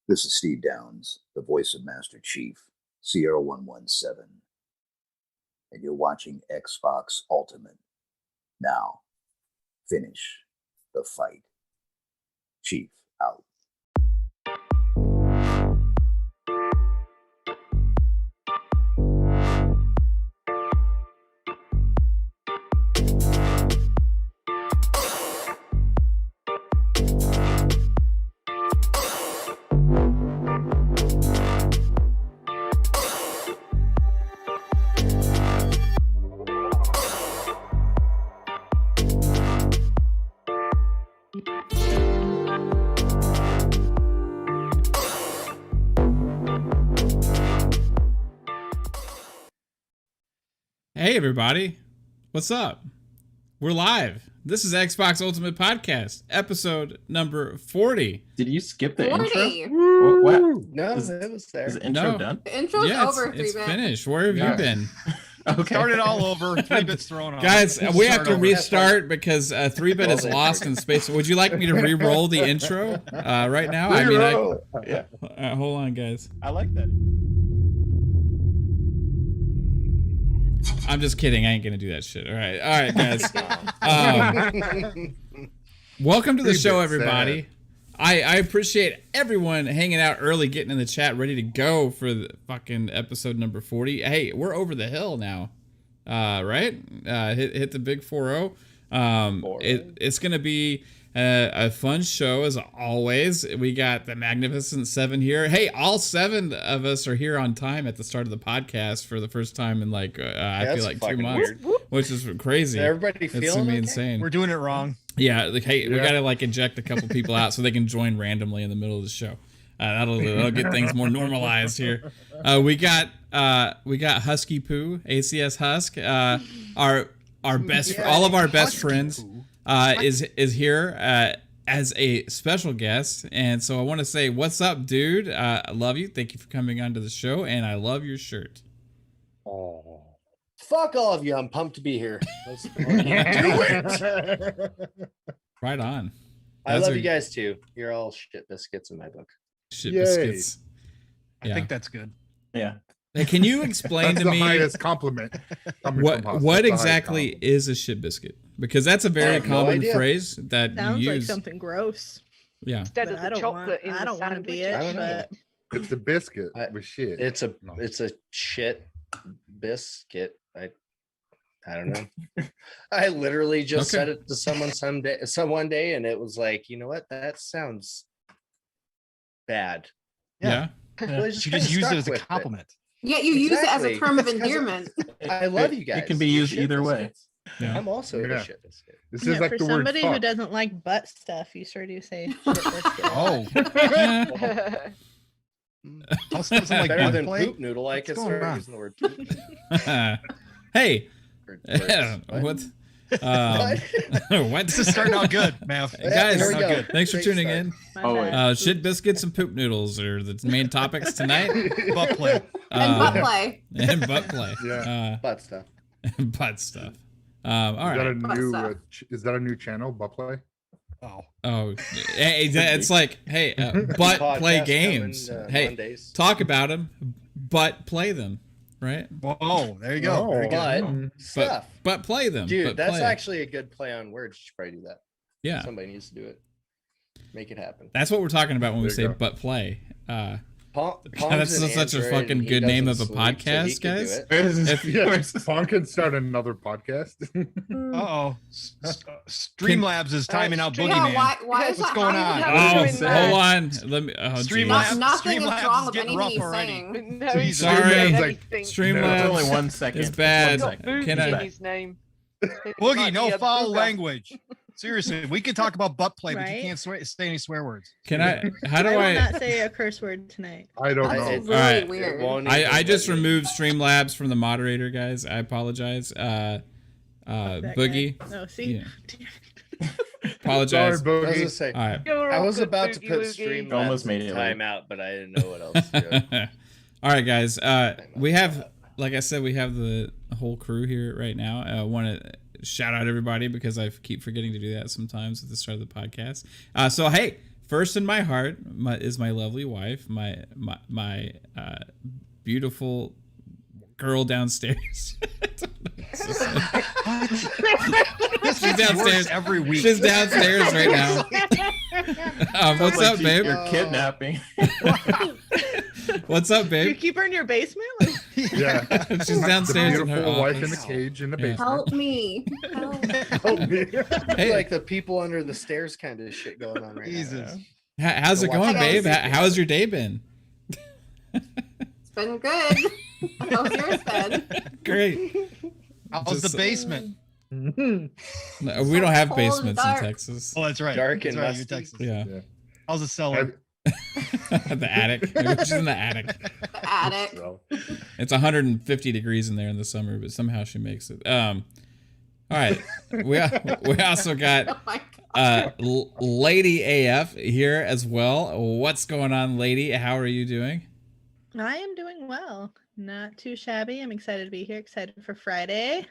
This is Steve Downs, the voice of Master Chief, Sierra 117, and you're watching Xbox Ultimate. Now, finish the fight. Chief out. Hey everybody, what's up? We're live. This is Xbox Ultimate Podcast, episode number 40. Did you skip the 40. intro? What? No, it was there. Is the intro No. done? The intro's over, it's 3-bit. finished. Where have you been? Okay. Start it all over. 3-bit's thrown off. Guys, we have to over. restart because 3-bit is lost in space. Would you like me to re-roll the intro right now? Yeah, Hold on, guys. I like that. I'm just kidding. I ain't going to do that shit. All right, guys. Welcome to the show, everybody. I appreciate everyone hanging out early, getting in the chat, ready to go for the fucking episode number 40. Hey, we're over the hill now, right? Hit the big 4-0. It's going to be a fun show as always. We got the Magnificent Seven here. Hey, all 7 of us are here on time at the start of the podcast for the first time in I feel like 2 months, which is crazy. Everybody feeling okay? Insane. We're doing it wrong. Yeah, we gotta inject a couple people out so they can join randomly in the middle of the show. That'll get things more normalized here. We got Husky Poo, ACS Husk, our best, all of our best friends, is here as a special guest, and so I want to say, what's up, dude? I love you. Thank you for coming onto the show, and I love your shirt. Oh, fuck all of you! I'm pumped to be here. Let's do it. Right on. I love you guys too. You're all shit biscuits in my book. Shit Yay. biscuits. I think that's good. Yeah. Hey, can you explain That's to the me highest compliment. coming from Husk. what That's the exactly highest is a shit biscuit? Because that's a I very have no common idea. phrase that Sounds you like use. something gross. Yeah. Instead But of I the don't chocolate want, in I the don't want to sandwich. be I it, don't know. but It's the biscuit with shit. It's a No. it's a shit biscuit. I don't know. I literally just said it to someone one day, and it was like, you know what? That sounds bad. Yeah. Well, You just use it as a compliment. Yeah, you use it as a Exactly. term of It's 'cause endearment. I love you guys. It can be You're used shit either way. biscuits. Yeah. I'm also Yeah. a shit biscuit. This yeah, is like for the word somebody who fuck. doesn't like butt stuff, you sure do say shit biscuit. Oh. Husk doesn't like Better butt than play? poop noodle. I can What's start going on? using the word poop. Hey. What? What? What? This is starting out good, Mav. Guys, There we not go. good. Thanks for Great tuning start. in. My Oh, wait. bad. Shit biscuits and poop noodles are the main topics tonight. Butt play. And butt play. And butt play. Yeah. Butt stuff. Butt stuff. All right. Butt stuff. Is that a new channel? Butt play. Oh. Oh, hey, it's like, hey, butt play Podcast games. coming, Hey, Mondays. talk about them, but play them, right? Whoa, there you go. Oh. Very But good. stuff. But play them. Dude, but that's play. actually a good play on words. You should probably do that. Yeah. Somebody needs to do it. Make it happen. That's what we're talking about when we There say you go. but play. That's such a fucking good name of a podcast, guys. Fawn can start another podcast. Uh-oh. Streamlabs is timing out Yeah, Boogeyman. why is What's that? going how on? do you Oh, have was to gonna hold say. on. Let me. Oh, Streamlabs- geez. Nothing is Streamlabs wrong is with getting anything rough he's already. saying. No, he's Sorry. not doing Like, anything. Streamlabs It's only 1 second. is bad. He's got Can Boogie I- in his name. Boogie, no foul Booger. language. Seriously, we can talk about butt play, but you Right? can't say any swear words. Can I? How do I will I? not say a curse word tonight. I don't That's know. really Alright. weird. I just removed Streamlabs from the moderator, guys. I apologize. That Boogie. guy. No, see. Yeah. Apologize. Sorry, I was Boogie. gonna say, All right. You're I all was good, about to Boogie put Woogie. Streamlabs Almost made in it timeout, but I didn't know what else to do. All right, guys. We have, like I said, we have the whole crew here right now. I want to shout out everybody because I keep forgetting to do that sometimes at the start of the podcast. So, hey, first in my heart is my lovely wife, my beautiful girl downstairs. She's downstairs every week. She's downstairs right now. What's Like up, babe? You're kidnapping. What's up, You babe? keep her in your basement? Yeah. She's The downstairs in her beautiful wife in the office. cage in the Yeah. basement. Help me. Help. Help me. Hey, Like the people under the stairs kind of shit going on right Jesus. now. how's it Go going, watch babe? it. How's your day been? It's been good. How's yours been? Great. How's Just- the basement? No, we don't have cold and basements in dark. Texas. Oh, that's right. Dark That's and right. You're musty. Texas. Yeah. How's the cellar? The attic. She's in the attic. The attic. So, It's 150 degrees in there in the summer, but somehow she makes it. All right. We also got Oh my god. Lady AF here as well. What's going on, Lady? How are you doing? I am doing well. Not too shabby. I'm excited to be here. Excited for Friday.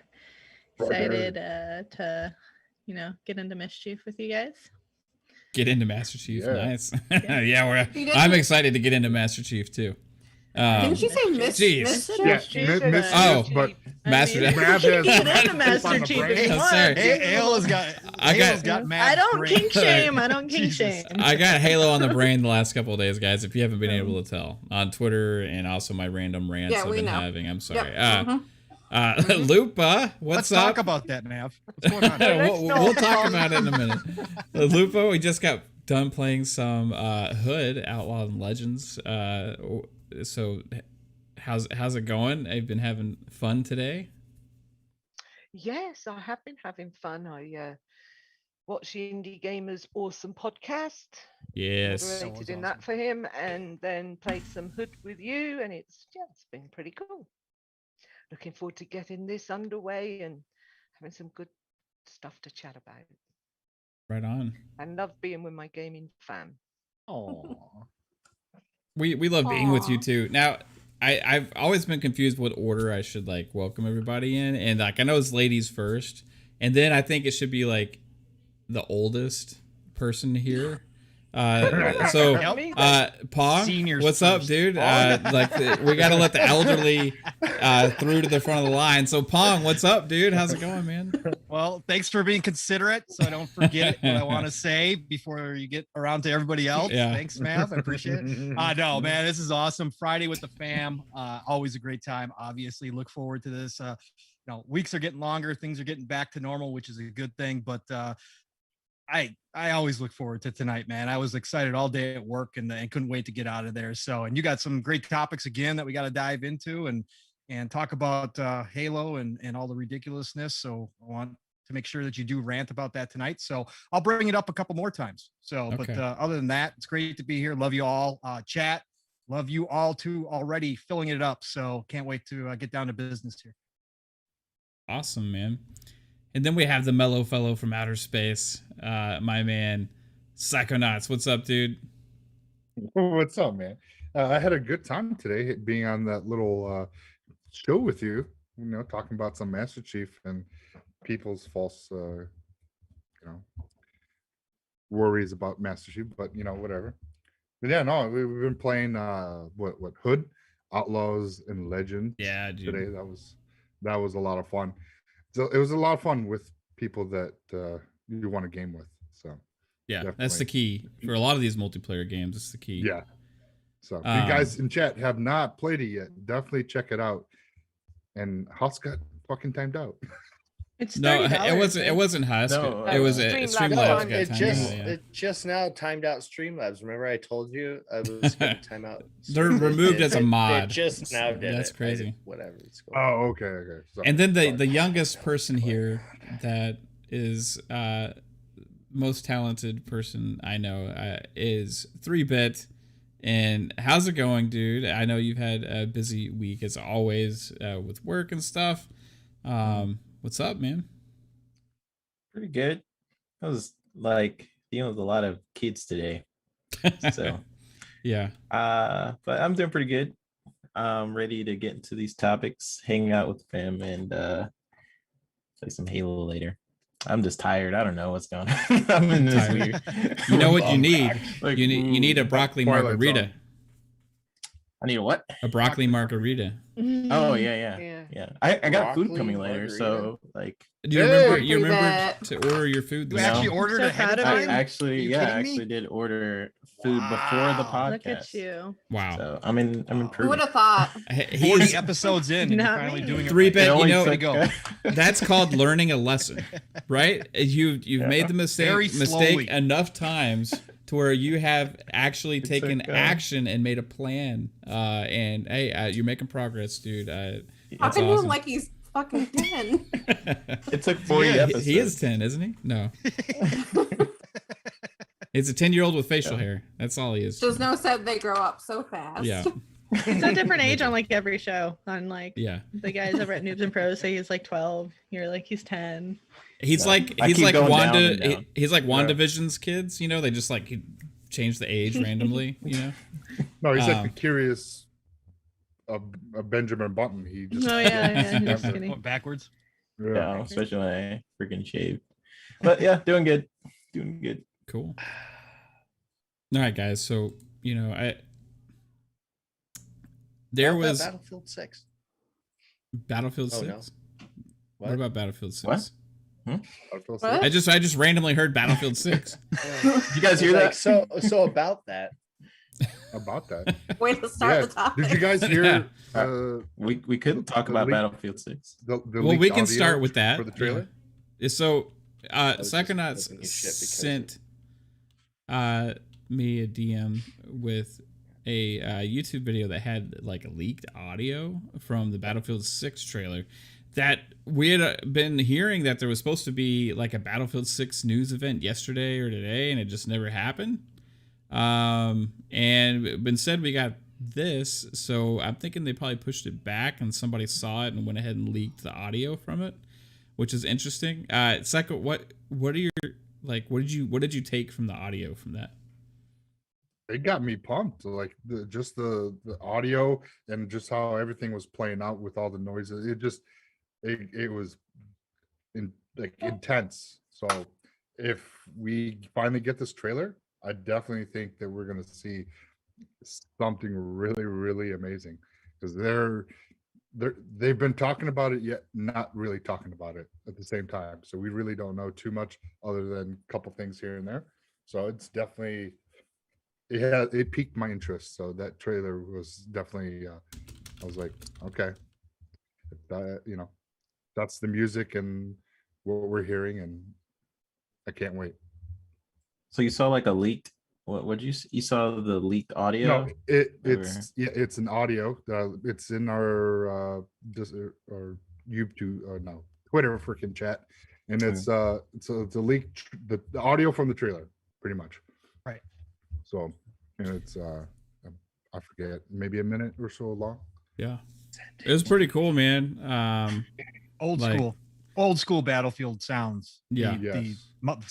Excited to, get into mischief with you guys. Get into Master Chief. Yeah. Nice. Yeah. Yeah, You didn't- I'm excited to get into Master Chief too. Didn't you say jeez. mischief? yeah, miss, Oh. but Master I mean, Mav you has can get into on Master the Chief brain. if you I'm want. sorry. Ayla's got. I got- Ayla's got mad I don't brain. kink shame. I don't kink Jesus. shame. I got Halo on the brain the last couple of days, guys. If you haven't been able to tell on Twitter and also my random rants Yeah, I've we been know. having, I'm sorry. Yep. Mhm. Lupa, what's Let's up? talk about that, Mav. What's going on? we'll talk about it in a minute. Lupa, we just got done playing some Hood Outlaw and Legends. So how's it going? I've been having fun today. Yes, I have been having fun. I watched the Indie Gamer's awesome podcast. Yes. Moderated in that for him, and then played some Hood with you, and it's been pretty cool. Looking forward to getting this underway and having some good stuff to chat about. Right on. I love being with my gaming fam. Oh, We love being with you Aw. too. Now, I've always been confused what order I should like welcome everybody in, and like I know it's ladies first, and then I think it should be like the oldest person here. Pong, Seniors what's up, first. dude? We gotta let the elderly through to the front of the line. So Pong, what's up, dude? How's it going, man? Well, thanks for being considerate, so I don't forget what I want to say before you get around to everybody else. Yeah. Thanks, Mav. I appreciate it. No, man, this is awesome. Friday with the fam. Always a great time. Obviously, look forward to this. Weeks are getting longer. Things are getting back to normal, which is a good thing. But I always look forward to tonight, man. I was excited all day at work and couldn't wait to get out of there. So, and you got some great topics again that we got to dive into and talk about Halo and all the ridiculousness. So I want to make sure that you do rant about that tonight. So I'll bring it up a couple more times. So, Okay. but other than that, it's great to be here. Love you all. Chat. Love you all too, already filling it up. So can't wait to get down to business here. Awesome, man. And then we have the mellow fellow from outer space, my man, Psychonauts. What's up, dude? what's up, man? I had a good time today being on that little show with you. Talking about some Master Chief and people's false, worries about Master Chief. But whatever. But yeah, no, we've been playing what Hood, Outlaws, and Legends. Yeah, dude. Today that was a lot of fun. So it was a lot of fun with people that you want to game with. So Yeah, definitely. that's the key for a lot of these multiplayer games. It's the key. yeah. So if you guys in chat have not played it yet, definitely check it out. And HUSK got fucking timed out. It's No, $30, it wasn't HUSK. No, it was Streamlabs. Streamlabs. No, got it timed just out, yeah. it just now timed out Streamlabs. Remember I told you I was going to time out. They're removed as a mod. It just now did That's it. crazy. Whatever. It's cool. Oh, okay. Sorry. And then Sorry. the youngest person here that is most talented person I know is 3-Bit. And how's it going, dude? I know you've had a busy week as always with work and stuff. What's up, man? Pretty good. I was like dealing with a lot of kids today. So Yeah. but I'm doing pretty good. I'm ready to get into these topics, hang out with the fam, and play some Halo later. I'm just tired. I don't know what's going on. I'm in this weird. You know what you need? Like, You need a broccoli Twilight margarita. Zone. I need a what? A broccoli margarita. Oh yeah. I got food Broccoli coming later, margarita. so like. Do you remember? Hey, You remember that. to order your food? You this actually time? ordered So ahead of proud of time? you. Actually, you yeah, I kidding me? actually did order food before the podcast. Look at you. Wow. So I'm improving. Who would have thought? He 40 is episodes in, and you're Not finally me. doing it. Three right. bet. It You only know, took- go. that's called learning a lesson, right? You've made the Very mistake slowly. enough times to where you have actually taken like, action and made a plan. And hey, you're making progress, dude. That's Talking to him awesome. like he's fucking 10. It took 40 episodes. He is 10, isn't he? No. It's a 10-year-old with facial hair. That's all he is. Just no said they grow up so fast. Yeah. It's a different age on like every show. On like Yeah. the guys over at Noobs and Pros say he's like 12. You're like he's 10. He's Yeah. like I he's keep like going down Wanda. and down. He's like WandaVision's kids. You know, they just like change the age randomly. You know. No, he's like the Um, curious Benjamin Button. He just Oh yeah, he's Yeah. skinny. Going backwards. Yeah, especially when I freaking shave. But yeah, doing good. Doing good. Cool. All right, guys. So there How about was Battlefield 6. Battlefield Oh, 6. no. What about Battlefield 6? What? What? I just randomly heard Battlefield 6. Did you guys hear Like, that? so about that. about that. Way to start Yeah. the topic. Did you guys hear Yeah. We could talk the about leak- Battlefield 6. the Well, we leaked can audio start with that. for the trailer? Yeah. So, was just Psychonauts flipping his shit because sent me a DM with a YouTube video that had like leaked audio from the Battlefield 6 trailer. That we had been hearing that there was supposed to be like a Battlefield 6 news event yesterday or today, and it just never happened. And been said we got this, so I'm thinking they probably pushed it back, and somebody saw it and went ahead and leaked the audio from it, which is interesting. Psycho, what are your what did you take from the audio from that? It got me pumped. Like the audio and just how everything was playing out with all the noises. It was intense. So if we finally get this trailer, I definitely think that we're gonna see something really, really amazing, because they've been talking about it yet not really talking about it at the same time. So we really don't know too much other than a couple things here and there. So it's definitely it piqued my interest. So that trailer was definitely I was like, okay, that's the music and what we're hearing, and I can't wait. So you saw like a leaked. What you saw the leaked audio? No, it's an audio. It's in our YouTube Twitter freaking chat, and it's a leak, the audio from the trailer, pretty much. Right. So, and it's I forget, maybe a minute or so long. Yeah, it was pretty cool, man. Old school Battlefield sounds. Yeah.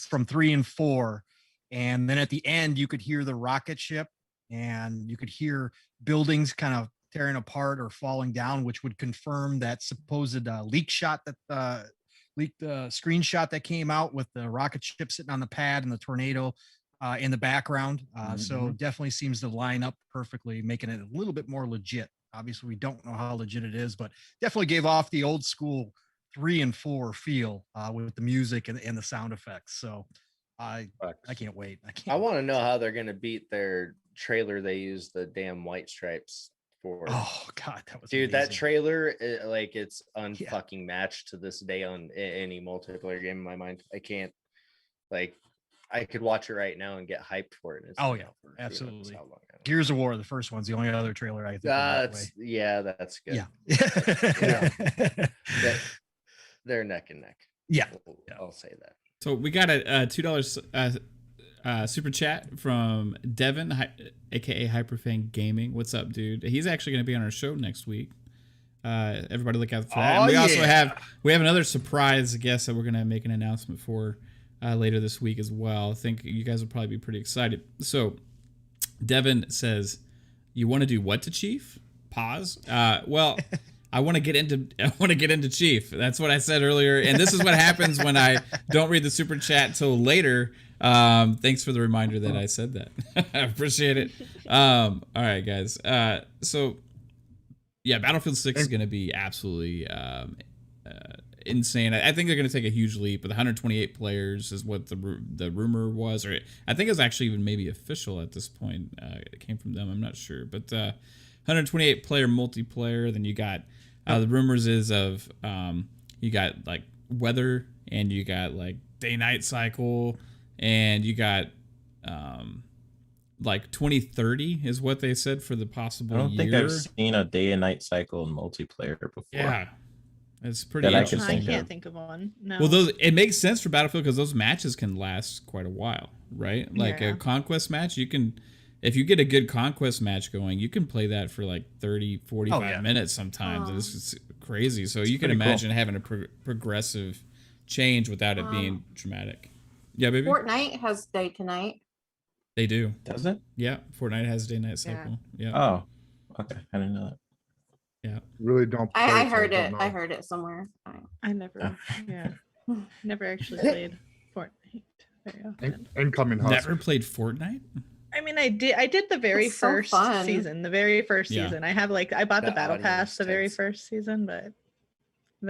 From 3 and 4. And then at the end, you could hear the rocket ship, and you could hear buildings kind of tearing apart or falling down, which would confirm that supposed leak shot that leaked screenshot that came out with the rocket ship sitting on the pad and the tornado in the background. So definitely seems to line up perfectly, making it a little bit more legit. Obviously, we don't know how legit it is, but definitely gave off the old school 3 and 4 feel with the music and the sound effects. So I can't wait. I want to know how they're going to beat their trailer. They use the damn white stripes for. Oh God, that was dude. amazing. That trailer, it's unfucking matched to this day on any multiplayer game in my mind. I can't, I could watch it right now and get hyped for it. It's Oh been yeah, out for absolutely. how long? Gears of War, the first one's the only other trailer I think. That's good. Yeah. They're neck and neck. Yeah. I'll say that. So we got a $2 super chat from Devin, aka Hyperfan Gaming. What's up, dude? He's actually going to be on our show next week. Everybody look out for that. And we also have another surprise guest that we're going to make an announcement for later this week as well. I think you guys will probably be pretty excited. So Devin says, "You want to do what to Chief?" Pause. Well, I want to get into Chief. That's what I said earlier, and this is what happens when I don't read the super chat till later. Thanks for the reminder that I said that. I appreciate it. All right, guys. So yeah, Battlefield 6 is going to be absolutely insane. I think they're going to take a huge leap. With 128 players is what the rumor was, or I think it was actually even maybe official at this point. It came from them. I'm not sure, but 128 player multiplayer. Then you got the rumors is of you got like weather, and you got like day-night cycle, and you got like 2030 is what they said for the possible I don't year. think I've seen a day and night cycle in multiplayer before. Yeah, it's pretty That I interesting. I can't think of one. No. Well, it makes sense for Battlefield because those matches can last quite a while, right? Like a conquest match, you can, if you get a good conquest match going, you can play that for like 30, 45 minutes sometimes. And it's crazy. So you can imagine having a progressive change without it being dramatic. Yeah, baby. Fortnite has day to night. They do. Does it? Yeah, Fortnite has day-night cycle. Yeah. Oh, okay. I didn't know that. Yeah. Really don't. Play I so heard don't it. know. I heard it somewhere. I never, never actually played Fortnite very often. Incoming HUSK. Never played Fortnite? I mean, I did the very It's so first fun. season. The very first Yeah. season. I have like I bought the The battle audio pass is the very tense. first season, but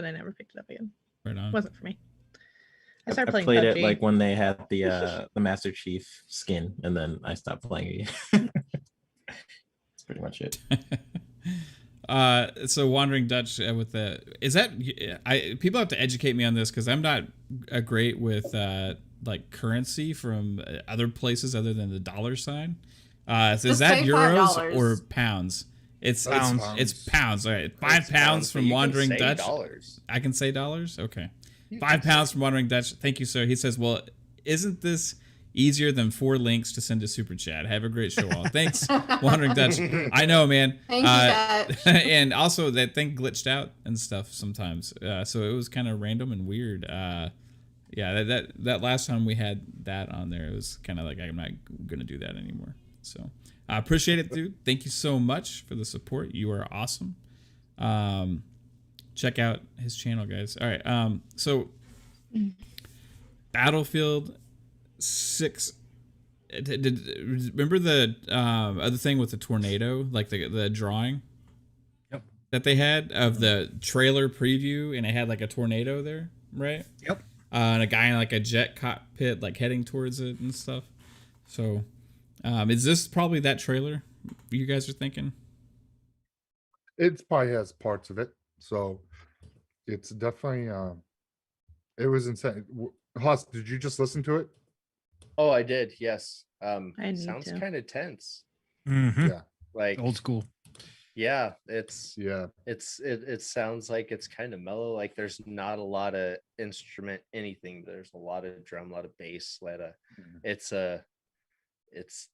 I never picked it up again. Right on. Wasn't for me. I I started playing played PUBG. it like when they had the Master Chief skin, and then I stopped playing again. That's pretty much it. So Wandering Dutch with the people have to educate me on this because I'm not great with like currency from other places other than the dollar sign. So is Just that pay euros $5. or pounds? It's Pounds. It's pounds. All right, £5 from Wandering Dutch. Dollars. I can say dollars. Okay, £5 from Wandering Dutch. Thank you, sir. He says, "Well, isn't this easier than 4 links to send to super chat? Have a great show, all." Thanks, Wandering Dutch. I know, man. Thank you, Dutch. And also that thing glitched out and stuff sometimes, so it was kind of random and weird. Yeah, that last time we had that on there, it was kind of like I'm not gonna do that anymore. So I appreciate it, dude. Thank you so much for the support. You are awesome. Check out his channel, guys. All right. So Battlefield 6. Remember the other thing with the tornado, like the drawing that they had of the trailer preview, and it had like a tornado there, right? Yep. And a guy in like a jet cockpit, like heading towards it and stuff. So, is this probably that trailer you guys are thinking? It probably has parts of it, so it's definitely. It was insane. HUSK, did you just listen to it? Oh, I did. Yes. I need Sounds to. kind of tense. Mhm. Yeah. Like, Old school. yeah, it sounds like it's kind of mellow. Like there's not a lot of instrument anything. There's a lot of drum, a lot of bass, it's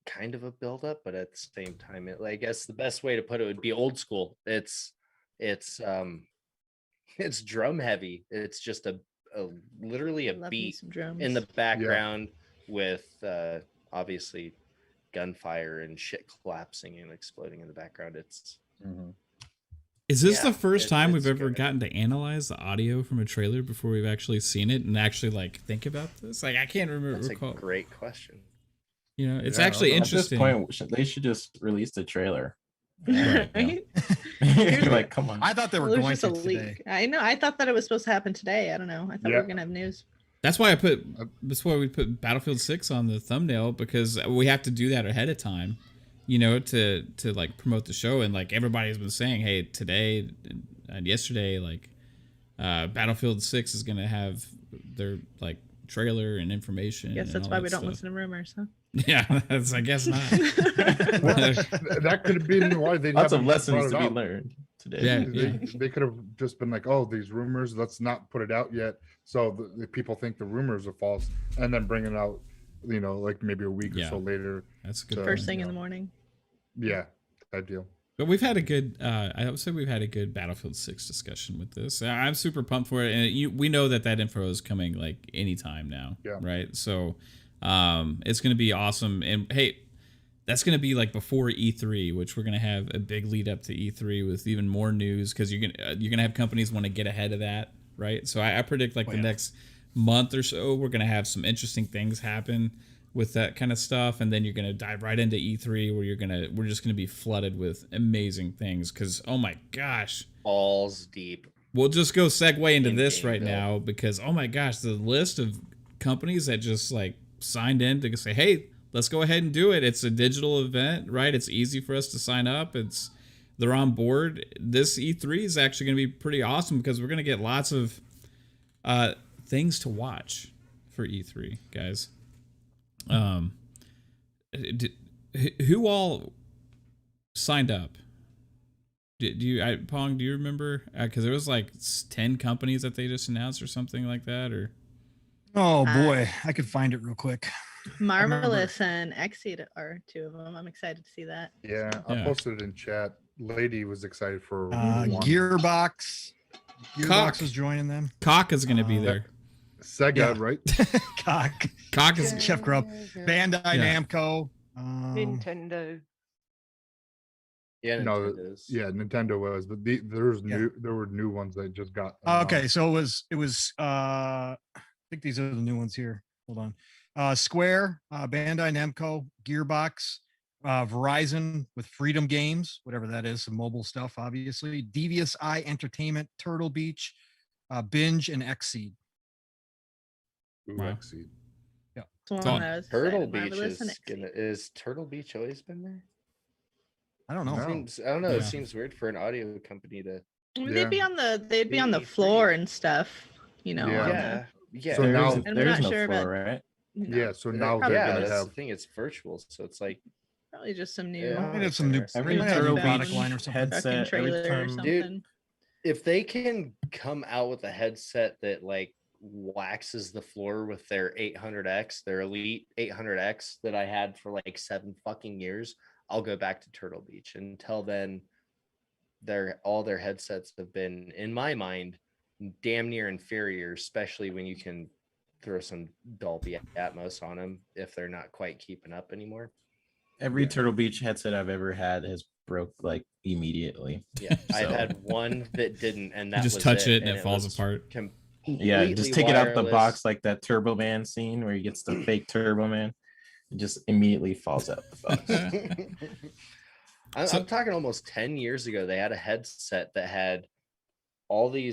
kind of a build up, but at the same time, I guess the best way to put it would be old school. It's drum heavy. It's just literally a Love me beat some drums. in the background with obviously gunfire and shit collapsing and exploding in the background. It's Is this Yeah, the first time we've it's ever good. gotten to analyze the audio from a trailer before we've actually seen it and actually like think about this? Like I can't that's recall. a great question. You know, it's Yeah, actually at At this interesting. point, they should just release the trailer. Right? Like, come on. I thought they were Well, it going was just to a today. leak. I know. I thought that it was supposed to happen today. I don't know. I thought we Yeah. were gonna have news. That's why we put Battlefield 6 on the thumbnail, because we have to do that ahead of time, you know, to like promote the show. And like everybody's been saying, hey, today and yesterday, like Battlefield 6 is gonna have their like trailer and information. Guess and that's all why that we don't stuff. listen to rumors, huh? Yeah, that's I guess not. That could have been why they Lots of haven't lessons brought to it be out. learned today. Yeah. They could have just been like, oh, these rumors, let's not put it out yet, so the people think the rumors are false, and then bring it out, you know, like maybe a week Yeah. or so later. That's a good. So- First thing yeah. in the morning. Yeah, ideal. But we've had a good, I would say we've had a good Battlefield 6 discussion with this. I'm super pumped for it. And we know that info is coming like anytime now. Yeah. Right. So it's going to be awesome. And hey, that's going to be like before E3, which we're going to have a big lead up to E3 with even more news because you're going to have companies want to get ahead of that, right? So I predict like the next month or so, we're going to have some interesting things happen with that kind of stuff, and then you're going to dive right into E3 where we're just going to be flooded with amazing things because, oh my gosh. Balls deep. We'll just go segue into this game right build. now because, oh my gosh, the list of companies that just like signed in to say, hey, let's go ahead and do it. It's a digital event, right? It's easy for us to sign up. They're on board. This E3 is actually going to be pretty awesome because we're going to get lots of things to watch for E3, guys. Who all signed up? Pong, do you remember? Because there was like 10 companies that they just announced or something like that, or. Oh boy, I could find it real quick. Marvelous and Exceed are two of them. I'm excited to see that. Yeah, I posted it in chat. Lady was excited for Gearbox. Cock. Gearbox was joining them. Cock is going to be there. Sega, right? Cock is Chef Grub. Bandai Namco. Nintendo. Yeah, No, Nintendo's. yeah, Nintendo was, but there were new ones that just got. Okay, so it was I think these are the new ones here. Hold on. Square, Bandai Namco, Gearbox, Verizon with Freedom Games, whatever that is, some mobile stuff, obviously. Devious Eye Entertainment, Turtle Beach, Binge, and Xseed. Xseed. Yeah. Turtle Beach is Turtle Beach always been there? I don't know. I don't know. It seems weird for an audio company to. I mean, they'd be on the floor and stuff, you know. Yeah. So now and we're not sure about right? No, Yeah, so now they're gonna that's have. the thing. It's virtual, so it's like probably just some new. Yeah. Might have some new Every might have a Turtle new product Beach line or something. headset, trailer every or time, something. Dude, if they can come out with a headset that like waxes the floor with their 800X, their Elite 800X that I had for like 7 fucking years, I'll go back to Turtle Beach. Until then, all their headsets have been, in my mind, damn near inferior, especially when you can throw some Dolby Atmos on them if they're not quite keeping up anymore. Every Turtle Beach headset I've ever had has broke like immediately. Yeah, I've had one that didn't, and that You just was touch it and it was falls apart. Yeah, just take it out the wireless. box like that Turbo Man scene where he gets the fake Turbo Man. It just immediately falls out the box. I'm talking almost 10 years ago. They had a headset that had they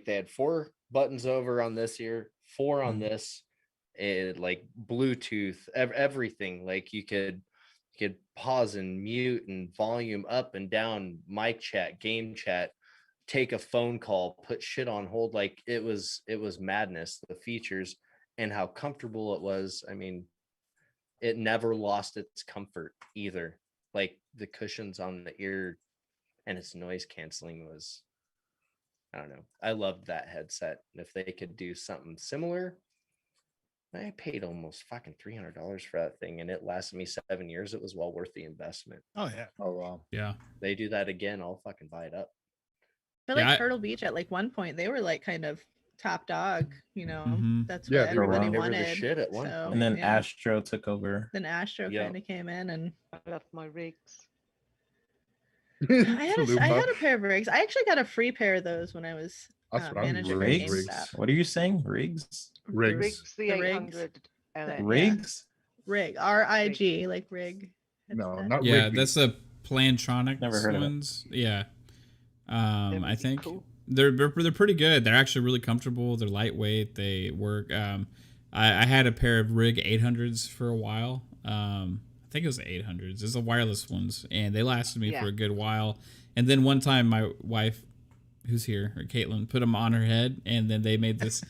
had 4 buttons over on this ear, 4 on this, and like Bluetooth, everything. Like you could pause and mute and volume up and down, mic chat, game chat, take a phone call, put shit on hold. Like it was madness, the features and how comfortable it was. I mean, it never lost its comfort either. Like the cushions on the ear and its noise canceling was, I don't know. I loved that headset. And if they could do something similar, I paid almost fucking $300 for that thing and it lasted me 7 years. It was well worth the investment. Oh yeah. Oh wow. Yeah. They do that again, I'll fucking buy it up. I feel like Turtle Beach at like one point they were like kind of top dog, you know. That's what everybody They were wanted. the shit at one so, point. And then Astro took over. Then Astro kind of came in, and I love my rigs. I had a pair of rigs. I actually got a free pair of those when I was manager for GameStop. What are you saying? Rigs? Rigs, the The 800 LN. Rigs? Rig, R-I-G, like rig. No, not yeah, Rigby. that's the Plantronics Never heard ones. Yeah. I really think cool. they're pretty good. They're actually really comfortable. They're lightweight. They work. I had a pair of Rig 800s for a while. I think it was the 800s. It's the wireless ones, and they lasted me for a good while. And then one time, my wife, who's here, or Kaitlin, put them on her head, and then they made this.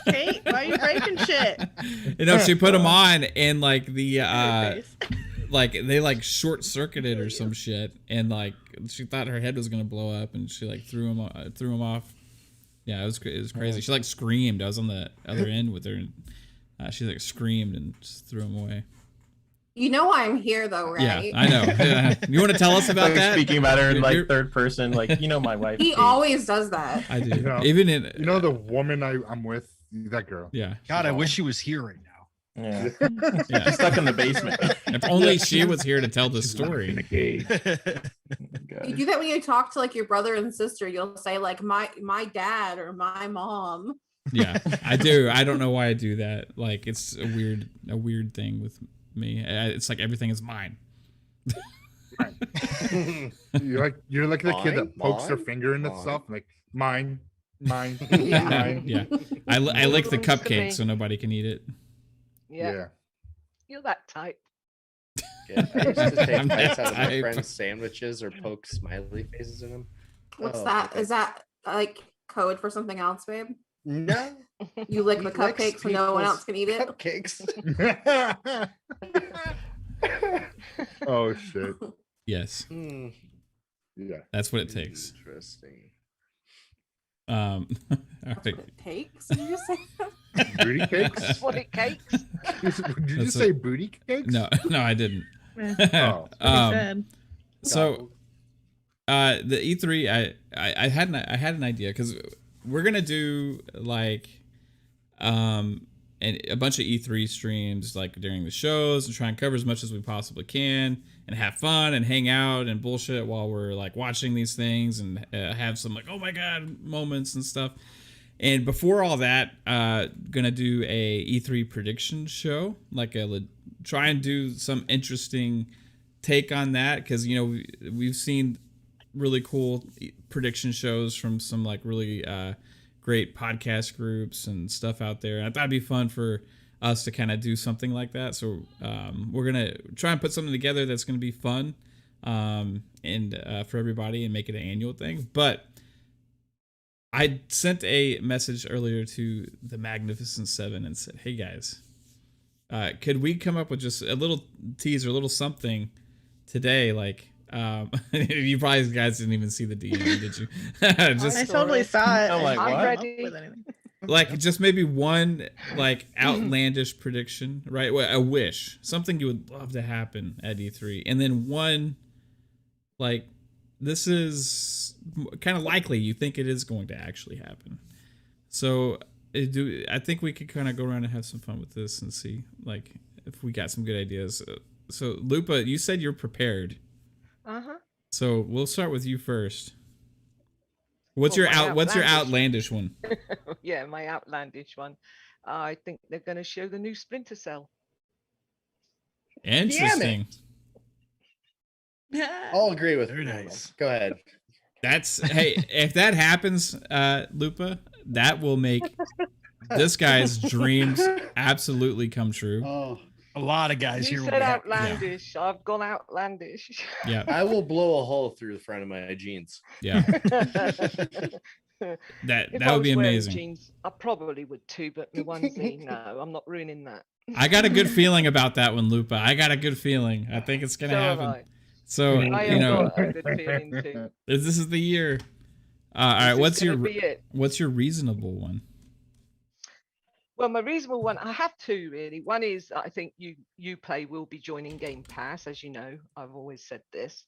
Kate, why are you breaking shit? You know, she put them on, and like the like they like short circuited or some shit, and like she thought her head was gonna blow up, and she like threw them off. Yeah, it was crazy. She like screamed. I was on the other end with her, and she like screamed and just threw them away. You know why I'm here, though, right? Yeah, I know. You want to tell us about Like that? speaking about her in like third person, like my wife. He Kate. always does that. I do. Yeah. Even in the woman I'm with, that girl. Yeah. God, I wish she was here right now. Yeah. Yeah. She's stuck in the basement. If only she was here to tell the story. You do that when you talk to like your brother and sister. You'll say like my dad or my mom. Yeah, I do. I don't know why I do that. Like it's a weird thing with me. It's like everything is mine. You're like the kid that pokes their Mine? finger into Mine. stuff, like mine. Yeah. Mine. Yeah, I lick the Belongs to me. cupcake so nobody can eat it. Yeah, you're that type. Yeah, I used to take I'm bites that out of my type. friends' sandwiches or poke smiley faces in them. What's Oh, that? okay. Is that like code for something else, babe? No. You lick the He licks cupcake so no one people's else can eat it. Cupcakes. Oh shit. Yes, Mm, Yeah. that's what it takes. Interesting. All That's right. what it takes. Did you just say that? Booty cakes? That's what it takes. Did you That's say booty cakes? No, I didn't. Oh. So the E3, I had an idea because we're gonna do like and a bunch of E3 streams like during the shows and try and cover as much as we possibly can and have fun and hang out and bullshit while we're like watching these things and have some like oh my god moments and stuff. And before all that, gonna do a E3 prediction show, like try and do some interesting take on that because you know we've seen really cool prediction shows from some like really great podcast groups and stuff out there. I thought it'd be fun for us to kind of do something like that. So we're gonna try and put something together that's gonna be fun and for everybody and make it an annual thing. But I sent a message earlier to the Magnificent Seven and said, "Hey guys, could we come up with just a little teaser, a little something today? Like, you probably guys didn't even see the DM, did you? Just I totally saw it. I'm like, I what? didn't come up with anything. like just maybe one like outlandish prediction, right? A wish, something you would love to happen at E3, and then one like this is kind of likely you think it is going to actually happen. So I think we could kind of go around and have some fun with this and see like if we got some good ideas. So Lupa, you said you're prepared. Uh-huh. So we'll start with you first. What's Well, your my what's your outlandish- outlandish one? Yeah, my outlandish one. I think they're going to show the new Splinter Cell. Interesting. I'll agree with Very Randall. nice. Go ahead. That's hey, if that happens, Lupa, that will make this guy's dreams absolutely come true. Oh, A lot of guys You here. will said be happy. outlandish. I've gone outlandish. Yeah, I will blow a hole through the front of my jeans. yeah. If That I would be was wearing amazing. jeans, I probably would too, but my onesie, no, I'm not ruining that. I got a good feeling about that one, Lupa. I got a good feeling. I think it's gonna So have happen. I. So I you have know, got a good feeling too. this is the year. All right, This is what's your gonna be it. what's your reasonable one? Well, my reasonable one, I have two really. One is I think Uplay will be joining Game Pass, as you know. I've always said this.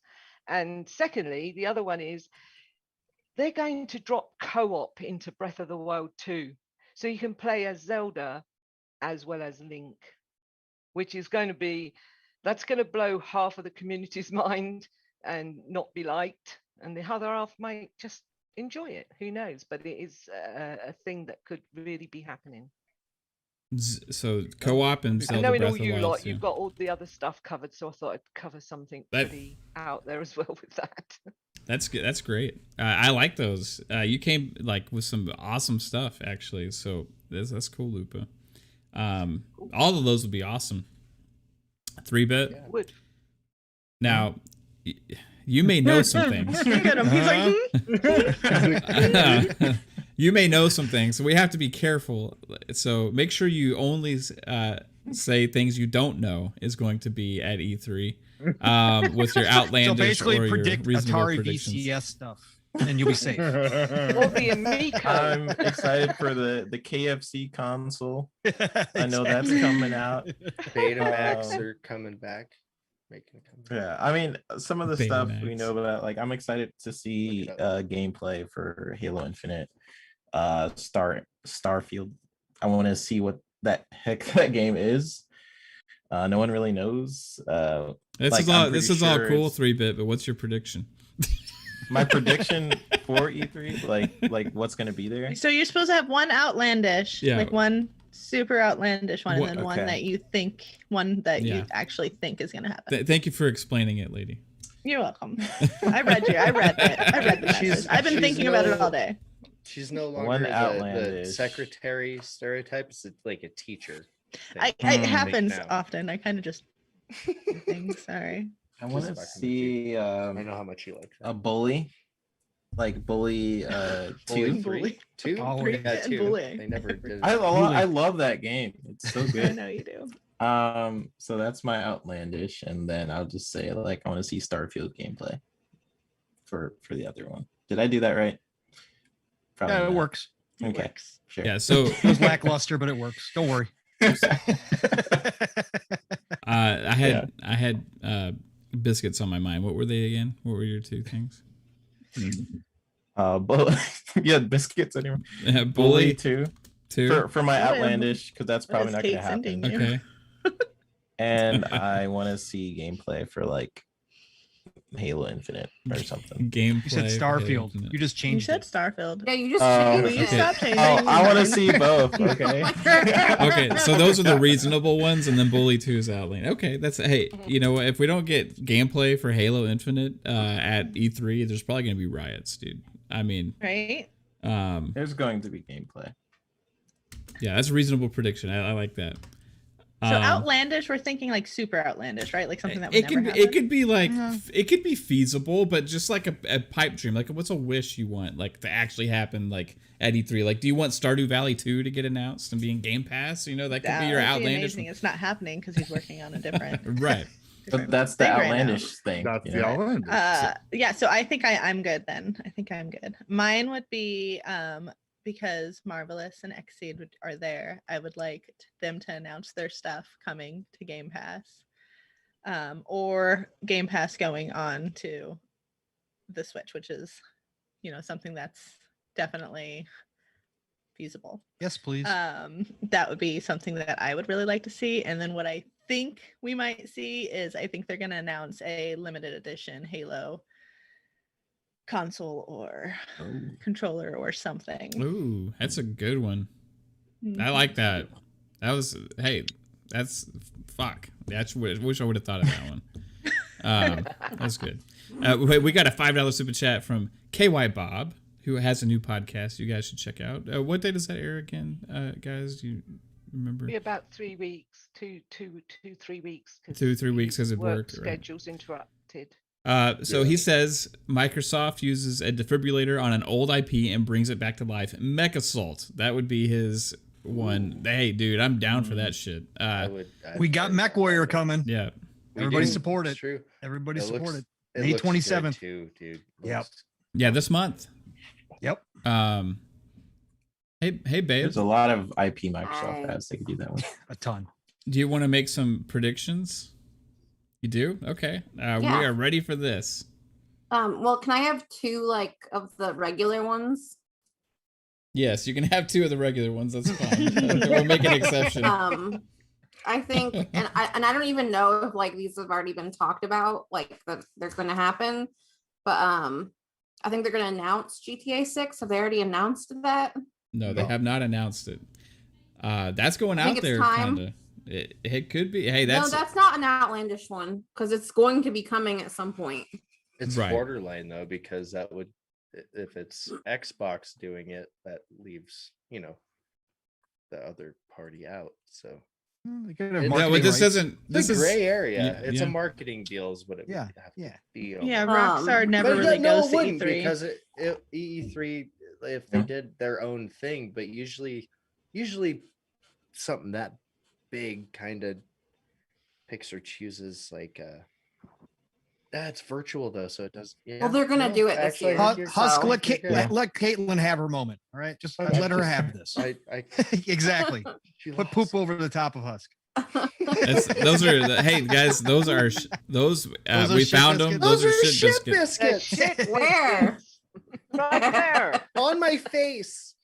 And secondly, the other one is they're going to drop co-op into Breath of the Wild 2. So you can play as Zelda as well as Link, which is going to be, that's going to blow half of the community's mind and not be liked. And the other half might just enjoy it. Who knows? But it is a thing that could really be happening. So co-op and I Zelda know in Breath all of the you Wild. lot, too. you've got all the other stuff covered, so I thought I'd cover something That- pretty out there as well with that. That's good. That's great. I like those. You came like with some awesome stuff actually. So that's cool, Lupa. All of those would be awesome. 3-bit. Would. Now, you may know some things. Look at him. He's like, You may know some things, so we have to be careful. So make sure you only say things you don't know is going to be at E3 with your So outlandish basically, or predict your reasonable Atari predictions. VCS stuff, and you'll be safe. Or the Amico. I'm excited for the KFC console. I know that's coming out. Betamax Um, are coming back. Making a comeback. Yeah, I mean, some of the stuff we Betamax. know about, like, I'm excited to see Look it up. gameplay for Halo Infinite, Starfield. I want to see what that heck that game is. No one really knows. This is all cool, 3-bit. But what's your prediction? My prediction for E3, like what's gonna be there? So you're supposed to have one outlandish, like one super outlandish one, and then one that you you actually think is gonna happen. Thank you for explaining it, lady. You're welcome. I read it. I read the message. I've been thinking about it all day. She's no longer the secretary stereotype. It's like a teacher. It happens often. I kind of just do things. Sorry. I want to see. I know how much you like that. A bully, like bully. Two. Two. Oh, yeah, two. Bully. They never did. I love that game. It's so good. I know you do. So that's my outlandish, and then I'll just say like I want to see Starfield gameplay. For the other one, did I do that right? Probably yeah, it works. Okay, it works. Sure. Yeah, so it was lackluster, but it works. Don't worry. I had biscuits on my mind. What were they again? What were your two things? Yeah, biscuits anyway. Bully two for my outlandish, because that's probably not gonna happen. Okay. And I want to see gameplay for like Halo Infinite or something. Gameplay. You said Starfield. You just changed. You said Starfield. Yeah, you just changed it. Stop changing. I want to see both. Okay. Okay, so those are the reasonable ones, and then Bully 2 is outland. Okay, that's hey. You know what? If we don't get gameplay for Halo Infinite at E3, there's probably gonna be riots, dude. I mean, right? There's going to be gameplay. Yeah, that's a reasonable prediction. I like that. So outlandish, we're thinking like super outlandish, right? Like something that would never happen. It could be like it could be feasible, but just like a pipe dream. Like, what's a wish you want like to actually happen? Like at E3, like do you want Stardew Valley 2 to get announced and be in Game Pass? You know, that could be your outlandish. Amazing. It's not happening because he's working on a different. Right. But that's the outlandish thing. That's the outlandish. Yeah. So I think I'm good then. I think I'm good. Mine would be because Marvelous and Xseed are there, I would like them to announce their stuff coming to Game Pass, or Game Pass going on to the Switch, which is, something that's definitely feasible. Yes, please. That would be something that I would really like to see. And then what I think we might see is I think they're going to announce a limited edition Halo console or controller or something. Ooh, that's a good one. I like that. That's fuck. I wish I would have thought of that one. That's good. We got a $5 super chat from KY Bob, who has a new podcast you guys should check out. What day does that air again, guys? Do you remember? Be about 3 weeks, 3 weeks. 2-3 weeks because it worked. Schedule's interrupted. So he says Microsoft uses a defibrillator on an old IP and brings it back to life. MechAssault. That would be his one. Hey, dude, I'm down for that shit. We got Mech Warrior coming. Yeah. Everybody support it. True. Everybody support it. May 27th. Too, dude. Yep. Yeah, this month. Yep. Hey, babe. There's a lot of IP Microsoft has. They could do that one. A ton. Do you want to make some predictions? You do? Okay. Yeah. We are ready for this. Well, can I have 2 of the regular ones? Yes, you can have 2 of the regular ones. That's fine. We'll make an exception. I think, and I don't even know if these have already been talked about, that they're going to happen. But I think they're going to announce GTA 6. Have they already announced that? No, they have not announced it. That's going out there, kind of. It could be. Hey, no, that's not an outlandish one because it's going to be coming at some point. It's borderline though, because that would, if it's Xbox doing it, that leaves the other party out. So this isn't. This is a gray area. It's a marketing deal, is what it would have to be. Rockstar never really goes to E3 because E3 if they did their own thing, but usually something that big kind of picks or chooses it's virtual though, so it does. Yeah, well, they're gonna do it this year. HUSK, let Kaitlin have her moment. All right, just let her have this. Exactly. Put poop over the top of HUSK. Hey guys, those are we found them. Those are shit biscuits. Shit, where? Right there on my face.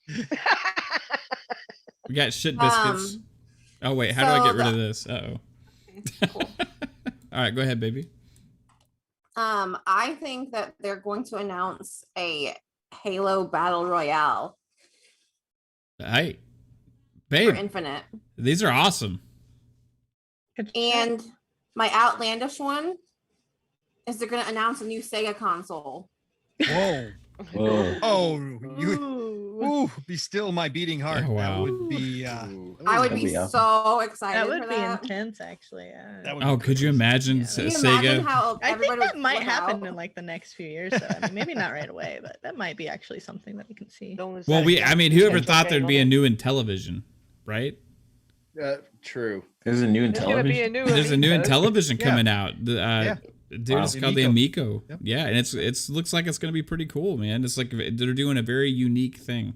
We got shit biscuits. Oh wait, how do I get rid So of this? Cool. All right, go ahead, baby. I think that they're going to announce a Halo Battle Royale Hey, for babe, Infinite. these are awesome. And my outlandish one is they're going to announce a new Sega console. Whoa. Whoa. Oh, you. Ooh. Ooh, be still my beating heart. Oh, wow. That would be. I would That'd be be awesome. so excited That would for be that. intense, actually. That would Oh, be could you crazy. imagine Yeah. Can you imagine Sega? how I think everybody that would might flip happen out? in like the next few years. So I mean, maybe not right away, but that might be actually something that we can see. Well, I mean, whoever thought there'd be a new Intellivision, right? True. There's a new There's going to be a Intellivision. new. There's a new Amico. Intellivision Yeah. coming out. Yeah. Dude, Wow. it's called the Amico. Yep. Yeah, and it's looks like it's gonna be pretty cool, man. It's like they're doing a very unique thing,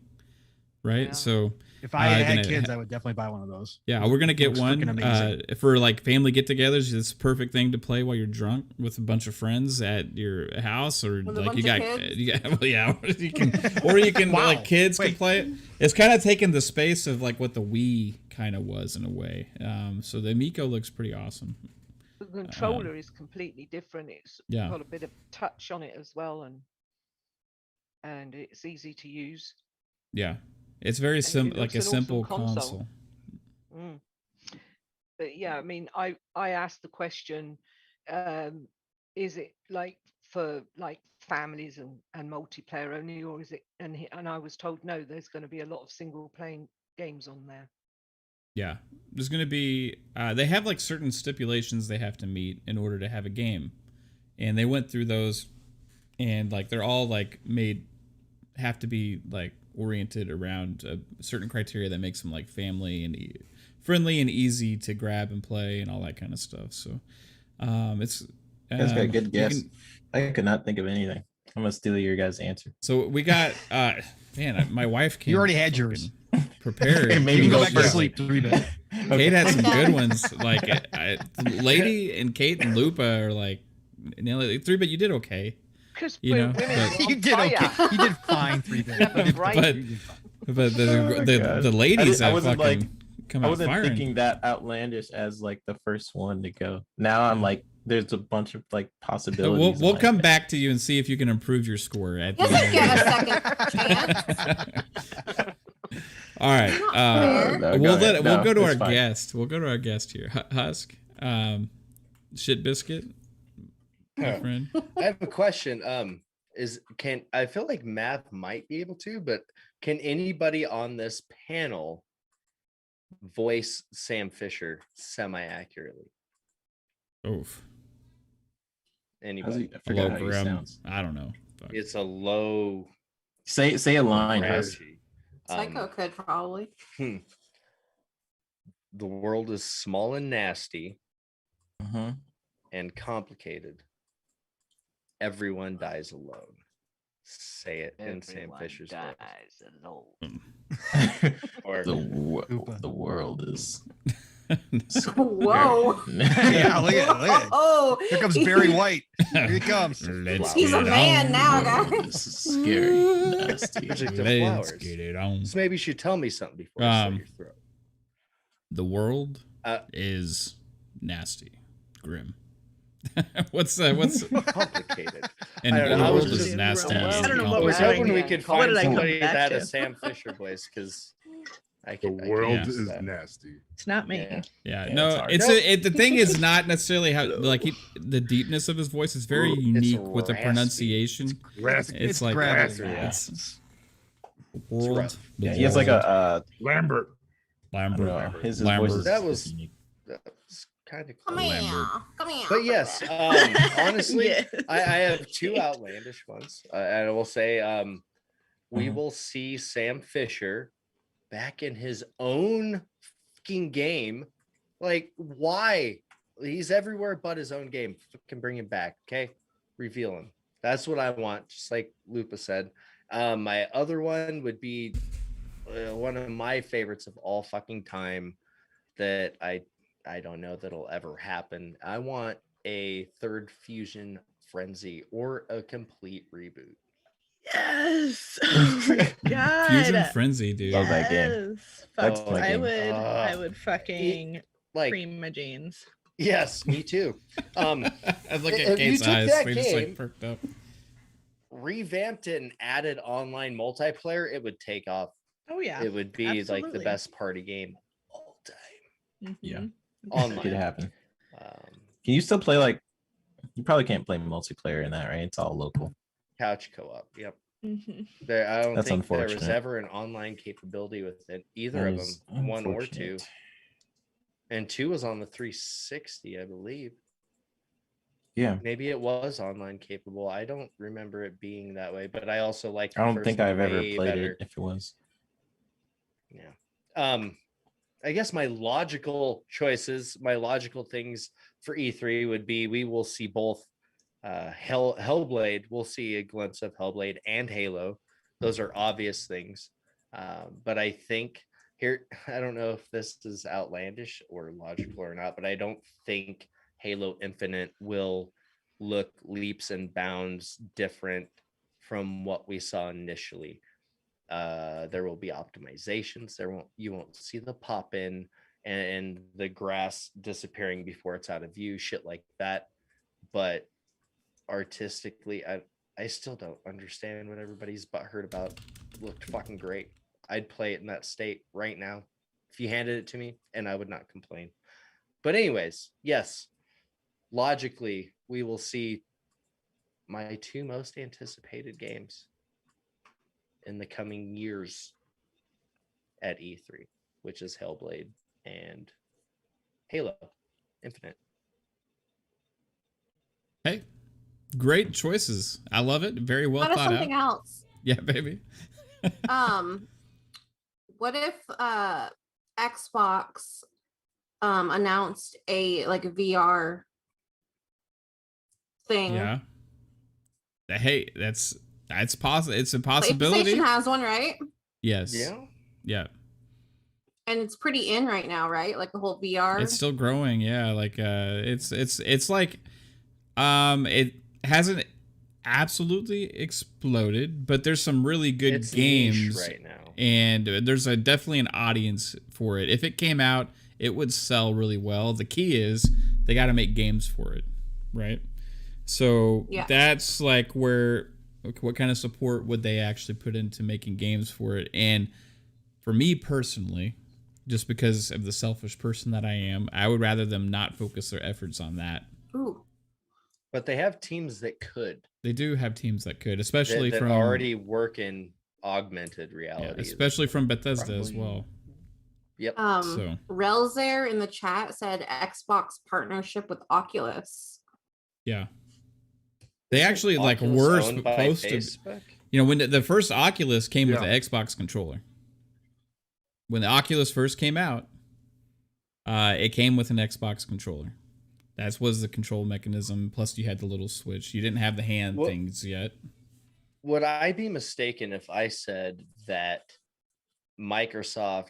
right? Yeah. So If I had gonna kids, I would definitely buy one of those. yeah, we're gonna get Looks one freaking amazing. for like family get-togethers. It's a perfect thing to play while you're drunk with a bunch of friends at your house, or With a like bunch you of got, kids? well, yeah, you can, or you can Wow. like kids can Wait. play it. It's kind of taking the space of like what the Wii kind of was in a way. So the Amico looks pretty awesome. The controller is completely different. It's Yeah. got a bit of touch on it as well, and it's easy to use. Yeah, it's very it simple, like a looks an awesome simple console. console. Mm. But yeah, I mean, I asked the question, is it like for like families and multiplayer only, or is it? And I was told no, there's going to be a lot of single playing games on there. Yeah, there's gonna be. They have like certain stipulations they have to meet in order to have a game, and they went through those, and like they're all like have to be like oriented around a certain criteria that makes them like family and friendly and easy to grab and play and all that kind of stuff. So, it's. You guys got a good you guess. can- I could not think of anything. I'm gonna steal your guys' answer. so we got. Man, my wife came. You already had yours. Prepared. Hey, maybe You can go go back to first. sleep 3-bit. Kate had some good ones. Like Lady and Kate and Lupa are like, 3-bit. You did okay. Because You know, women but- are You on did okay. fire. You did fine 3-bit. Yeah, but You did right. But- you did fine. But Oh my God. the ladies I have wasn't, fucking like- come I out wasn't firing. thinking that outlandish as like the first one to go. Now I'm like, there's a bunch of like possibilities. We'll in my come head. back to you and see if you can improve your score at the Doesn't end. get a second chance. All right. fair. No, we'll ahead. we'll No, go to our it's fine. guest. We'll go to our guest here, Husk. Shit biscuit, my Huh. friend. I have a question. I feel like Math might be able to, but can anybody on this panel voice Sam Fisher semi-accurately? Oof. Anybody? I forgot Low how he for sounds. I don't know. Fuck. It's a low Say a line. Husk. energy. Psycho could probably. The world is small and nasty Mhm. and complicated. Everyone dies alone. Say it in Sam Everyone Fisher's voice. dies alone. Or Lupa. The world is. Whoa. Yeah, look at it. Oh, Here comes Barry White. Here he comes. Let's He's get a it man on. now, World guys. is scary, nasty. Project of Let's flowers. get it on. So maybe you should tell me something before I slit Um, your throat. The world Uh, is nasty, grim. what's Complicated. and I don't the know, I world was is just- nasty. I and don't know I what we're was complicated. hoping we doing. could What find did I come somebody back that to? a Sam Fisher voice because I can. The world Yeah. is that. nasty. It's not me. Yeah. Yeah, Yeah, no, it's hard. the thing is not necessarily how like the deepness of his voice is very unique with the raspy. pronunciation. Raspy. It's like gravelly. Yeah. it's world. rough. the Yeah, he has like world. a. Lambert. I don't Lambert. know. His Lambert. voice is That was- unique. That's kind of Come cool. here. Lambert. Come here. But yes, honestly, Yes. I have two outlandish ones. And I will say we Mhm. will see Sam Fisher back in his own fucking game. Like, why? He's everywhere but his own game. Can bring him back. Okay. Reveal him. That's what I want. Just like Lupa said. My other one would be one of my favorites of all fucking time that I don't know that'll ever happen. I want a third Fusion Frenzy or a complete reboot. Yes. Oh my god. Fusion Frenzy, dude. Love that game. Yes. That's Fuck, my I game. would fucking like cream my jeans. yes, me too. I look if at you Kate's took eyes. that We just like game- perked up. revamped it and added online multiplayer, it would take off. Oh yeah. It would be like the absolutely. best party game all time. Yeah. Mhm. Online. Could happen. Um, Can you still play like? You probably can't play multiplayer in that, right? It's all local. couch co-op. Yep. Mhm. There, I don't That's think there was unfortunate. ever an online capability with it, either That of them, is one or two. unfortunate. And 2 was on the 360, I believe. Yeah, Maybe it was online capable. I don't remember it being that way, but I also like. I don't think I've ever played it. If it was, Yeah. I guess my logical choices, my logical things for E3 would be we will see both Hellblade. We'll see a glimpse of Hellblade and Halo. Those are obvious things. But I think here, I don't know if this is outlandish or logical or not, but I don't think Halo Infinite will look leaps and bounds different from what we saw initially. There will be optimizations. You won't see the pop in and the grass disappearing before it's out of view, shit like that. But artistically, I still don't understand what everybody's butthurt about. It looked fucking great. I'd play it in that state right now if you handed it to me, and I would not complain. But anyways, yes, logically, we will see my 2 most anticipated games in the coming years at E3, which is Hellblade and Halo Infinite. Hey, great choices. I love it. Very well What is thought something out. else? Yeah, baby. What if Xbox announced a like VR thing? Yeah. Hey, that's possible. It's a possibility. PlayStation has one, right? Yes. Yeah. Yeah. And it's pretty in right now, right? Like the whole VR. It's still growing. Yeah. Like it's like it hasn't absolutely exploded, but there's some really good It's games niche right now. and there's definitely an audience for it. If it came out, it would sell really well. The key is they got to make games for it, right? So Yeah. that's like where what kind of support would they actually put into making games for it? And for me personally, just because of the selfish person that I am, I would rather them not focus their efforts on that. Ooh. But they have teams that could. They do have teams that could, especially that from already work in augmented reality. yeah, especially from Bethesda as Probably- well. Yep. So Relzer in the chat said Xbox partnership with Oculus. yeah, they actually like Oculus were owned by supposed to. Facebook? You know, when the first Oculus came with Yeah. the Xbox controller. When the Oculus first came out, it came with an Xbox controller. That was the control mechanism. Plus, you had the little switch. You didn't have the hand Well- things yet. Would I be mistaken if I said that Microsoft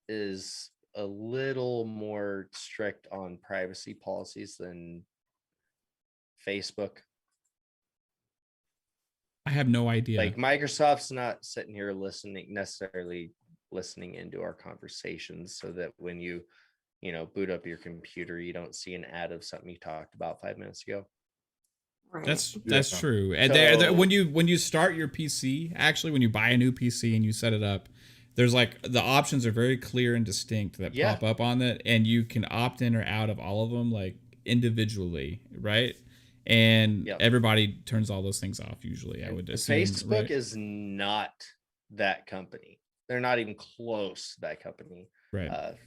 is a little more strict on privacy policies than Facebook? I have no idea. Like Microsoft's not sitting here necessarily listening into our conversations so that when you boot up your computer, you don't see an ad of something you talked about 5 minutes ago. Right. That's Yeah. true. And So- when you start your PC, actually, when you buy a new PC and you set it up, there's like the options are very clear and distinct that Yeah. pop up on it, and you can opt in or out of all of them like individually, right? And Yep. everybody turns all those things off usually. I would assume. Facebook right? is not that company. They're not even close to that company. right.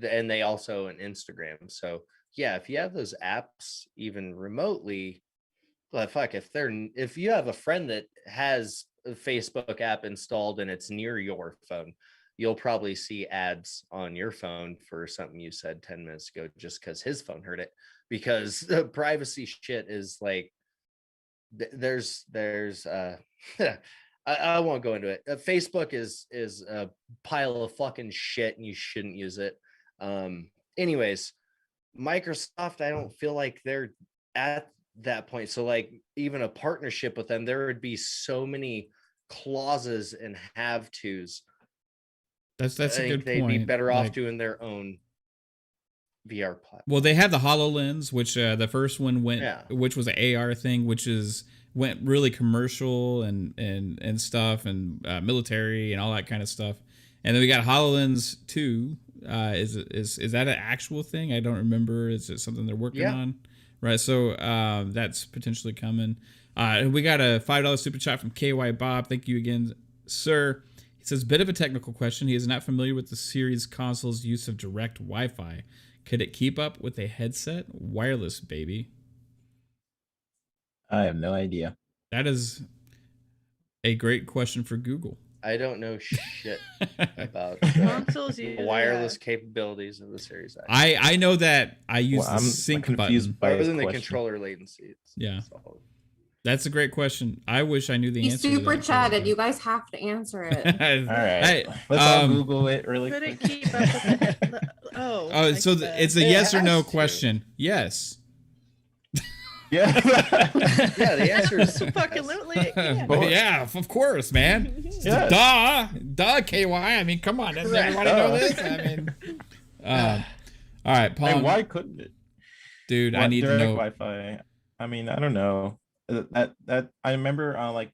And they also an Instagram. So yeah, if you have those apps even remotely, well, fuck, if you have a friend that has a Facebook app installed and it's near your phone, you'll probably see ads on your phone for something you said 10 minutes ago just because his phone heard it. Because the privacy shit is like there's I won't go into it. Facebook is a pile of fucking shit and you shouldn't use it. Anyways, Microsoft, I don't feel like they're at that point. So like even a partnership with them, there would be so many clauses and have tos. That's a good they'd point. be better off Like, doing their own VR platform. well, they have the HoloLens, which the first one went, Yeah. which was an AR thing, which went really commercial and stuff and military and all that kind of stuff. And then we got HoloLens 2. Is that an actual thing? I don't remember. Is it something they're working on? Right. So that's potentially coming. We got a $5 super chat from KY Bob. Thank you again, sir. He says, bit of a technical question. He is not familiar with the series console's use of direct Wi-Fi. Could it keep up with a headset? Wireless, baby. I have no idea. That is a great question for Google. I don't know shit about Consoles the usually wireless have- capabilities of the Series X. I know that I use Well, the I'm sync confused button. by his Other than the question. controller latency. Yeah. That's all. That's a great question. I wish I knew the He answer. to super that. chatted. You guys have to answer it. All right, Hey, let's all Google it really Could it quick. keep up with oh? Oh, like so the- it's a It yes or no has to. question. Yes. Yeah. Yeah, the answer is Absolutely, it can. But yeah, of course, man. Yes. Duh, KY. I mean, come on, doesn't Right. everybody know this? I mean, all right, Paul. Hey, why couldn't it? Dude, I What, need to direct know. Wi-Fi. I mean, I don't know. That I remember like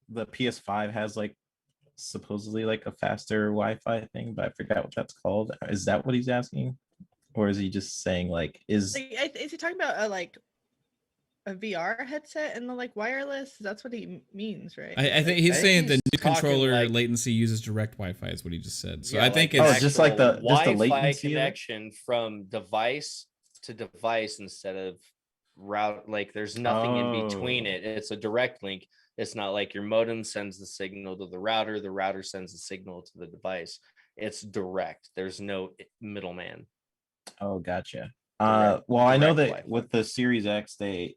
the PS5 has like supposedly like a faster Wi-Fi thing, but I forgot what that's called. Is that what he's asking, or is he just saying like is? Like, is he talking about like a VR headset and the like wireless? That's what he means, right? I think he's I think saying the he's new talking controller like- latency uses direct Wi-Fi is what he just said. So Yeah, I think like it's Oh, just like the actual Wi-Fi latency of it? connection from device to device instead of route. Like there's nothing in between Oh. it. It's a direct link. It's not like your modem sends the signal to the router sends the signal to the device. It's direct. There's no middleman. Oh, gotcha. Direct- Well, I know direct that Wi-Fi. with the Series X, they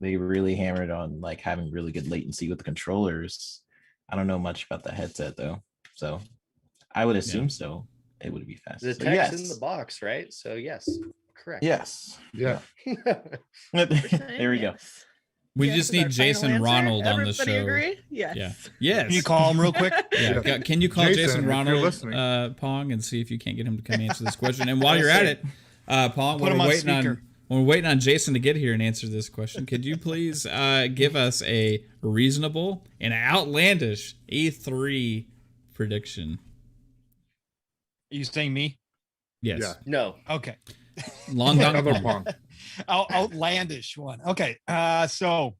really hammered on like having really good latency with the controllers. I don't know much about the headset though, so I would assume so. It would be fast. The So text yes. in the box, right? So yes, correct. Yes. Yeah. There we go. Yes. we Yes just is our need final Jason answer. Ronald on the Everybody show. agree? Yes. Yeah. Yes. Can you call him real quick? Yeah. Can you call Jason, Jason if you're Ronald listening. Pong and see if you can't get him to come answer this question? And while you're at it, Pong, Put him we're on waiting on speaker. when we're waiting on Jason to get here and answer this question. Could you please give us a reasonable and outlandish E3 prediction? Are you saying me? Yes. Yeah. No. Okay. Long Dong Another Pong. Pong. Outlandish one. Okay. So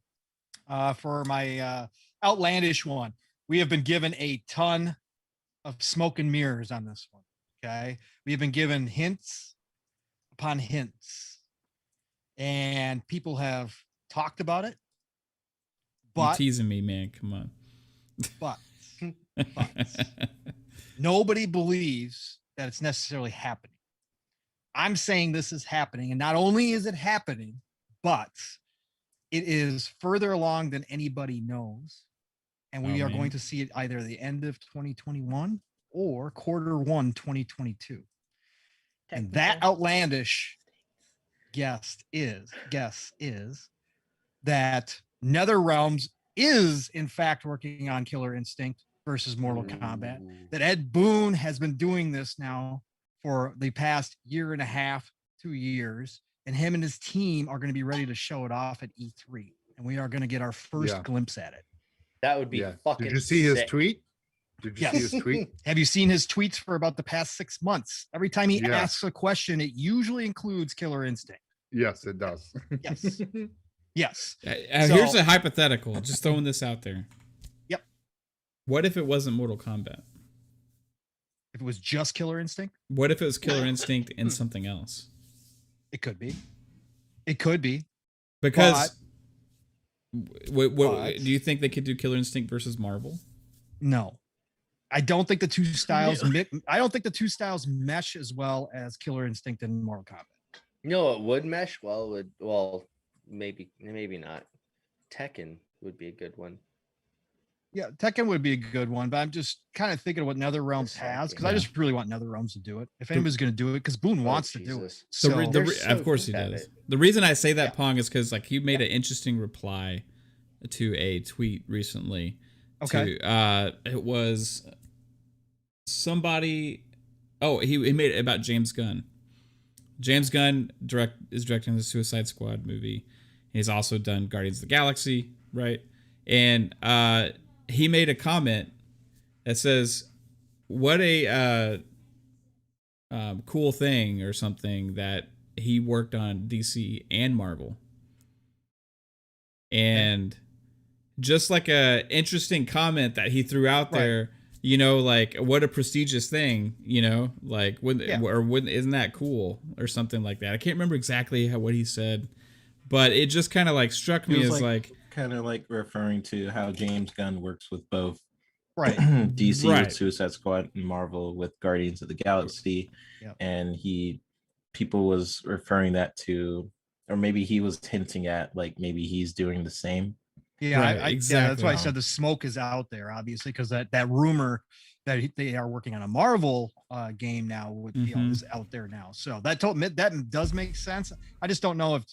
for my outlandish one, we have been given a ton of smoke and mirrors on this one. Okay. We have been given hints upon hints, and people have talked about it. You But teasing me, man. Come on. but nobody believes that it's necessarily happening. I'm saying this is happening, and not only is it happening, but it is further along than anybody knows. And we Oh, are man. going to see it either the end of 2021 or Q1 2022. And that Technical. outlandish guess is that NetherRealms is in fact working on Killer Instinct versus Mortal Kombat. That Ed Boon has been doing this now for the past year and a half, 2 years, and him and his team are going to be ready to show it off at E3, and we are going to get our first Yeah. glimpse at it. That would be Yeah. fucking Did you see his sick. tweet? Did you see his tweet? Have you seen his tweets for about the past 6 months? Every time he Yeah. asks a question, it usually includes Killer Instinct. Yes, it does. Yes. Yes. Here's So- a hypothetical. Just throwing this out there. Yep. What if it wasn't Mortal Kombat? If it was just Killer Instinct, What if it was Killer Instinct and something else? it could be. It could be. Because what but- do you think they could do Killer Instinct versus Marvel? No. I don't think the two styles I don't think the two styles mesh as well as Killer Instinct and Mortal Kombat. No, it would mesh well. Maybe not. Tekken would be a good one. Yeah, Tekken would be a good one, but I'm just kind of thinking of what NetherRealms has because I just really want NetherRealms to do it. If anybody's going to do it, because Boone wants to do it. So of course he does. The reason I say that, Pong, is because like he made an interesting reply to a tweet recently. Okay. It was somebody. Oh, he made it about James Gunn. James Gunn is directing the Suicide Squad movie. He's also done Guardians of the Galaxy, right? And he made a comment that says, "What a cool thing," or something, that he worked on DC and Marvel. And just like a interesting comment that he threw out there, you know, like what a prestigious thing, you know, like isn't that cool or something like that. I can't remember exactly what he said, but it just kind of like struck me as like kind of like referring to how James Gunn works with both DC with Suicide Squad and Marvel with Guardians of the Galaxy. And people was referring that to, or maybe he was hinting at like maybe he's doing the same. Yeah, exactly. That's why I said the smoke is out there, obviously, because that rumor that they are working on a Marvel game now with is out there now. So that does make sense. I just don't know if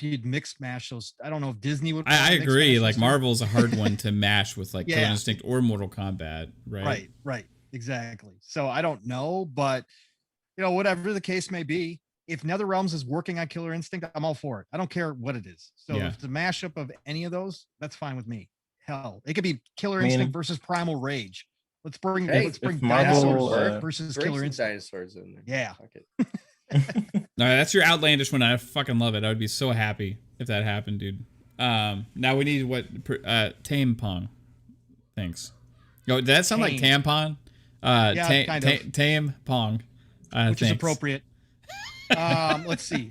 you'd mix mash those. I don't know if Disney would. I agree. Like Marvel's a hard one to mash with like Killer Instinct or Mortal Kombat, right? Right, exactly. So I don't know, but you know, whatever the case may be, if NetherRealms is working on Killer Instinct, I'm all for it. I don't care what it is. So if it's a mashup of any of those, that's fine with me. Hell, it could be Killer Instinct versus Primal Rage. Let's bring dinosaurs versus Killer Instinct. Dinosaurs in there. Yeah. All right, that's your outlandish one. I fucking love it. I would be so happy if that happened, dude. Now we need Tame Pong. Thanks. Yo, did that sound like tampon? Kind of. Tame Pong. Which is appropriate. Let's see.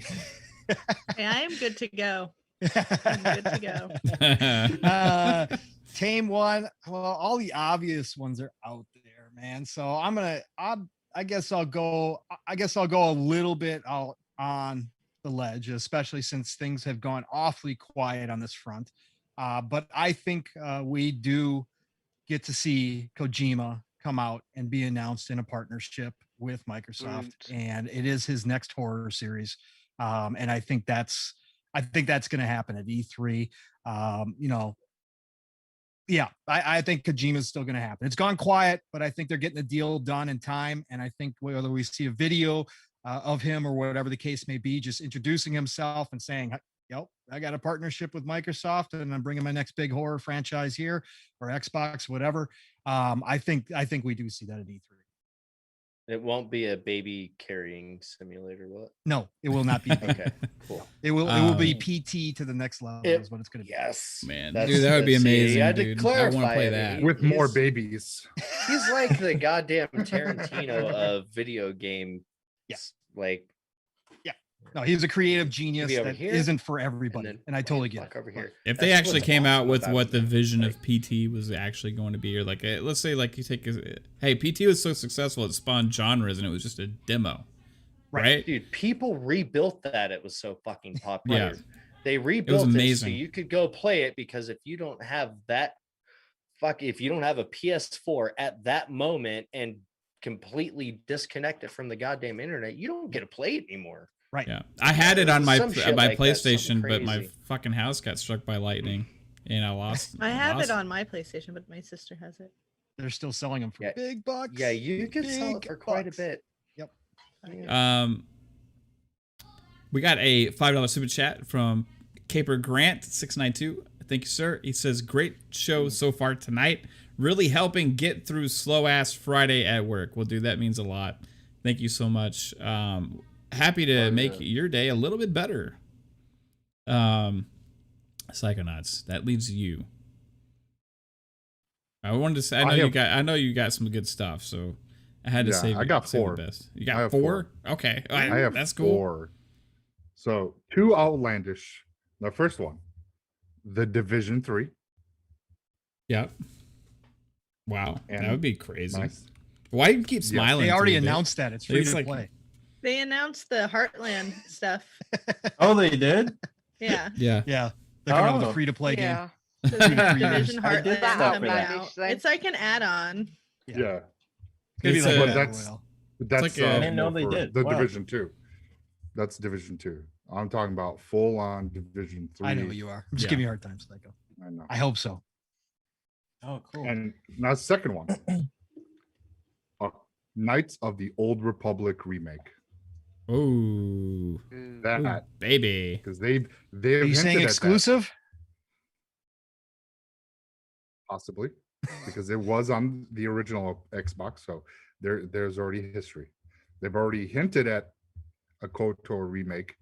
Hey, I am good to go. I'm good to go. Tame one. Well, all the obvious ones are out there, man. So I guess I'll go a little bit out on the ledge, especially since things have gone awfully quiet on this front. But I think we do get to see Kojima come out and be announced in a partnership with Microsoft, and it is his next horror series. And I think that's going to happen at E3. I think Kojima's still going to happen. It's gone quiet, but I think they're getting the deal done in time. And I think whether we see a video of him or whatever the case may be, just introducing himself and saying, "Yep, I got a partnership with Microsoft, and I'm bringing my next big horror franchise here, or Xbox, whatever." I think we do see that at E3. It won't be a baby carrying simulator, will it? No, it will not be. Okay, cool. It will be PT to the next level is what it's going to be. Yes, man, dude, that would be amazing. I want to play that with more babies. He's like the goddamn Tarantino of video game. Yes, No, he's a creative genius that isn't for everybody, and I totally get it. Over here. If they actually came out with what the vision of PT was actually going to be, or like, let's say, like you take, hey, PT was so successful it spawned genres, and it was just a demo, right? Dude, people rebuilt that. It was so fucking popular. Yeah. They rebuilt it so you could go play it, because if you don't have that, if you don't have a PS4 at that moment and completely disconnect it from the goddamn internet, you don't get to play it anymore. Right. Yeah. I had it on my like PlayStation, but my fucking house got struck by lightning, and I lost. I have it on my PlayStation, but my sister has it. They're still selling them for big bucks. Yeah, you can sell it for quite a bit. Yep. We got a $5 super chat from Caper Grant 692. Thank you, sir. He says, "Great show so far tonight. Really helping get through slow ass Friday at work." Well, dude, that means a lot. Thank you so much. Happy to make your day a little bit better. Psychonauts, that leaves you. I wanted to say, I know you got some good stuff, so I had to say, I got 4. Best. You got 4? Okay, I have that's 4. Cool. So 2 outlandish. The first one, The Division 3. Yep. Wow, And that would be crazy. Nice. Why do you keep smiling? They already announced that it's free to play. They announced the Heartland stuff. Oh, they did? Yeah. Yeah. They're coming out with a free to play game. So Two to the 3 years. Division I did Heartland that coming for that. out. Then. It's like an add-on. Yeah. Maybe It's like a- But that that's will. like a- I didn't know more they for did. the Wow. Division 2. That's Division 2. I'm talking about full on Division 3. I know what you are. I'm just Yeah. giving you a hard time, Psycho. I know. I hope so. Oh, cool. And now the second one. Knights of the Old Republic remake. Ooh, That baby. because they've Are you saying hinted at that, exclusive? possibly because it was on the original Xbox, so there's already history. They've already hinted at a KOTOR remake,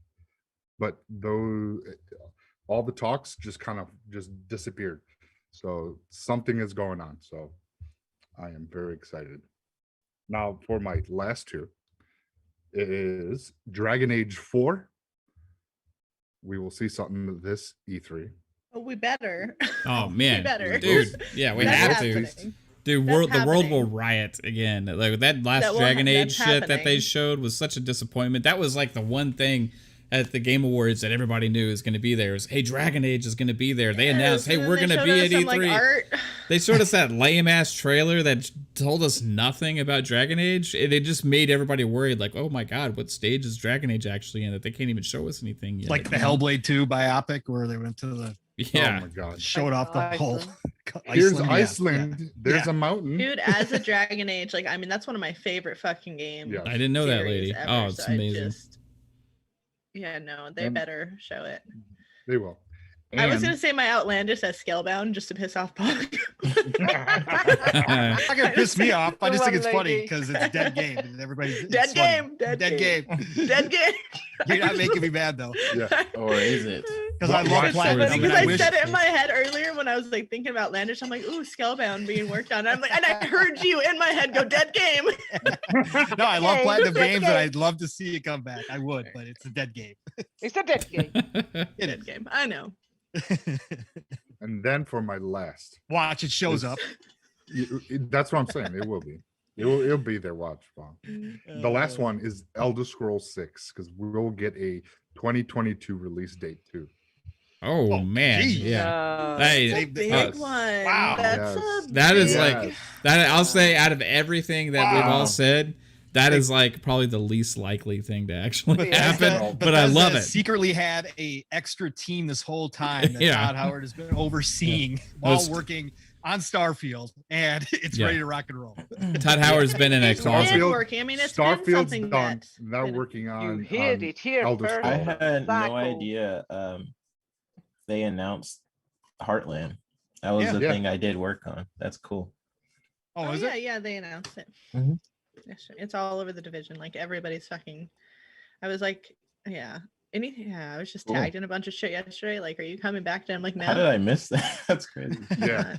but though all the talks just kind of just disappeared. So something is going on. So I am very excited. Now for my last two, it is Dragon Age 4. We will see something this E3. Oh, we better. Oh man, better. dude. Yeah, we That's have to. happening. Dude, That's the world will happening. riot again. Like that last That will Dragon Age that's shit that they happening. showed was such a disappointment. That was like the one thing at the Game Awards that everybody knew is going to be there. Was hey, Dragon Age is going to be there. They announced, hey, Yes, and we're then going they to be showed at us some, like, E3. art. They showed us that lame ass trailer that told us nothing about Dragon Age. It just made everybody worried. Like, oh my god, what stage is Dragon Age actually in? That they can't even show us anything yet. Like the Hellblade 2 biopic where they went to the Yeah. Oh my god. showed off the whole Here's yeah, Iceland. yeah. There's Yeah. a mountain. Dude, as a Dragon Age, like I mean, that's one of my favorite fucking games. Yeah. I didn't know that, series lady. ever, Oh, it's so I amazing. just- yeah, no, they And- better show it. They will. I was And- gonna say my Outlandish as Scalebound just to piss off Pog. Not gonna piss me off. I The just think one it's funny lady. because it's dead game and everybody's Dead it's funny. game, dead dead game. game. Dead game. You're not making me mad though Yeah. Or is it? because I Why- love why- platinum. Because and I wish said it in my head earlier when I was like thinking about Outlandish. I'm like, ooh, Scalebound being worked on. I'm like, and I heard you in my head go, dead game. no, I love Game. platinum Dead games game. and I'd love to see it come back. I would, but it's a dead game. It's a dead game. It Dead game. I know. is. And then for my last, Watch, it shows up. that's what I'm saying. It will be. It'll be there. Watch, Bob. The last one is Elder Scrolls 6 because we will get a 2022 release date too. Oh, Oh, man, geez. yeah. No. Hey, They- Big Yes. one. Wow. That's Yes. a that is big- like that. I'll say out of everything that we've all Wow. said, that is like probably the least likely thing to actually Yeah. happen. But I love it. Secretly had a extra team this whole time that Yeah. Todd Howard has been overseeing while Those- working on Starfield, and it's Yeah. ready to rock and roll. Todd Howard's been in a It's closet. been Starfield- working. I mean, it's been Starfield's something done. that Now been- working You on. heard it here Elder first. I Scrolls. had no Cycle. idea. They announced Heartland. That was Yeah. the Yeah. thing I did work on. That's cool. Oh, Oh is yeah, it? yeah, they announced it. Mhm. Yeah, sure. It's all over the division. Like everybody's fucking. I was like, yeah, anything. Yeah, I was just Cool. tagged in a bunch of shit yesterday. Like, are you coming back? And I'm like, no. How did I miss that? That's crazy. Yeah.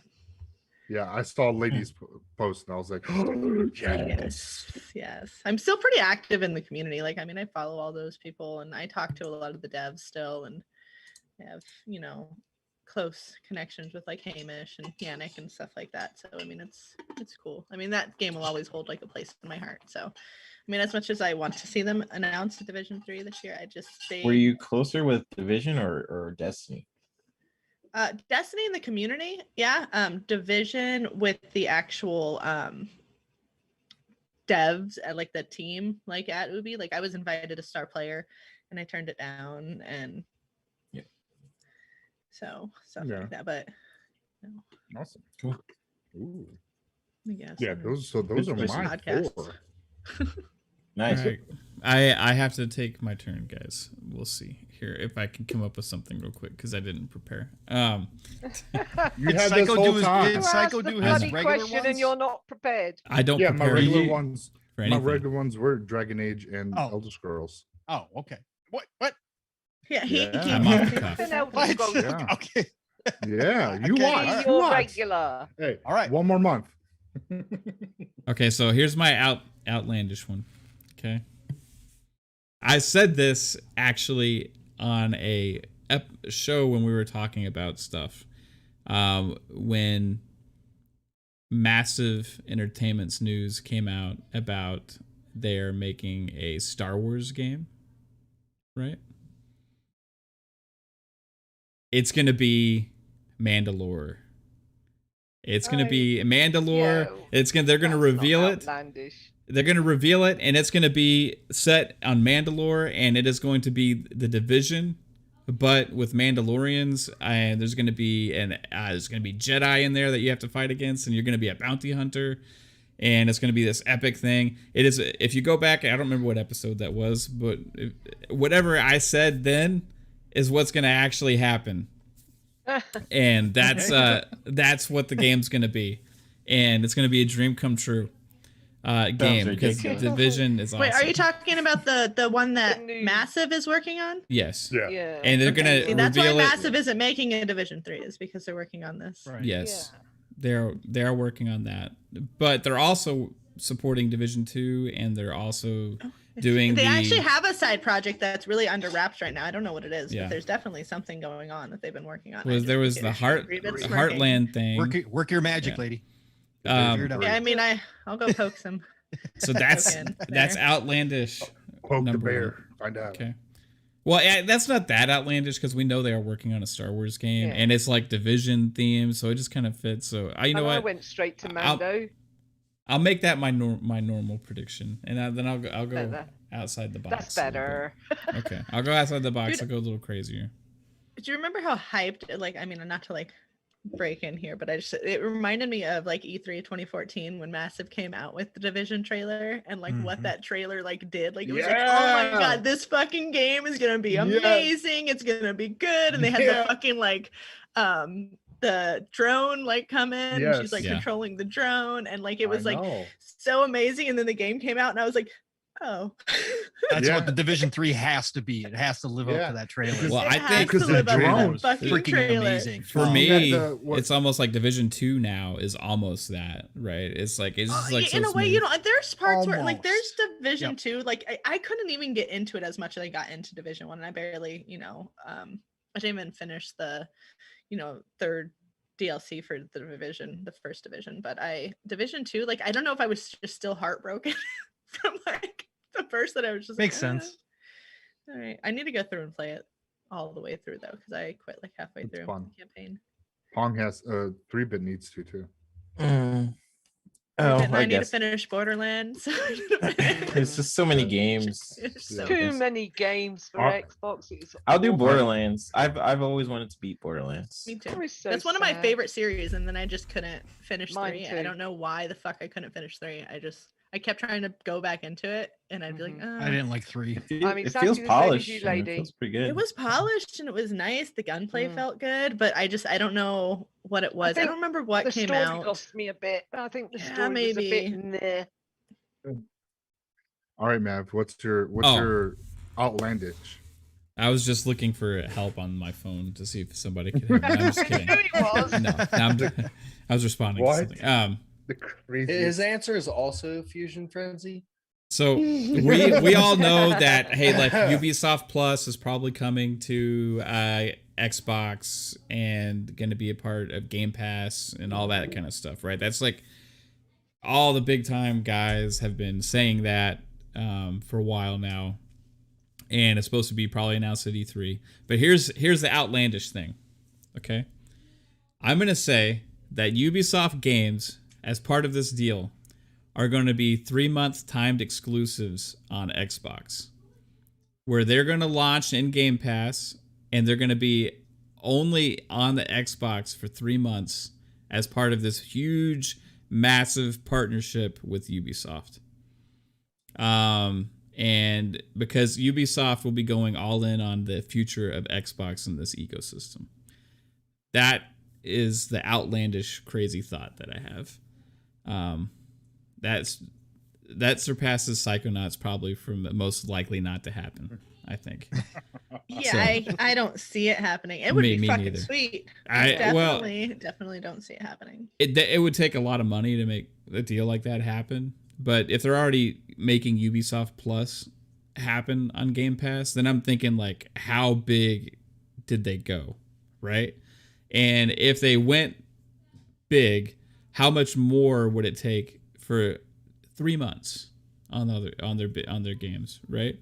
Yeah, I saw ladies post and I was like, oh, Yes, yes. I'm still pretty active in the community. Like, I mean, I follow all those people and I talk to a lot of the devs still and have, you know, close connections with like Hamish and Yannick and stuff like that. So, I mean, it's cool. I mean, that game will always hold like a place in my heart. So, I mean, as much as I want to see them announce Division 3 this year, I just stay. Were you closer with Division or Destiny? Destiny in the community, yeah. Division with the actual devs at like the team, like at Ubi. Like I was invited to star player, and I turned it down, and Yeah. so stuff Yeah. like that. But awesome. Cool. Ooh. I guess Yeah, those are Good my podcasts. 4. Nice. All right. I have to take my turn, guys. We'll see here if I can come up with something real quick because I didn't prepare. You had Did this Psycho whole do his time. did You Psycho asked the do his bloody regular question ones? and you're not prepared. I don't Yeah, my prepare regular you ones. for My anything. regular ones were Dragon Age and Oh. Elder Scrolls. Oh, okay. What? yeah, he Yeah. came I'm off the in. cuff. Then Elder What? Scrolls Yeah. Okay. Yeah, you Okay, watch. be You your watch. regular. Hey, All right. one more month. Okay, so here's my outlandish one. Okay. I said this actually on a show when we were talking about stuff. When Massive Entertainment's news came out about they're making a Star Wars game, right? It's going to be Mandalore. It's gonna be Mandalore. Yeah, They're gonna reveal it. Outlandish. They're gonna reveal it, and it's gonna be set on Mandalore, and it is going to be the Division, but with Mandalorians. And there's gonna be Jedi in there that you have to fight against, and you're gonna be a bounty hunter, and it's gonna be this epic thing. It is. If you go back, I don't remember what episode that was, but whatever I said then is what's gonna actually happen. And that's what the game's gonna be, and it's gonna be a dream come true game because Division is awesome. Wait, are you talking about the one that Massive is working on? Yes. Yeah. And they're gonna See, that's why reveal Massive isn't making a Division 3 is because they're working on this. Right. Yes, they're working on that, but they're also supporting Division 2, and they're also doing. They actually have a side project that's really under wraps right now. I don't know what it is, Yeah. but there's definitely something going on that they've been working on. There was the Heartland thing. Work your magic, lady. Yeah, I mean, I'll go poke some. So that's outlandish. Poke the number bear. one. Find out. Okay. Well, yeah, that's not that outlandish because we know they are working on a Star Wars game, Yeah. and it's like Division themed, so it just kind of fits. So you know I what? went straight to Mando. I'll make that my normal prediction, and then I'll go outside the box. That's better. Okay, I'll go outside the box. Dude, I'll go a little crazier. do you remember how hyped? Like, I mean, not to like break in here, but it reminded me of like E3 2014 when Massive came out with the Division trailer and like what that trailer like did. Like it was like, oh my god, this fucking game is gonna be amazing. It's gonna be good. And they had the fucking like the drone like come in. And she's like controlling the drone, and like it was like so amazing. And then the game came out, and I was like, oh. That's what the Division 3 has to be. It has to live up to that trailer. Well, I think because the drone was freaking amazing. For me, it's almost like Division 2 now is almost that, right? It's like it's just like in so a way, smooth. you know, there's parts where like there's Division 2. Like I couldn't even get into it as much as I got into Division 1, and I barely, you know, I didn't even finish the, you know, third DLC for the first Division, but Division 2, like I don't know if I was just still heartbroken from like the first that I was just makes sense. All right, I need to go through and play it all the way through though, because I quit like halfway through the campaign. Pong has 3-bit needs to too. I need to finish Borderlands. There's just so many games. Too many games for Xbox. I'll do Borderlands. I've always wanted to beat Borderlands. Me too. That's one of my favorite series, and then I just couldn't finish 3. I don't know why the fuck I couldn't finish 3. I kept trying to go back into it, and I'd be like, I didn't like 3. I mean, it feels polished. It feels pretty good. It was polished and it was nice. The gunplay felt good, but I don't know what it was. I don't remember what came out. The story lost me a bit. I think the story was a bit in there. All right, Mav, what's your outlandish? I was just looking for help on my phone to see if somebody could help me. I'm just kidding. I was responding to something. His answer is also Fusion Frenzy. So we all know that, hey, like Ubisoft Plus is probably coming to Xbox and going to be a part of Game Pass and all that kind of stuff, right? That's like all the big time guys have been saying that for a while now, and it's supposed to be probably announced at E3. But here's the outlandish thing, okay? I'm going to say that Ubisoft games, as part of this deal, are going to be 3-month timed exclusives on Xbox, where they're going to launch in Game Pass, and they're going to be only on the Xbox for 3 months as part of this huge, massive partnership with Ubisoft. And because Ubisoft will be going all in on the future of Xbox in this ecosystem. That is the outlandish, crazy thought that I have. That surpasses Psychonauts probably from most likely not to happen, I think. Yeah, so, I don't see it happening. It would be fucking sweet. I definitely don't see it happening. It would take a lot of money to make a deal like that happen. But if they're already making Ubisoft Plus happen on Game Pass, then I'm thinking like, how big did they go, right? And if they went big, how much more would it take for 3 months on their games, right?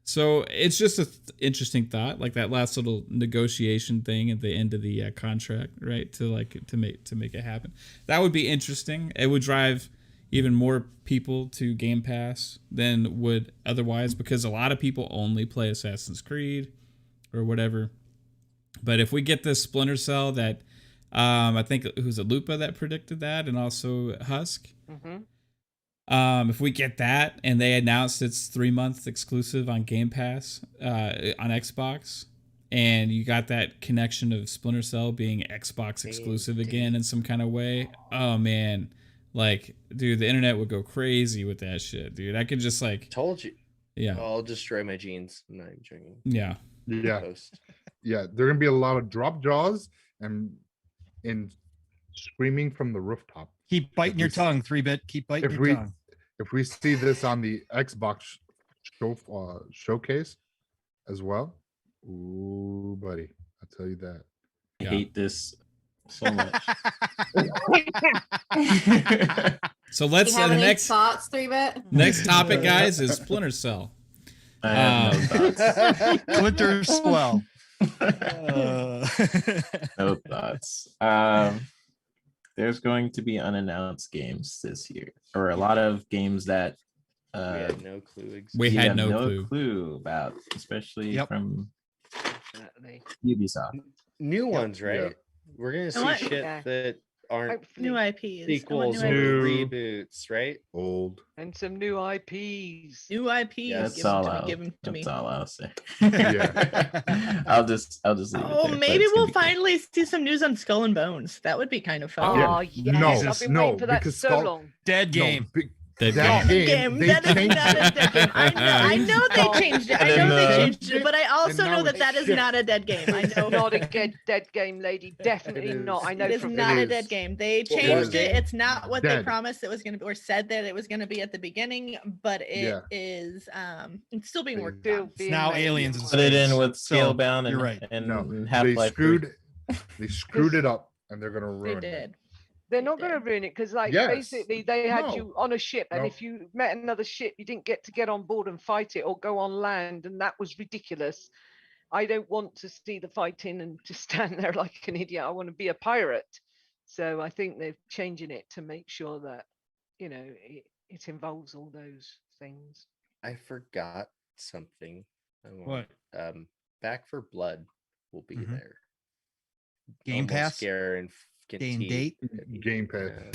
So it's just an interesting thought, like that last little negotiation thing at the end of the contract, right? To make it happen. That would be interesting. It would drive even more people to Game Pass than would otherwise, because a lot of people only play Assassin's Creed or whatever. But if we get this Splinter Cell that I think who's it, Lupa that predicted that, and also HUSK. If we get that and they announced it's 3-month exclusive on Game Pass on Xbox, and you got that connection of Splinter Cell being Xbox exclusive again in some kind of way, oh man, like, dude, the internet would go crazy with that shit, dude. I could just like told you. Yeah. I'll destroy my jeans. I'm not even joking. Yeah. Yeah. There are gonna be a lot of drop jaws and screaming from the rooftop. Keep biting your tongue, 3-bit. Keep biting your tongue. If we see this on the Xbox showcase as well, ooh, buddy, I'll tell you that. I hate this so much. So let's have the any next thoughts, 3-bit? Next topic, guys, is Splinter Cell. I have no thoughts. Splinter Swell. No thoughts. There's going to be unannounced games this year, or a lot of games that we had no clue. We had no clue about, especially from Ubisoft. New ones, right? Yeah. We're gonna see shit that aren't New IPs. sequels or reboots, right? Old And some new IPs. New IPs. That's all I'll, give them to me. that's all I'll say. Yeah. I'll just leave it Oh, there, maybe but it's we'll gonna be finally see some news on Skull and Bones. That would be kind of fun. Oh, yes. No, I've been waiting for that because so Skull- long. Dead game. That game, they That is changed not a it. dead game. I know they changed it. I know they changed it, but I also and now know that it's that is shit. not a dead game. I know. Not a dead game, lady. Definitely It not. is. I know It is from not a is. dead game. They Well, changed it. game? It's not what they Dead. promised it was going to be, or said that it was going to be at the beginning, but it is it's still being worked Still on. being now made. aliens in Put it in space. with So, Scalebound you're and, right. and No, they Half-Life 3. screwed it up, and they're gonna They ruin it. did. They're They not going to did. ruin it because, like, Yes. basically, they had No. you on a ship, and No. if you met another ship, you didn't get to get on board and fight it or go on land, and that was ridiculous. I don't want to see the fighting and just stand there like an idiot. I want to be a pirate. So I think they're changing it to make sure that, you know, it involves all those things. I forgot something. What? Back for Blood will be Mhm. there. Game Pass? Game date? Game Pass.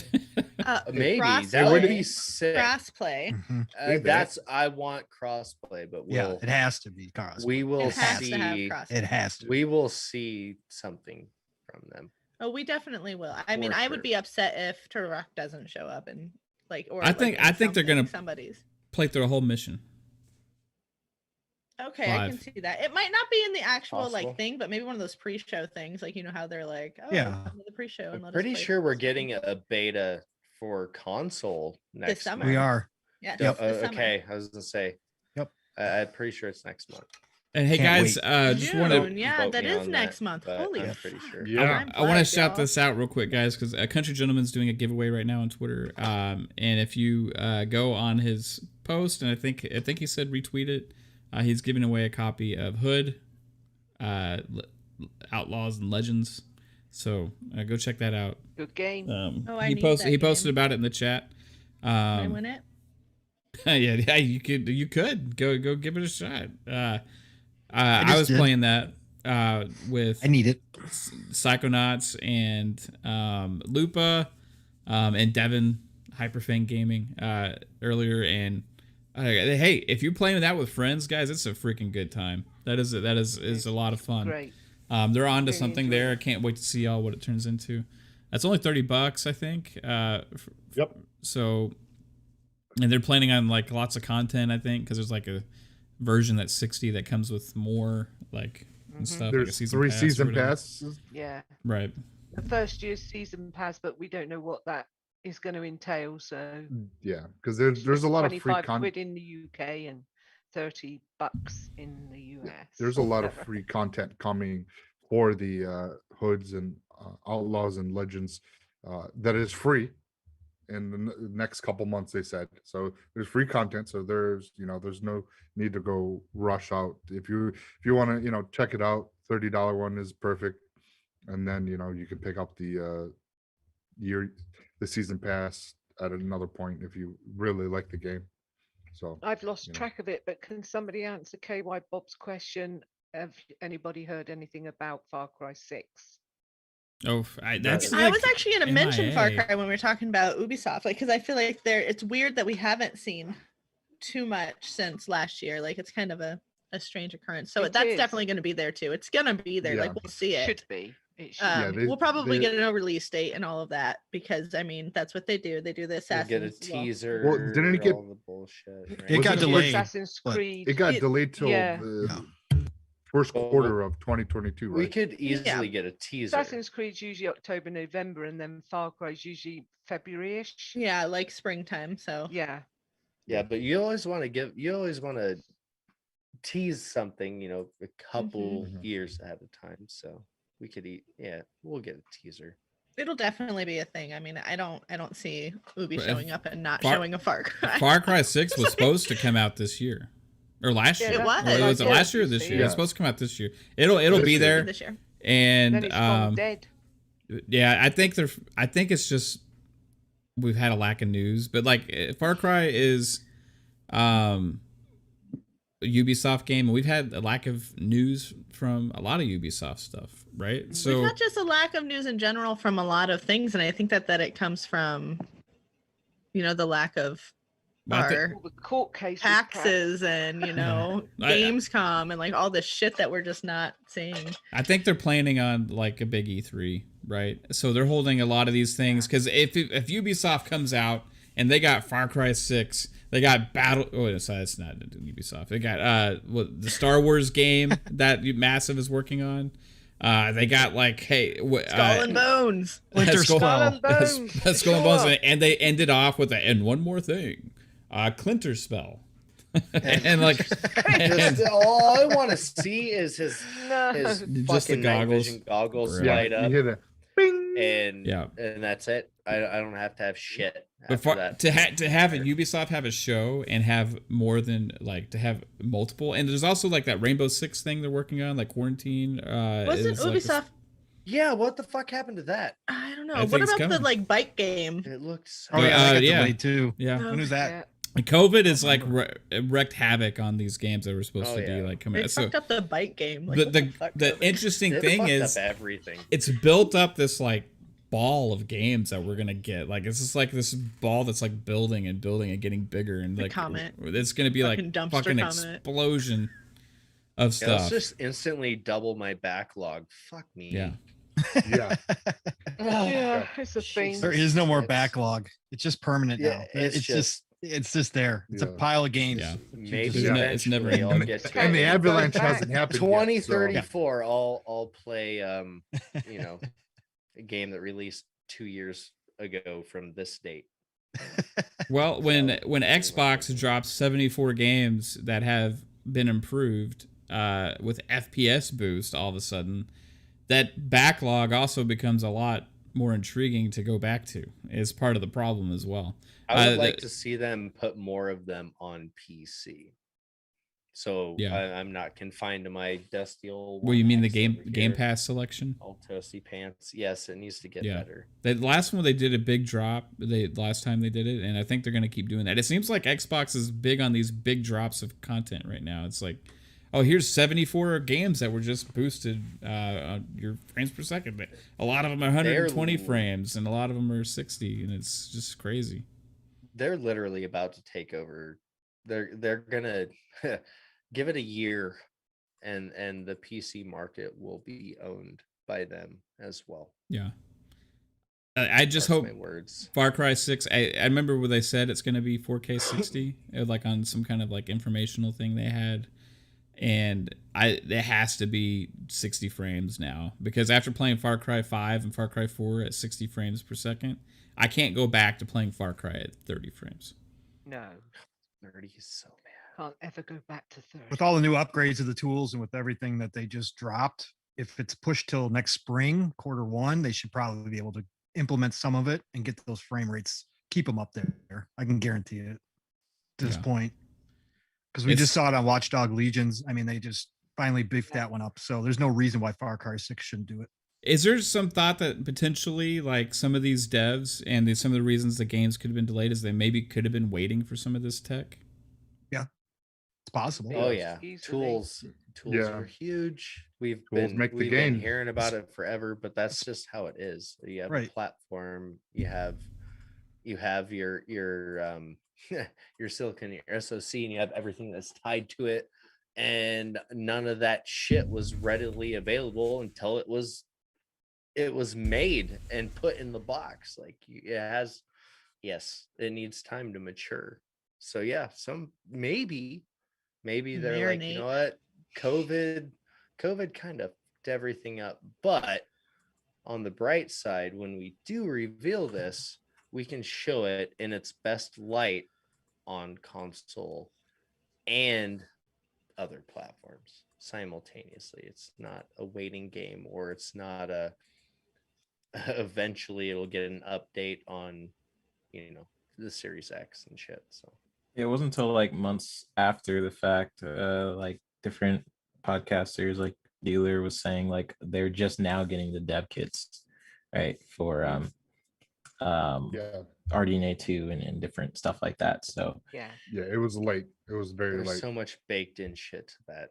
Maybe Crossplay. that would be sick. Crossplay. Mhm. That's I want crossplay, but Yeah, we'll it has to be cars. we will It has to have see crossplay. It has to. we will see something from them. Oh, we definitely will. I mean, For I would sure. be upset if Turtle Rock doesn't show up and like, or I think they're gonna somebody's. play through a whole mission. Okay, I can Live. see that. It might not be in the actual Possible. like thing, but maybe one of those pre-show things, like you know how they're like, oh, Yeah. come to the pre-show. And I'm let us pretty play sure we're this. getting a beta for console next summer. month. We are. Yeah, Yep. it's this summer. Okay, I was gonna say. Yep. I'm pretty sure it's next month. And hey, Can't guys, just June, want to Don't yeah, quote that me is on next that, month. but Holy I'm f- pretty sure. Yeah. I want to flagged, shout y'all. this out real quick, guys, because Country Gentleman's doing a giveaway right now on Twitter. And if you go on his post, and I think he said retweet it, he's giving away a copy of Hood, Outlaws and Legends. So go check that out. Good game. Oh, I he need posted that he posted game. about it in the chat. Can I win it? yeah, you could go give it a shot. I just was did. playing that with I need it. Psychonauts and Lupa and Devin Hyperfang Gaming earlier, and hey, if you're playing that with friends, guys, it's a freaking good time. That is a lot of fun. Great. They're on to Really something enjoy there. it. I can't wait to see all what it turns into. That's only $30, I think. Yep. So, and they're planning on like lots of content, I think, because there's like a version that's 60 that comes with more like and stuff. Like a There's season 3 pass or season whatever. passes. Yeah. Right. The first year's season pass, but we don't know what that is going to entail. So Yeah, because there's a lot of free 25 content. quid in the UK and $30 in the US. There's a lot of free content coming for the hoods and outlaws and legends that is free, in the next couple months, they said. So there's free content. So there's no need to go rush out. If you want to check it out, $30 one is perfect, and then you can pick up the season pass at another point if you really like the game. So I've lost track of it, but can somebody answer KY Bob's question? Have anybody heard anything about Far Cry 6? Oh, that's I was actually going to mention Far MIA. Cry when we were talking about Ubisoft, like, because I feel like it's weird that we haven't seen too much since last year. Like, it's kind of a strange occurrence. So that's definitely going to be there too. It's going to be there. Like, we'll see it. Should be. It should. We'll probably get a release date and all of that, because I mean that's what they do. They do the Assassin's. Get a teaser. Well, didn't it get all the bullshit? Right? It got delayed. Assassin's Creed. it got delayed till the first quarter of 2022, right? We could easily get a teaser. Assassin's Creed's usually October, November, and then Far Cry's usually February-ish. Yeah, like springtime. So yeah, but you always want to tease something, a couple years ahead of time. So we could we'll get a teaser. it'll definitely be a thing. I mean, I don't see Ubi showing up and not showing a Far Cry. Far Cry 6 was supposed to come out this year. Or last year. It was. Or was it last year or this year? It's supposed to come out this year. It'll be there. This year. And then it's gone dead. yeah, I think it's just we've had a lack of news, but like Far Cry is a Ubisoft game, and we've had a lack of news from a lot of Ubisoft stuff, right? So it's not just a lack of news in general from a lot of things, and I think that it comes from the lack of our All the court cases, taxes and Gamescom and like all this shit that we're just not seeing. I think they're planning on like a big E3, right? So they're holding a lot of these things because if Ubisoft comes out and they got Far Cry 6, they got it's not Ubisoft. They got the Star Wars game that Massive is working on. They got like Skull and Bones. Skull and Bones. Skull and Bones, and they ended off with and one more thing. Clinter spell. and like all I want to see is his just the fucking night goggles. vision goggles Yeah, light up, you hear bing. and that's it. I don't have to have shit But after that. to have a Ubisoft have a show and have more than like to have multiple, and there's also like that Rainbow Six thing they're working on, like Quarantine. Wasn't Ubisoft? Yeah, what the fuck happened to that? I don't know. I think What it's about the coming. bike game? It looks. Oh yeah, that got yeah. delayed too. Yeah. When was that? Yeah. COVID is like wreaked havoc on these games that were supposed to be like coming They out. So fucked up the bike game. Like, the interesting It thing fucked is up everything. it's built up this like ball of games that we're gonna get. Like it's just like this ball that's like building and getting bigger, and like Comet. it's gonna be like Fucking dumpster fucking Comet. explosion of Yeah, let's stuff. just instantly double my backlog. Fuck me. Yeah. Yeah. Yeah, it's a thing. There is no more It's- backlog. It's just permanent Yeah, now. it's It's just there. It's a Yeah. pile of games. Yeah. Maybe Yeah. eventually It's never I'll ending. get to And the it. avalanche back. hasn't happened yet, so- 2034. I'll play a game that released 2 years ago from this date. Well, when Xbox drops 74 games that have been improved with FPS Boost, all of a sudden, that backlog also becomes a lot more intriguing to go back to. Is part of the problem as well. I would like to see them put more of them on PC. So Yeah. I'm not confined to my dusty old. Well, you mean the 1X over Game here. Pass selection? All toasty pants. Yes, it needs to get Yeah. better. The last one they did a big drop. Last time they did it, and I think they're gonna keep doing that. It seems like Xbox is big on these big drops of content right now. It's like, oh, here's 74 games that were just boosted on your frames per second. But a lot of them are 120 They're- frames, and a lot of them are 60, and it's just crazy. They're literally about to take over. They're gonna give it a year, and the PC market will be owned by them as well. Yeah. I just Mark hope my words. Far Cry 6. I remember where they said it's going to be 4K 60, like on some kind of like informational thing they had. And it has to be 60 frames now, because after playing Far Cry 5 and Far Cry 4 at 60 frames per second, I can't go back to playing Far Cry at 30 frames. No, 30 is so bad. can't ever go back to 30. With all the new upgrades of the tools and with everything that they just dropped, if it's pushed till next spring, quarter one, they should probably be able to implement some of it and get those frame rates keep them up there. I can guarantee it at this Yeah. point. Because we just saw it on Watchdog Legions. I mean, they just finally beefed that one up. So there's no reason why Far Cry 6 shouldn't do it. Is there some thought that potentially, like, some of these devs and some of the reasons the games could have been delayed is they maybe could have been waiting for some of this tech? Yeah, it's possible. Oh yeah, Easily. tools Yeah. are huge. We've Tools been make the we've game. been hearing about it forever, but that's just how it is. You have a Right. platform, you have your your silicon, your SoC, and you have everything that's tied to it, and none of that shit was readily available until it was made and put in the box. Like, it has, yes, it needs time to mature. So yeah, some maybe they're like, you know what, COVID kind of fucked everything up, but on the bright side, when we do reveal this, we can show it in its best light on console and other platforms simultaneously. It's not a waiting game, or it's not a eventually it'll get an update on, you know, the Series X and shit. So It wasn't until like months after the fact, like different podcasters like Dealer was saying, like they're just now getting the dev kits, right, for Yeah. RDNA 2 and different stuff like that. So Yeah. Yeah, it was late. It was very there's late. so much baked in shit to that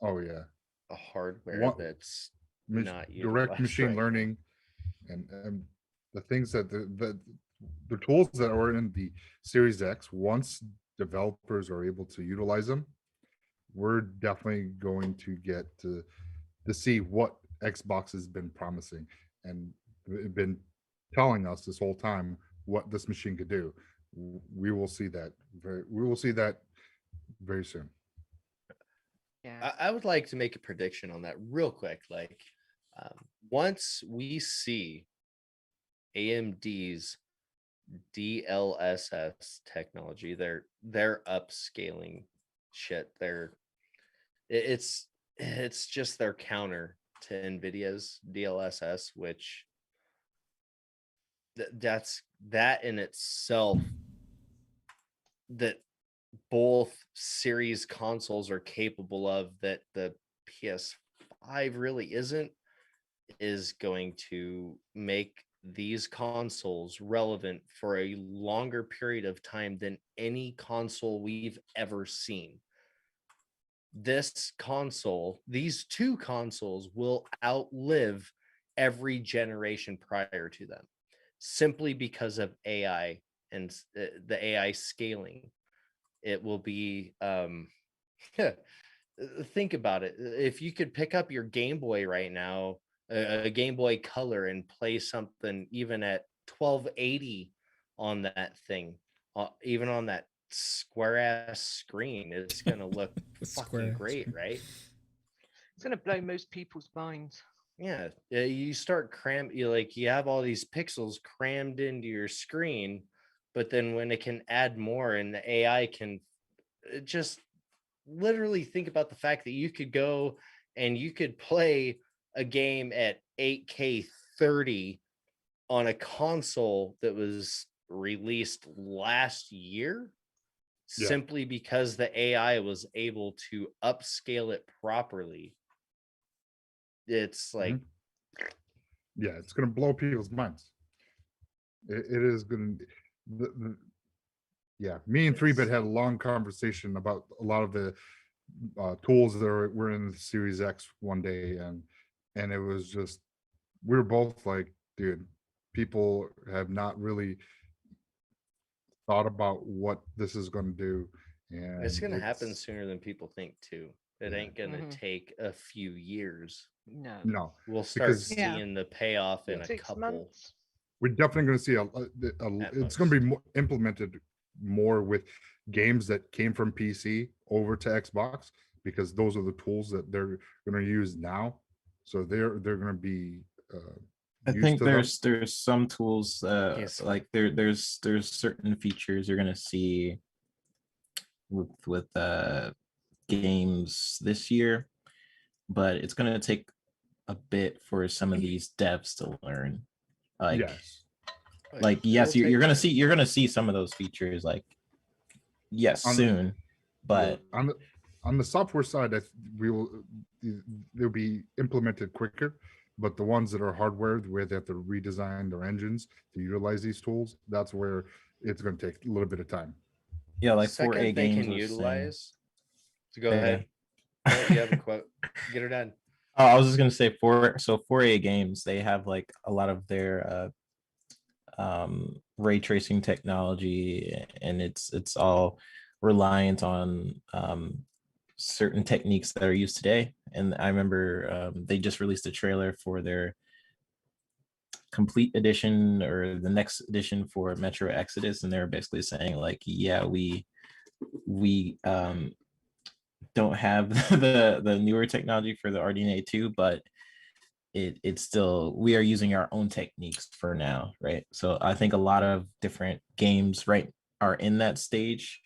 Oh yeah. hardware What- that's Mach- not direct utilized machine right now. learning, and the things that the tools that are in the Series X, once developers are able to utilize them, we're definitely going to get to see what Xbox has been promising and been telling us this whole time what this machine could do. We will see that very soon. Yeah. I would like to make a prediction on that real quick. Like, once we see AMD's DLSS technology, they're upscaling shit. It's just their counter to NVIDIA's DLSS, which that in itself, that both series consoles are capable of, that the PS5 really isn't, is going to make these consoles relevant for a longer period of time than any console we've ever seen. These two consoles will outlive every generation prior to them, simply because of AI and the AI scaling. It will be think about it. If you could pick up your Game Boy right now, a Game Boy Color, and play something even at 1280 on that thing, even on that square ass screen, it's gonna look fucking great, right? It's gonna blow most people's minds. Yeah, you start you have all these pixels crammed into your screen, but then when it can add more and the AI can just literally think about the fact that you could go and you could play a game at 8K 30 on a console that was released last year, simply because the AI was able to upscale it properly. It's like, yeah, it's going to blow people's minds. It is going to. Yeah, me and 3-Bit had a long conversation about a lot of the tools that were in the Series X one day, and it was just, we were both like, dude, people have not really thought about what this is going to do, and it's going to happen sooner than people think too. It ain't going to take a few years. No, we'll start seeing the payoff in a 6 couple months. We're definitely going to see it's going to be implemented more with games that came from PC over to Xbox, because those are the tools that they're going to use now. So they're going to be I think there's some tools like there's certain features you're gonna see with games this year, but it's gonna take a bit for some of these devs to learn. Like, Like, yes, you're gonna see some of those features, like, yes, soon, but on the software side, they'll be implemented quicker. But the ones that are hardware, where they have to redesign their engines to utilize these tools, that's where it's going to take a little bit of time. Yeah, like Second 4A they games can was utilize. So go Yeah. ahead. Oh, you have a quote. Get her done. Oh, I was just gonna say 4A games, they have like a lot of their ray tracing technology, and it's all reliant on certain techniques that are used today. And I remember they just released a trailer for their complete edition, or the next edition for Metro Exodus, and they're basically saying like, yeah, we don't have the newer technology for the RDNA 2, but it's still, we are using our own techniques for now, right? So I think a lot of different games are in that stage,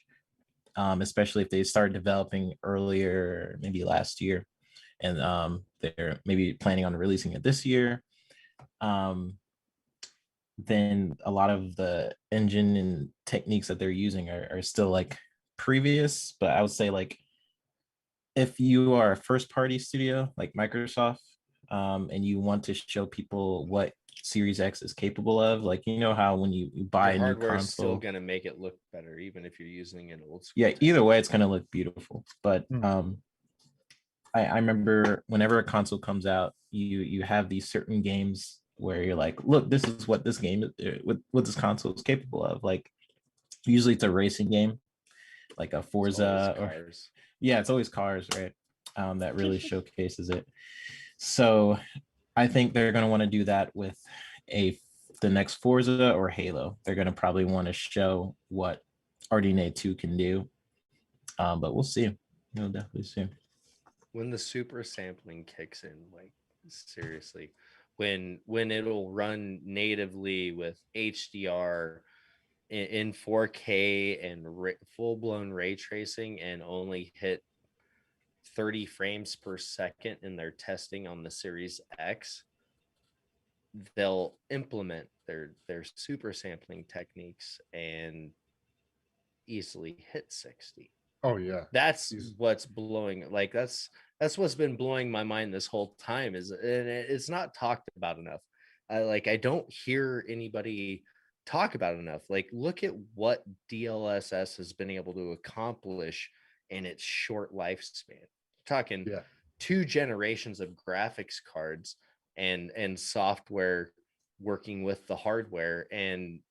especially if they start developing earlier, maybe last year, and they're maybe planning on releasing it this year. Then a lot of the engine and techniques that they're using are still like previous, but I would say like, if you are a first party studio like Microsoft, and you want to show people what Series X is capable of, like, you know how when you buy a new hardware console, is still gonna make it look better, even if you're using an old school. yeah, either way it's gonna look beautiful. But I remember whenever a console comes out, you have these certain games where you're like, look, this is what this game, what this console is capable of. Like, usually it's a racing game, like a Forza, or yeah, it's always cars, right? That really showcases it. So I think they're going to want to do that with the next Forza or Halo. They're going to probably want to show what RDNA 2 can do, but we'll see. We'll definitely see. When the super sampling kicks in, like, seriously, when it'll run natively with HDR in 4K and full-blown ray tracing, and only hit 30 frames per second in their testing on the Series X, they'll implement their super sampling techniques and easily hit 60. Oh yeah, that's what's blowing, like, that's what's been blowing my mind this whole time, and it's not talked about enough. I don't hear anybody talk about it enough. Like, look at what DLSS has been able to accomplish in its short lifespan. Talking 2 generations of graphics cards and software working with the hardware, and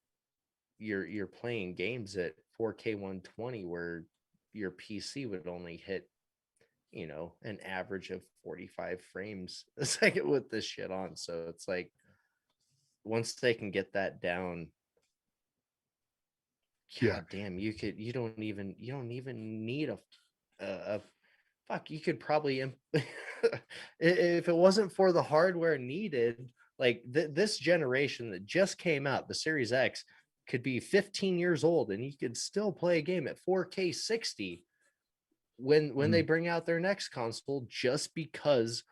you're playing games at 4K 120 where your PC would only hit, an average of 45 frames a second with this shit on. So it's like, once they can get that down, God damn, you don't even need a fuck, you could probably if it wasn't for the hardware needed, like this generation that just came out, the Series X, could be 15 years old and you could still play a game at 4K 60 when they bring out their next console, just because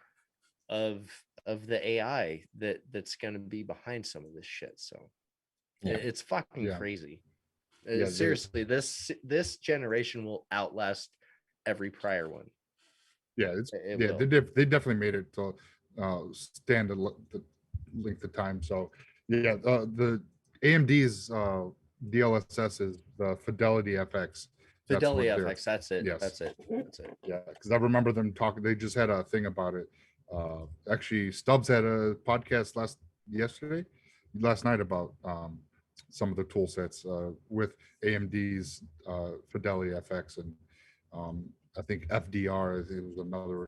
of the AI that's going to be behind some of this shit. So it's fucking crazy. Seriously, this generation will outlast every prior one. Yeah, they definitely made it to stand the length of time. So the AMD's DLSS is the Fidelity FX. Fidelity FX, that's it. Yes. That's it. Yeah, because I remember them talking. They just had a thing about it. Actually, Stubbs had a podcast last night about some of the tool sets with AMD's Fidelity FX, and I think FDR it was another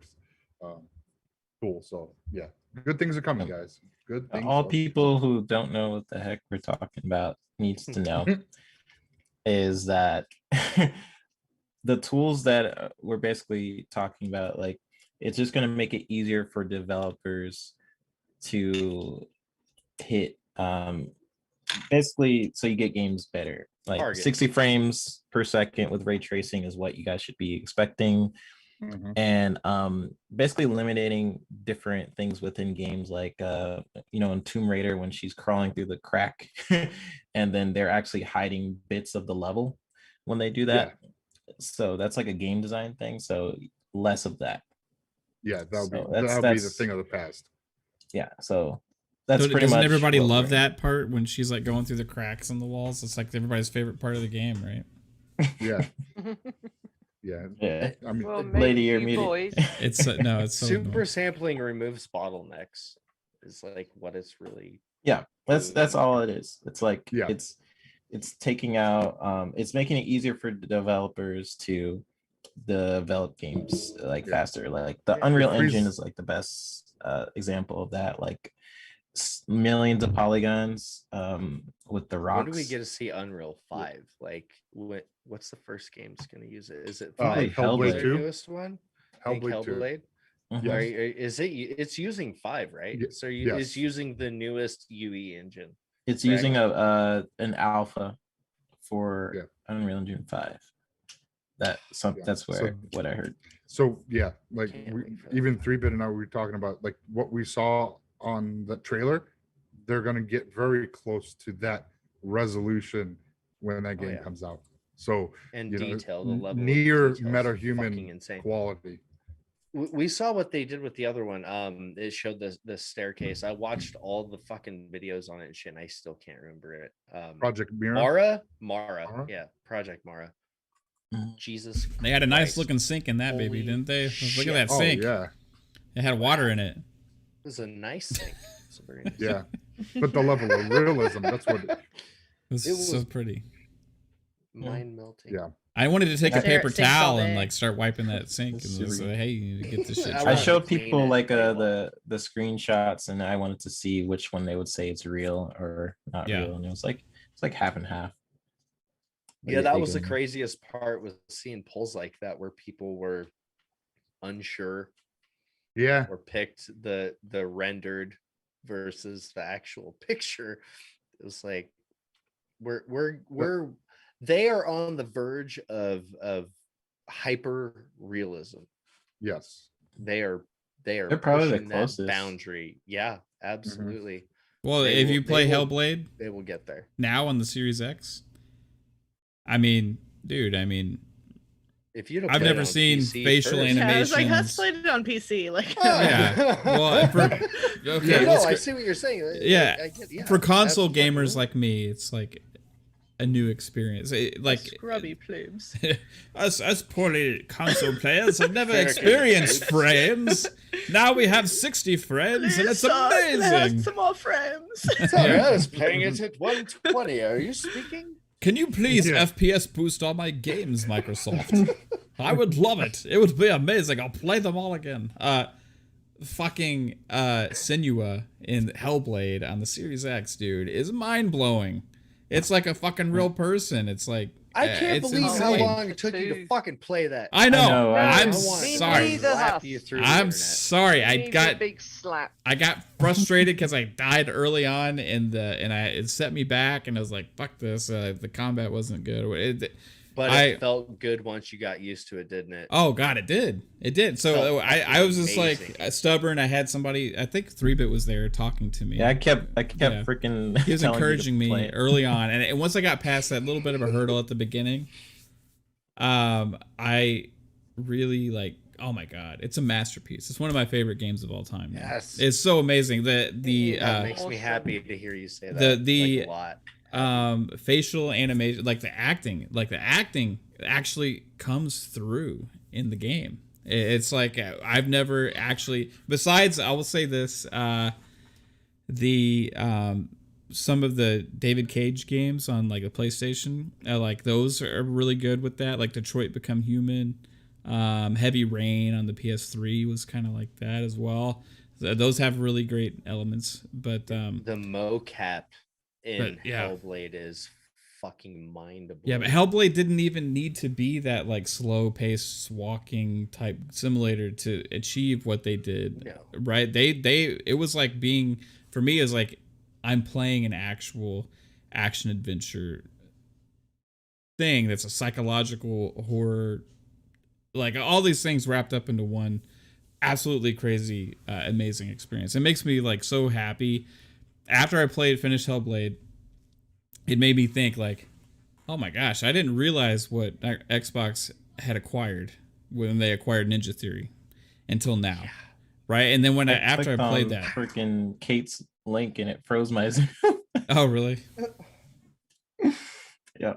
tool. So yeah, good things are coming, guys. Good things. All people who don't know what the heck we're talking about needs to know is that the tools that we're basically talking about, like, it's just going to make it easier for developers to hit basically, so you get games better, like 60 frames per second with ray tracing is what you guys should be expecting. and basically eliminating different things within games, like in Tomb Raider when she's crawling through the crack, and then they're actually hiding bits of the level when they do that. So that's like a game design thing. So less of that. Yeah, that'll be the thing of the past. Yeah, so that's pretty doesn't much. Everybody love that part when she's like going through the cracks in the walls? It's like everybody's favorite part of the game, right? Yeah. Yeah. I mean, Well, lady, you're you muted. boys. It's no, it's so Super annoying. sampling removes bottlenecks. Is like what it's really. Yeah, that's all it is. It's like Yeah. it's taking out it's making it easier for developers to develop games like faster. Like the Unreal Engine is like the best example of that. Like millions of polygons with the rocks. When do we get to see Unreal 5? Like what's the first game's going to use it? Is it Hellblade the 2? newest one? Hellblade 2. Mm-hmm. It's using 5, right? So it's using the newest UE engine. It's using an alpha for Unreal Engine 5. That's what I heard. So yeah, like even 3-bit and I were talking about like what we saw on the trailer. They're gonna get very close to that resolution when that game comes out. So and detail, the level near metahuman quality. We saw what they did with the other one. It showed the staircase. I watched all the fucking videos on it and shit, and I still can't remember it. Project Mara. Mara. Yeah, Project Mara. Jesus. They had a nice looking sink in that baby, didn't they? Look at that sink. Oh, yeah. It had water in it. It was a nice sink. It's a very nice yeah. But the level of realism, that's what it was so pretty. Mind melting. Yeah. I wanted to take a paper towel and like start wiping that sink and just say, "Hey, you need to get this shit." I showed people like the screenshots, and I wanted to see which one they would say it's real or not real, and it's like half and half. Yeah, that was the craziest part, was seeing polls like that where people were unsure. Yeah. Or picked the rendered versus the actual picture. It was like they are on the verge of hyper realism. Yes. They're probably the pushing closest that boundary. Yeah, absolutely. Well, if you play Hellblade, they will get there. Now on the Series X. I mean, dude, if you don't, I've never seen facial animations. Yeah, I was like, HUSK played it on PC. Like, yeah. Well, okay. No, I see what you're saying. Yeah. For console gamers like me, it's like a new experience. Like scrubby plumes. us poorly console players have never experienced frames. Now we have 60 frames, and it's amazing. Some more frames. Sorry, I was playing it at 120. Are you speaking? Can you please FPS boost all my games, Microsoft? I would love it. It would be amazing. I'll play them all again. Fucking Senua in Hellblade on the Series X, dude, is mind-blowing. It's like a fucking real person. It's like I can't believe how long it took you to fucking play that. I know. I'm sorry. I'm sorry. I got a big slap. I got frustrated because I died early on and it set me back, and I was like, "Fuck this!" The combat wasn't good. But it felt good once you got used to it, didn't it? Oh God, it did. It did. So I was just like stubborn. I had somebody. I think 3-bit was there talking to me. Yeah, I kept freaking. He was encouraging me early on, and once I got past that little bit of a hurdle at the beginning, I really like. Oh my God, it's a masterpiece. It's one of my favorite games of all time. Yes, it's so amazing. That makes me happy to hear you say that. The a lot. Facial animation, like the acting actually comes through in the game. It's like I've never actually, besides I will say this, some of the David Cage games on like the PlayStation, like those are really good with that, like Detroit Become Human. Heavy Rain on the PS3 was kind of like that as well. Those have really great elements, but the mocap in Hellblade is fucking mind-blowing. Yeah, but Hellblade didn't even need to be that like slow-paced walking type simulator to achieve what they did. No. Right? It was like being, for me, is like I'm playing an actual action adventure thing that's a psychological horror like all these things wrapped up into one absolutely crazy, amazing experience. It makes me like so happy. After I finished Hellblade, it made me think like, oh my gosh, I didn't realize what Xbox had acquired when they acquired Ninja Theory until now. Yeah. Right? And then when after I played that, freaking Kate's link and it froze my Zoom. Oh, really? Yeah.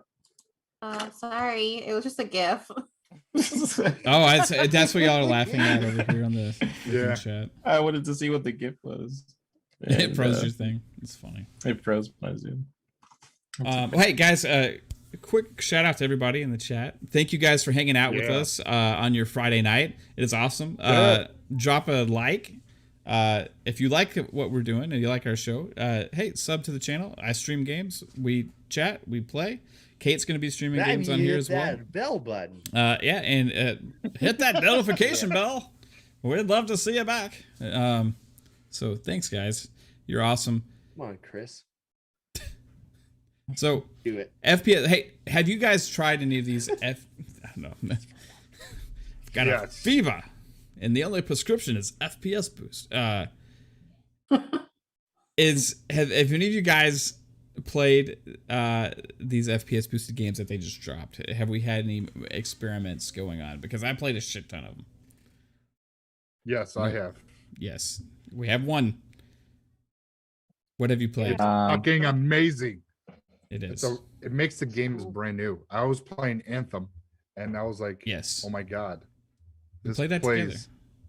Sorry, it was just a GIF. That's what y'all are laughing at over here on the chat. I wanted to see what the GIF was. And, it froze your thing. It's funny. It froze my Zoom. Well, hey guys, a quick shout out to everybody in the chat. Thank you guys for hanging out with us on your Friday night. It is awesome. Drop a like if you like what we're doing and you like our show. Hey, sub to the channel. I stream games. We chat. We play. Kate's going to be streaming games on here as well. That bell button. Yeah, and hit that notification bell. We'd love to see you back. So thanks, guys. You're awesome. Come on, Chris. So do it. FPS. Hey, have you guys tried any of these? I don't know. I've got a fever, and the only prescription is FPS Boost. Have any of you guys played these FPS boosted games that they just dropped? Have we had any experiments going on? Because I played a shit ton of them. Yes, I have. Yes, we have one. What have you played? Fucking amazing. It is. So it makes the games brand new. I was playing Anthem, and I was like, yes, oh my god, this play that together.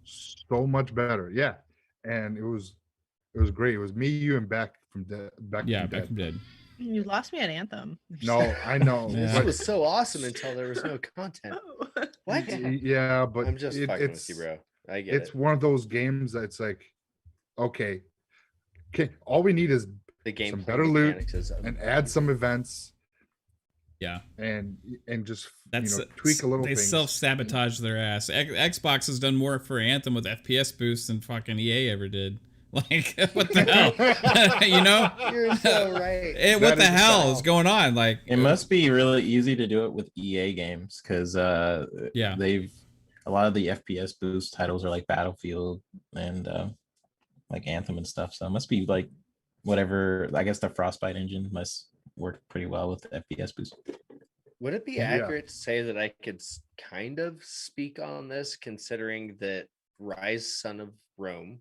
So much better. Yeah, and it was great. It was me, you, and Beck from Dead. Back from Dead. You lost me at Anthem. No, I know. It was so awesome until there was no content. What? Yeah, but I'm just fucking with you, bro. I get it. It's one of those games that's like, okay, all we need is the game some better loot and add some events. Yeah, and just tweak a little. They self-sabotage their ass. Xbox has done more for Anthem with FPS Boost than fucking EA ever did. Like, what the hell? You know? You're so right. What the hell is going on? Like, it must be really easy to do it with EA games because they've a lot of the FPS Boost titles are like Battlefield and like Anthem and stuff. So it must be like whatever. I guess the Frostbite engine must work pretty well with the FPS Boost. Would it be accurate to say that I could kind of speak on this, considering that Rise Son of Rome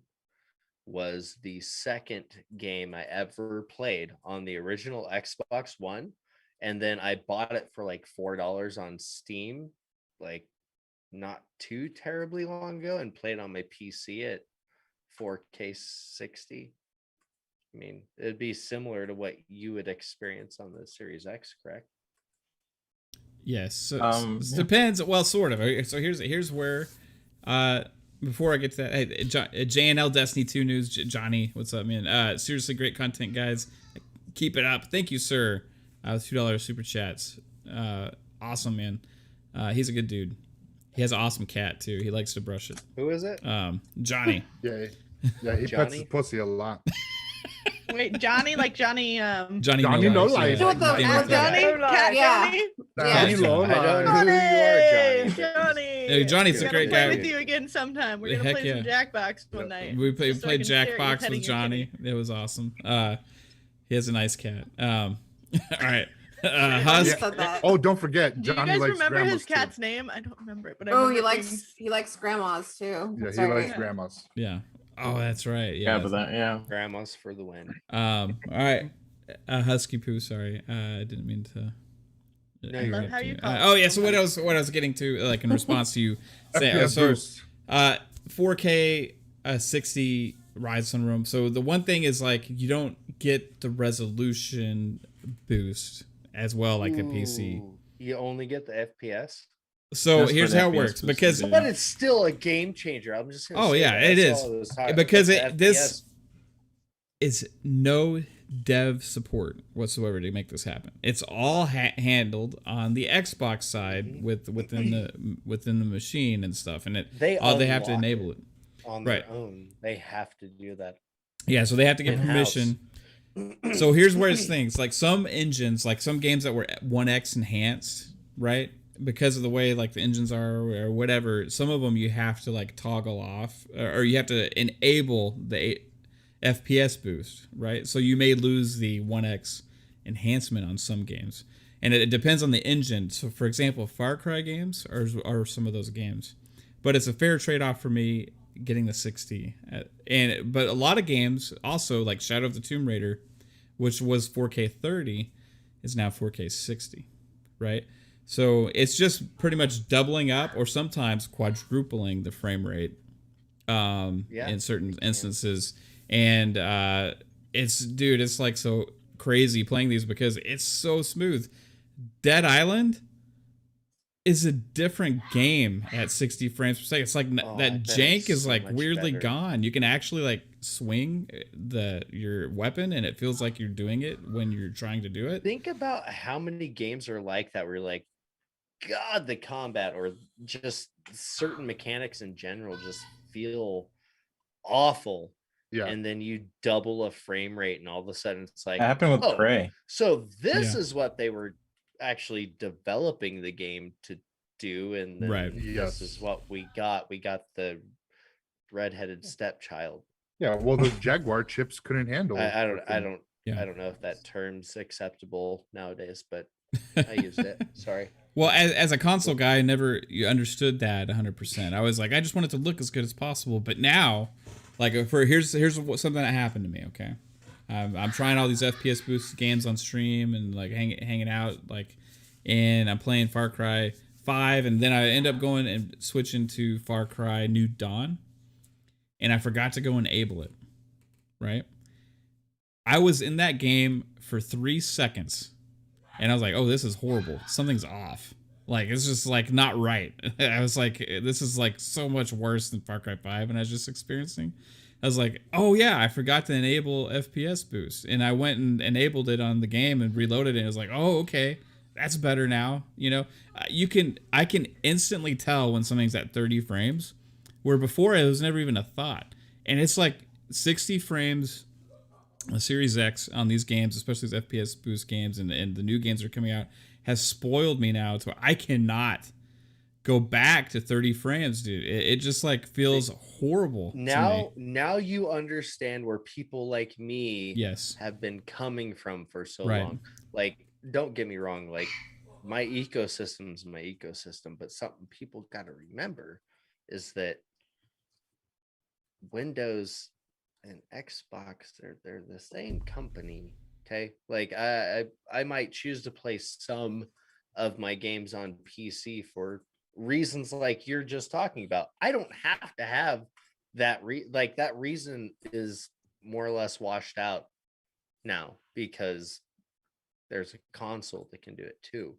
was the second game I ever played on the original Xbox One, and then I bought it for like $4 on Steam, like not too terribly long ago, and played on my PC at 4K 60. I mean, it'd be similar to what you would experience on the Series X, correct? Yes. So, depends. Well, sort of. So here's where, before I get to that, hey, JNL Destiny 2 news, Johnny, what's up, man? Seriously, great content, guys. Keep it up. Thank you, sir. $2 super chats. Awesome, man. He's a good dude. He has an awesome cat too. He likes to brush it. Who is it? Johnny. Yeah, he pets his pussy a lot. Wait, Johnny, like Johnny. Johnny No Life. Johnny, Cat Johnny. Johnny Low Life. I don't know who you are, Johnny. Hey, Johnny's a great guy. Play with you again sometime. We're gonna play some Jackbox one night. We played Jackbox with Johnny. It was awesome. He has a nice cat. All right. Husk. Oh, don't forget, Johnny. Do you guys likes remember his too. cat's name? I don't remember it, but he likes grandmas too. Yeah, he likes grandmas. Yeah. Oh, that's right. Yeah. Grandmas for the win. All right. Husky poo. Sorry, I didn't mean to. No, you're how you call oh yeah. So what I was getting to, like in response to you saying, so 4K 60 Rise on Rome. So the one thing is like you don't get the resolution boost as well like a PC. You only get the FPS. So here's how it works, because but it's still a game changer. I'm just gonna say it is because this is no dev support whatsoever to make this happen. It's all handled on the Xbox side within the machine and stuff, and they have to enable it on their own. They have to do that. Yeah, so they have to get permission. So here's where it's things like some engines, like some games that were 1x enhanced, right? because of the way like the engines are or whatever, some of them you have to like toggle off or you have to enable the FPS boost, right? So you may lose the 1x enhancement on some games, and it depends on the engine. So for example, Far Cry games are some of those games, but it's a fair trade-off for me getting the 60. But a lot of games also, like Shadow of the Tomb Raider, which was 4K 30, is now 4K 60, right? So it's just pretty much doubling up or sometimes quadrupling the frame rate in certain instances. And it's like so crazy playing these because it's so smooth. Dead Island is a different game at 60 frames per second. It's like that jank is like weirdly gone. You can actually like swing your weapon and it feels like you're doing it when you're trying to do it. Think about how many games are like that where you're like, God, the combat or just certain mechanics in general just feel awful. Yeah. And then you double a frame rate and all of a sudden it's like, It happened with Prey. So this is what they were actually developing the game to do, and then this is what we got. We got the redheaded stepchild. Yeah, well, the Jaguar chips couldn't handle it. I don't know if that term's acceptable nowadays, but I used it. Sorry. Well, as a console guy, I never understood that 100%. I was like, I just want it to look as good as possible. But now, like, here's something that happened to me. Okay, I'm trying all these FPS Boost games on stream and like hanging out, like, and I'm playing Far Cry 5, and then I end up going and switching to Far Cry New Dawn, and I forgot to go enable it. Right, I was in that game for 3 seconds. And I was like, oh, this is horrible. Something's off. Like, it's just, like, not right. I was like, this is, like, so much worse than Far Cry 5 and I was just experiencing. I was like, oh, yeah, I forgot to enable FPS Boost. And I went and enabled it on the game and reloaded it. And it was like, oh, okay, that's better now. You know, I can instantly tell when something's at 30 frames, where before it was never even a thought. And it's like 60 frames... The Series X on these games, especially these FPS Boost games and the new games that are coming out, has spoiled me now to I cannot go back to 30 frames, dude. It just like feels horrible. Now you understand where people like me yes have been coming from for so long. Like, don't get me wrong, like my ecosystem's my ecosystem, but something people got to remember is that Windows and Xbox, they're the same company. Okay, like I might choose to play some of my games on PC for reasons like you're just talking about. I don't have to have that that reason is more or less washed out now because there's a console that can do it too.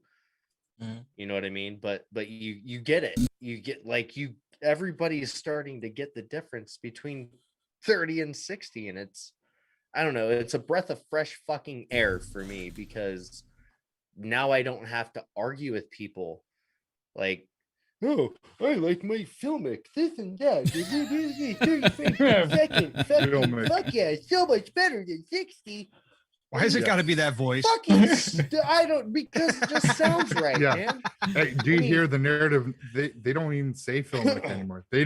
You know what I mean? But you get it. You get everybody is starting to get the difference between 30 and 60, and I don't know, it's a breath of fresh fucking air for me because now I don't have to argue with people like, oh, I like my filmic this and that 30 frames per second. Fuck yeah, it's so much better than 60. Why has it got to be that voice? I don't, because it just sounds right, man. Hey, do you hear the narrative? They don't even say filmic anymore. They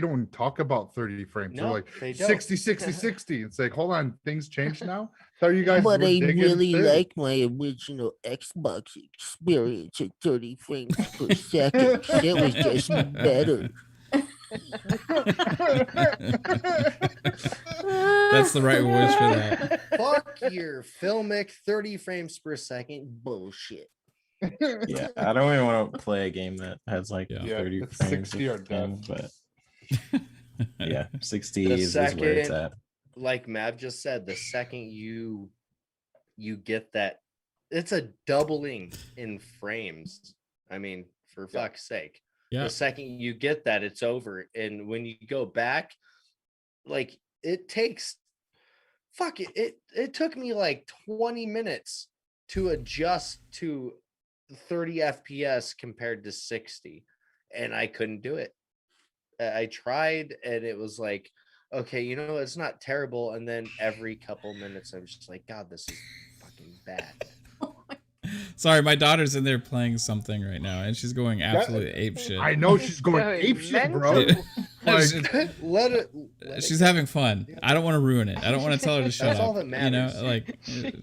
don't talk about 30 frames. No, They're like they don't. 60, 60, 60. It's like, hold on, things changed now. So you guys, but I really like my original Xbox experience at 30 frames per second. It was just better. That's the right voice for that. Fuck your filmic 30 frames per second bullshit. Yeah, I don't even want to play a game that has like 30 it's frames 60 or of frame, death. but yeah, 60 The is where it's second- at. Like Mav just said, the second you get that, it's a doubling in frames. I mean, for fuck's sake. Yeah. The second you get that, it's over. And when you go back, like it takes it took me like 20 minutes to adjust to 30 FPS compared to 60, and I couldn't do it. I tried, and it was like, okay, you know, it's not terrible. And then every couple minutes, I'm just like, God, this is fucking bad. Sorry, my daughter's in there playing something right now, and she's going absolutely ape shit. I know she's going ape shit, bro. Let it. She's having fun. I don't want to ruin it. I don't want to tell her to shut That's up. all that matters. You know, like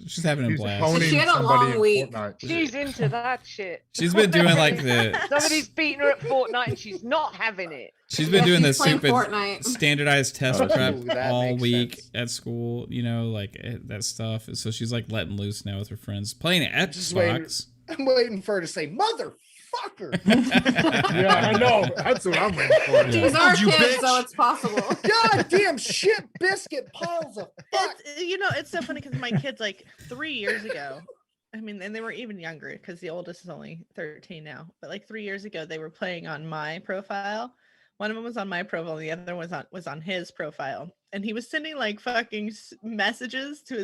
she's having a She's blast. honing She had a somebody long in week. Fortnite. She's into that shit. She's been doing like the. Somebody's beating her at Fortnite and she's not having it. She's been doing the she's playing stupid Fortnite. standardized test Oh, prep that all makes week sense. at school. You know, like that stuff. So she's like letting loose now with her friends, playing Just waiting. Xbox. I'm waiting for her to say, "Motherfucker." Yeah, I know. That's what I'm waiting for. She's our you, kid, bitch. so it's possible. Goddamn shit biscuit piles of fuck. It's so funny because my kids like 3 years ago. I mean, and they were even younger because the oldest is only 13 now. But like 3 years ago, they were playing on my profile. One of them was on my profile, and the other was on his profile. And he was sending like fucking messages to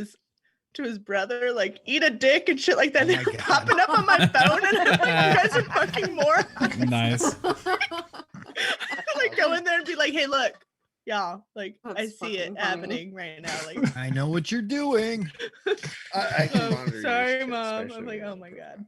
his brother, like "eat a dick" and shit like that. Oh They my were God. popping up on my phone, and I'm like, "You guys are fucking morons." Nice. Like go in there and be like, "Hey, look, y'all, like I That's see it fucking funny. happening right now." Like, I know what you're doing. I can oh, monitor your sorry, shit, mom. especially I'm like, when- oh my god.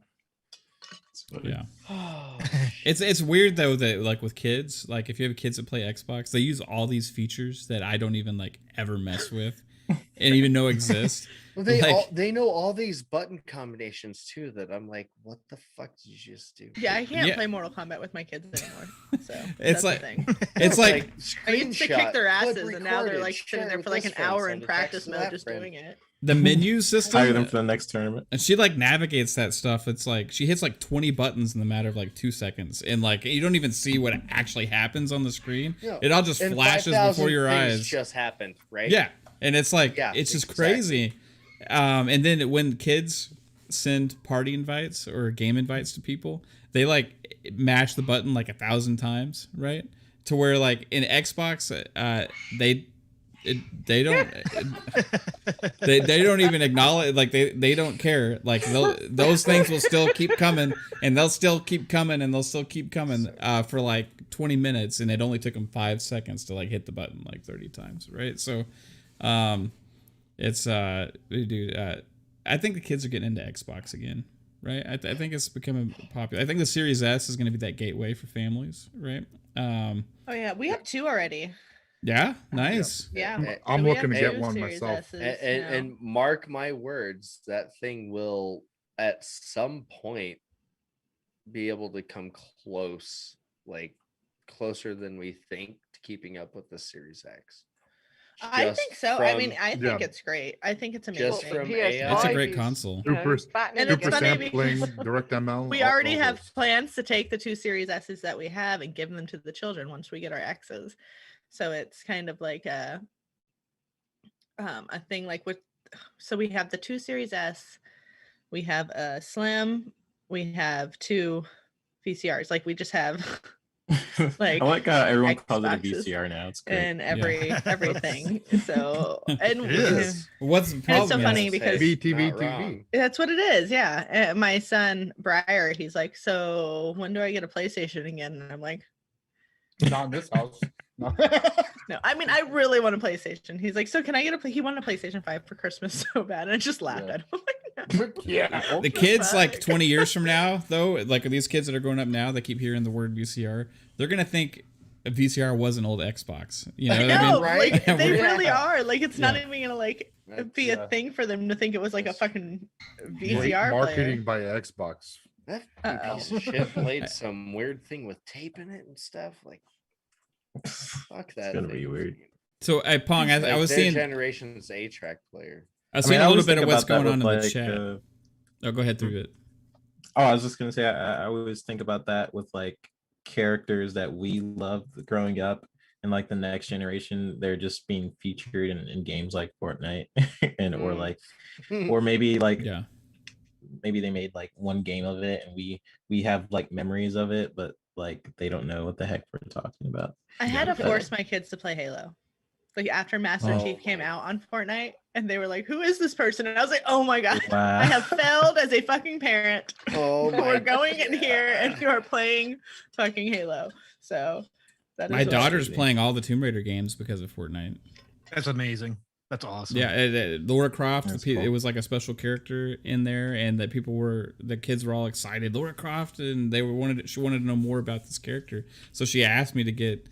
Yeah. Oh, It's weird though that like with kids, like if you have kids that play Xbox, they use all these features that I don't even like ever mess with and even know exist. well, Like- they know all these button combinations too. That I'm like, what the fuck did you just do? Yeah, I can't Yeah. play Mortal Kombat with my kids anymore. So It's that's like- the thing. It's like I used to kick their screenshot, asses, clip and now they're recorded, like share sitting there with for like this an friend, hour send in a text practice to mode that just friend. doing it. the menu Hire them system, for the next tournament. and she like navigates that stuff. It's like she hits like 20 buttons in the matter of like 2 seconds, and like you don't even see what actually happens on the screen. No, It all just and flashes 5,000 before your things eyes. just happened, right? Yeah, and it's like Yeah, it's just exactly. crazy. And then when kids send party invites or game invites to people, they like mash the button like 1,000 times, right? To where like in Xbox, they don't they don't even acknowledge, like they don't care. Like those things will still keep coming, and they'll still keep coming, and they'll still keep coming for like 20 minutes, and it only took them 5 seconds to like hit the button like 30 times, right? So it's dude, I think the kids are getting into Xbox again, right? I think it's becoming popular. I think the Series S is going to be that gateway for families, right? Oh yeah, we have 2 already. Yeah, nice. Yeah, I'm we looking to have get 2 one Series myself. S's now. And mark my words, that thing will at some point be able to come close, like closer than we think, to keeping up with the Series X. I Just think so. I mean, from- I think it's great. I think it's amazing. Just from PS5 AI. It's a great is, console. you know, Super- battening And it's Super funny sampling, because DirectML. we all- already all have those. plans to take the 2 Series S's that we have and give them to the children once we get our X's. So it's kind of like a thing like with, so we have the 2 Series S, we have a Slim, we have 2 VCRs. Like we just have like I like everyone calls it a Xboxes VCR now. It's great. and everything. So and It is. What's the And problem? it's so is- funny because BTV Not TV. wrong. that's what it is. Yeah. My son Briar, he's like, so when do I get a PlayStation again? And I'm like, Not in this house. No. no, I mean, I really want a PlayStation. He's like, so can I get he wanted a PlayStation 5 for Christmas so bad. And I just laughed Yeah. at him. I'm like, no. Yeah. the kids like Fuck. 20 years from now, though, like these kids that are growing up now, they keep hearing the word VCR. They're gonna think a VCR was an old Xbox. You know what I No, mean? right? like they Yeah. really are. Like it's not Yeah. even gonna like That's, be a thing for them to think it was like a fucking VCR Marketing player. by Xbox. That Uh-oh. piece of shit played some weird thing with tape in it and stuff. Like, fuck that. gonna be thing. weird. So, Pong, I Like, was their seeing generation's A-track player. I was I mean, seeing I a little always bit think of what's about that going on in with, the like, chat. Oh, go ahead through it. Oh, I was just gonna say, I always think about that with like characters that we loved growing up, and like the next generation, they're just being featured in games like Fortnite, and or like, or maybe like, Yeah. maybe they made like one game of it, and we have like memories of it, but like they don't know what the heck we're talking about. I had Yeah. to force my kids to play Halo. Like after Master Oh. Chief came out on Fortnite, and they were like, "Who is this person?" And I was like, "Oh my god, Wow. I have failed as a fucking parent Oh who are my going in God. here and who are playing fucking Halo." So that is My what- daughter's playing all the Tomb Raider games because of Fortnite. That's amazing. That's awesome. Yeah, Laura Croft. That's It cool. was like a special character in there, and that the kids were all excited. Laura Croft, and she wanted to know more about this character, so she asked me to get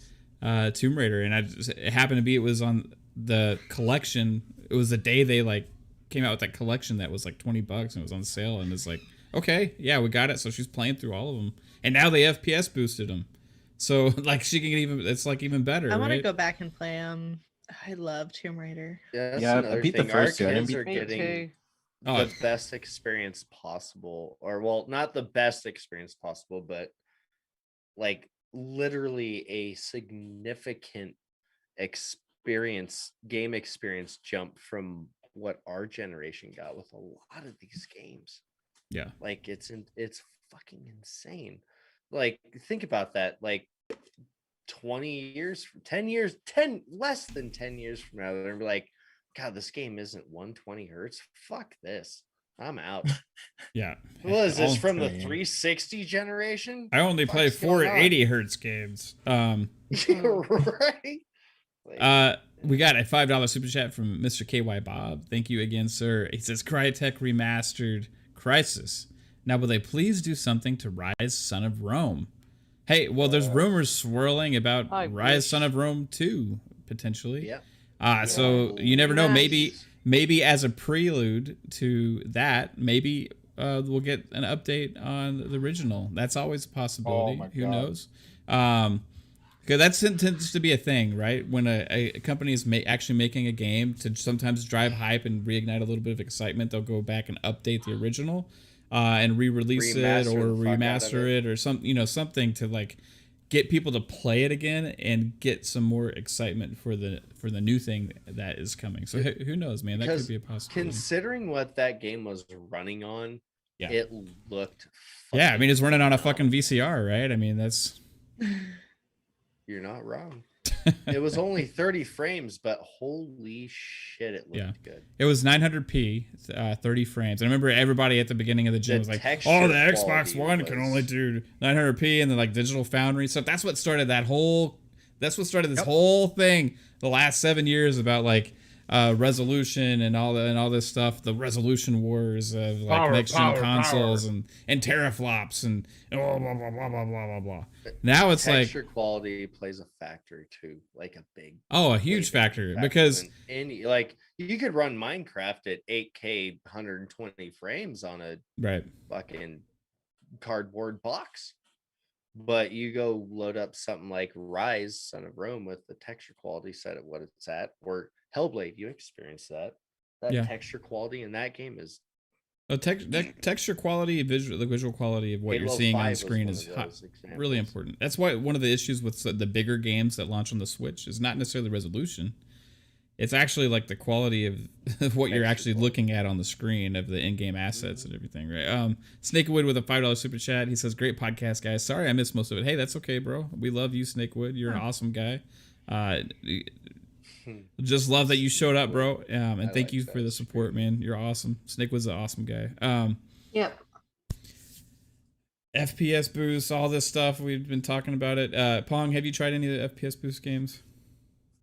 Tomb Raider, and it happened to be it was on the collection. It was the day they like came out with that collection that was like $20, and it was on sale, and it's like, okay, yeah, we got it. So she's playing through all of them, and now they FPS boosted them, so like she can it's like even better. I want to right? go back and play them. I love Tomb Raider. Yeah, that's Yeah, I another beat the thing. first two. I Our didn't kids are Me getting too. Oh, the best experience possible, or well, not the best experience possible, but like literally a significant game experience jump from what our generation got with a lot of these games. yeah. Like it's fucking insane. Like think about that. Like 20 years, 10 years, less than 10 years from now, they're gonna be like, God, this game isn't 120 hertz. Fuck this. I'm out. Yeah. What is this from the 20. 360 generation? I only play Fuck's going on? 480 hertz games. Right? Like, We got a $5 super chat from Mr. KY Bob. Thank you again, sir. He says Crytek remastered Crisis. Now will they please do something to Rise Son of Rome? Hey, well, there's rumors swirling about I Rise wish. Son of Rome 2, potentially. yeah. So you never know. Yes. Maybe as a prelude to that, maybe we'll get an update on the original. That's always a possibility. my Who God. knows? Because that tends to be a thing, right? When a company is actually making a game to sometimes drive hype and reignite a little bit of excitement, they'll go back and update the original and re-release it Remaster or the fuck out of remaster it or something to like get people to play it again and get some more excitement for the new thing that is coming. So who knows, man? That Because could be a possibility. considering what that game was running on, Yeah. it looked. Yeah, I mean, it's running on a fucking phenomenal. VCR, right? I mean, that's You're not wrong. It was only 30 frames, but holy shit, it looked Yeah. good. it was 900p, 30 frames. And I remember everybody at the beginning of the gym The was like, texture "Oh, the Xbox quality One can was- only do 900p," and then like Digital Foundry stuff. That's what started that whole. That's what started this whole thing. The last 7 years about like resolution and all this stuff. The resolution wars of like next gen consoles and teraflops and blah blah blah blah blah blah blah. Now it's like Texture quality plays a factor too, like a big. a huge way bigger factor because than any like you could run Minecraft at 8K 120 frames on a right. fucking cardboard box. But you go load up something like Rise, Son of Rome with the texture quality set at what it's at, or Hellblade, you experience that. That Yeah. texture quality in that game is The texture quality, the visual quality of what you're Halo seeing 5 on was screen one is of those examples. really important. That's why one of the issues with the bigger games that launch on the Switch is not necessarily resolution. It's actually like the quality of what you're Texture actually quality. looking at on the screen of the in-game assets and everything, right? Snakewood with a $5 super chat. He says, "Great podcast, guys. Sorry I missed most of it." Hey, that's okay, bro. We love you, Snakewood. You're an awesome guy. Just love that you showed up, bro. And I thank like you that. for the support, man. You're awesome. Snakewood's an awesome guy. Yep. FPS Boost, all this stuff. We've been talking about it. Pong, have you tried any of the FPS Boost games?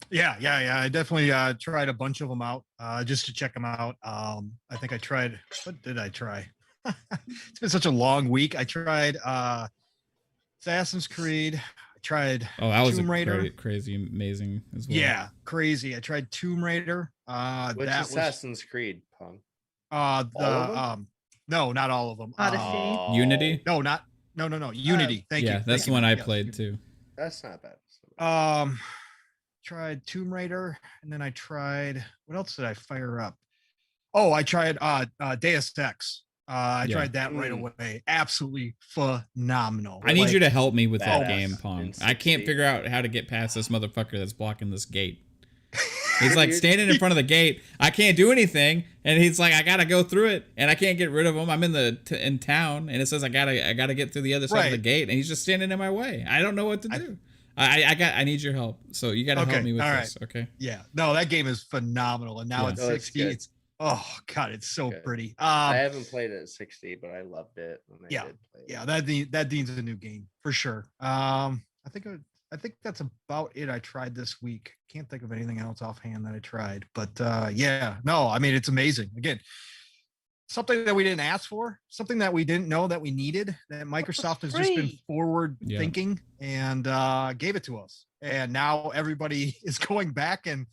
Yeah. I definitely tried a bunch of them out just to check them out. I think I tried. What did I try? It's been such a long week. I tried Assassin's Creed. I tried Oh, that was Tomb Raider. crazy, amazing as well. Yeah, crazy. I tried Tomb Raider. Which That was Assassin's Creed, Pong? the All of them? no, not all of them. Odyssey. Unity? No, Unity. Thank you. Yeah, that's Thank the you. one I Yes, played Unity. too. That's not bad. Tried Tomb Raider, and then I tried what else did I fire up? Oh, I tried Deus Ex. I Yeah. tried that right away. Absolutely phenomenal. I need Like, you to help me with that Badass game, Pong. in I can't 60. figure out how to get past this motherfucker that's blocking this gate. He's like standing in front of the gate. I can't do anything, and he's like, I gotta go through it, and I can't get rid of him. I'm in town, and it says I gotta get through the other side of the Right. gate, and he's just standing in my way. I don't know what to do. I need your help. So you gotta help Okay, me with all this, okay? Yeah, no, that game is phenomenal, and now Yeah. it's Oh, it's 60. good. It's oh god, it's so Good. pretty. I haven't played it at 60, but I loved it when I Yeah, did play it. yeah, that needs a new game for sure. I think I think that's about it I tried this week. Can't think of anything else offhand that I tried, but yeah, no, I mean, it's amazing. Again, something that we didn't ask for, something that we didn't know that we needed, that Microsoft has just been forward thinking and gave it to us. And now everybody is going back and,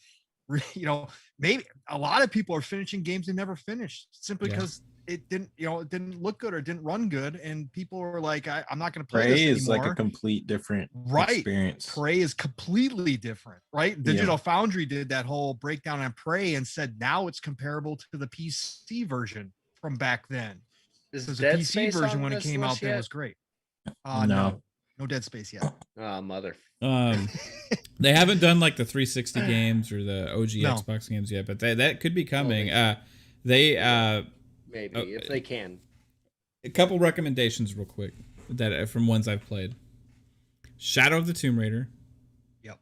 maybe a lot of people are finishing games they never finished simply because it didn't look good or didn't run good. And people were like, I'm not going to play this anymore. Prey is like a complete different experience. Prey is completely different, right? Digital Foundry did that whole breakdown on Prey and said now it's comparable to the PC version from back then. Is the Dead PC Space version on when it this came out list then yet? was great. No. No Dead Space yet. Oh, mother. They haven't done like the 360 games or the OG No. Xbox games yet, but that could be coming. Maybe if they can. A couple recommendations real quick that from ones I've played. Shadow of the Tomb Raider. Yep.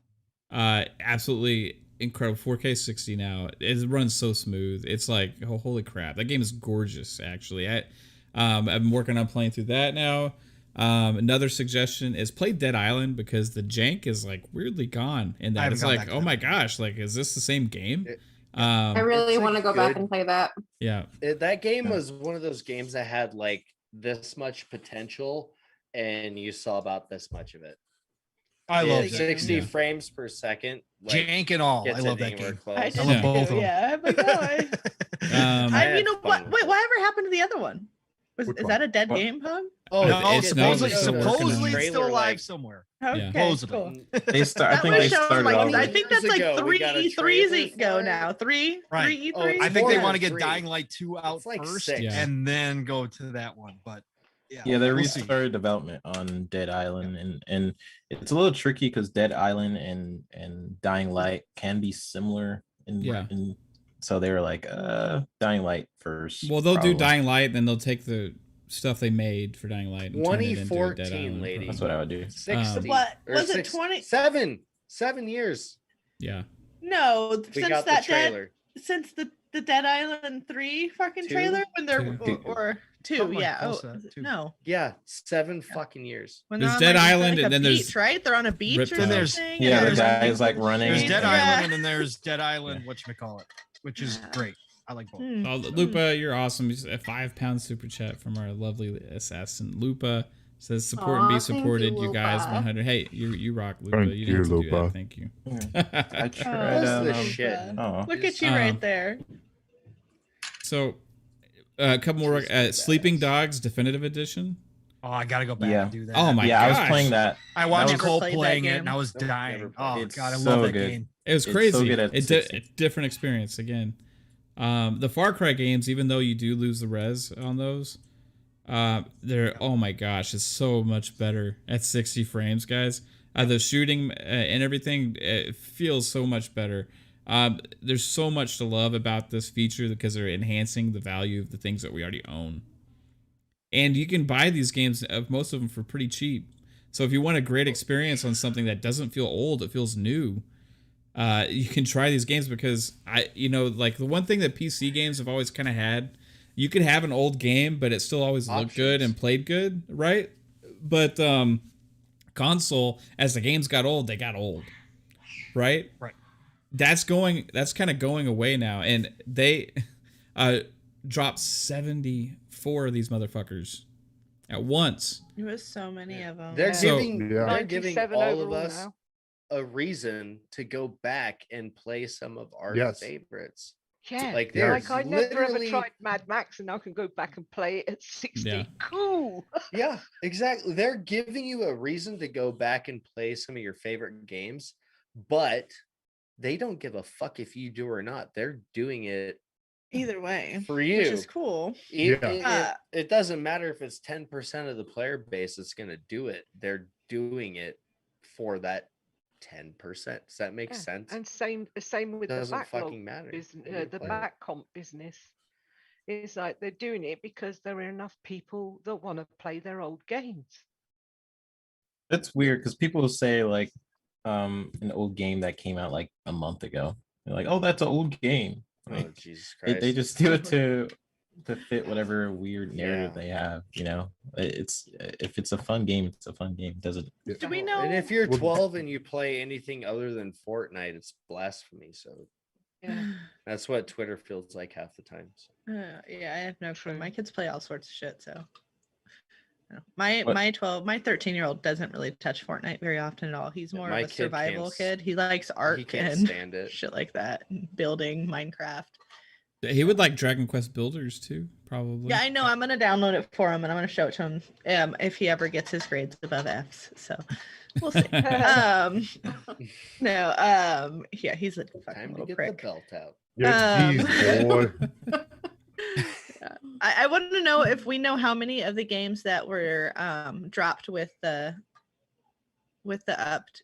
Absolutely incredible. 4K 60 now. It runs so smooth. It's like, oh, holy crap. That game is gorgeous, actually. I've been working on playing through that now. Another suggestion is play Dead Island because the jank is like weirdly gone in that. It's like, oh my gosh, like, is this the same game? I really want to go back good- and play that. Yeah. That game was one of those games that had like this much potential, and you saw about this much of it. I love it. 60 frames per second. Like, Jank and all. I gets love it that anywhere game. close. I did love both of too, them. yeah. I'm like, oh, I you know had what? fun Wait, with whatever happened to the other one? Which Is one? that a dead What? game, Hug? Oh, No, it's supposedly still working on it. it's still alive somewhere. Okay, Supposedly. cool. I That think was they shown started like off I with- think that's Years like ago, we three got a E3s trailer ago for it. now. Three Right. Oh, E3s. I think they More want to than get three. Dying Light 2 out It's like first 6. Yeah. and then go to that one. But Yeah, they we'll see. restarted development on Dead Island, and it's a little tricky because Dead Island and Dying Light can be similar. So they were like, Dying Light first. Well, they'll do probably. Dying Light, then they'll take the stuff they made for Dying Light and turn it into Dead 2014, Island. lady. That's what I would do. 60. What or was it? six- 20? 7 years. Yeah. No, We since got the that trailer. since the Dead Island 3 fucking Two? trailer when they're Two. or 2, Something like yeah. close Oh, to that, is it- two. no. Yeah, 7 fucking years. When There's they're on, Dead like, Island, like and a then there's beach, right? They're on a beach or Riptide. Then there's- something. Yeah, and the there's- guy is like running. There's Dead Yeah. Island and then there's Dead Island, whatchamacallit, which is Yeah. great. I like both. Hmm. Oh, Lupa, you're awesome. Just a £5 super chat from our lovely assassin. Lupa says support and Aw, be thank supported, you, you guys. Lupa. 100. Hey, you rock, Lupa. Thank You you, didn't have to do Lupa. that. Thank you. I Oh, tried. What's this Um, shit? oh, Look at you Um, right there. So, a couple more. Sleeping Dogs Definitive Edition. Oh, I gotta go back Yeah. and do that. Oh my yeah, I was gosh. playing that. I watched Never Cole played that playing it game. and I was Nope, dying. never Oh played it. god, I So love that good. game. It was It's crazy. so good at It's 60. a different experience again. The Far Cry games, even though you do lose the res on those, they're oh my gosh, it's so much better at 60 frames, guys. The shooting and everything, it feels so much better. There's so much to love about this feature because they're enhancing the value of the things that we already own. And you can buy these games, most of them, for pretty cheap. So if you want a great experience on something that doesn't feel old, it feels new. You can try these games because like the one thing that PC games have always kind of had, you could have an old game, but it still always looked good and played good, right? But console, as the games got old, they got old, right? Right. That's kind of going away now, and they dropped 74 of these motherfuckers at once. There was so many of them. They're So- giving Yeah. they're giving 97 all of overall us now. a reason to go back and play some of our Yes. favorites. Yeah, Like, like there's I never ever literally- tried Mad Max, and I can go back and play it at 60. Yeah. Cool. Yeah, exactly. They're giving you a reason to go back and play some of your favorite games, but they don't give a fuck if you do or not. They're doing it Either way, for which you. is cool. It doesn't matter if it's 10% of the player base that's going to do it. They're doing it for that 10%. Does that make Yeah, sense? And same with the Doesn't backlog fucking matter. business, when you the play it. back comp business. It's like they're doing it because there are enough people that want to play their old games. It's weird because people will say like an old game that came out like a month ago. They're like, oh, that's an old game. Oh, Like, Jesus they Christ. just do it to to fit whatever weird narrative Yeah. they have. You know, it's if it's a fun game, it's a fun game. Does it? Do we know? And if you're Well- 12 and you play anything other than Fortnite, it's blasphemy. So Yeah. that's what Twitter feels like half the time. So. Yeah, I have no clue. True. My kids play all sorts of shit, so no. What- my 13-year-old doesn't really touch Fortnite very often at all. He's more My of a kid survival can't kid. He likes art He can't and stand it. shit like that, and building Minecraft. He would like Dragon Quest Builders too, probably. Yeah, I know. I'm gonna download it for him and I'm gonna show it to him if he ever gets his grades above F's. So we'll see. Yeah, he's a fucking Time to little get prick. the belt out. Yeah, geez, boy. I want to know if we know how many of the games that were dropped with the upped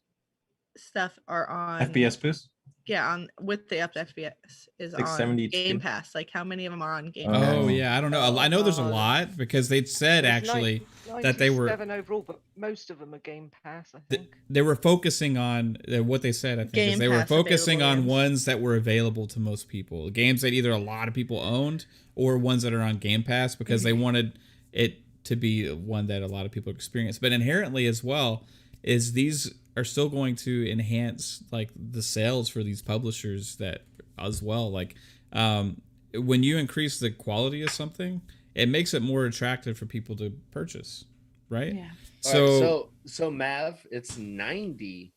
stuff are on FPS Boost. Yeah, on with the upped FPS is on 672. Game Pass. Like how many of them are on Game Oh, Pass? Oh yeah, I don't know. I know there's a Oh. lot because they'd said There's actually that they were 97 overall, but most of them are Game Pass, I th- think. they were focusing on what they said. I think is Game they were Pass focusing available on games. ones that were available to most people, games that either a lot of people owned or ones that are on Game Pass because they wanted it to be one that a lot of people experience. But inherently as well is these are still going to enhance like the sales for these publishers that as well. Like when you increase the quality of something, it makes it more attractive for people to purchase, right? Yeah. So Mav, it's 90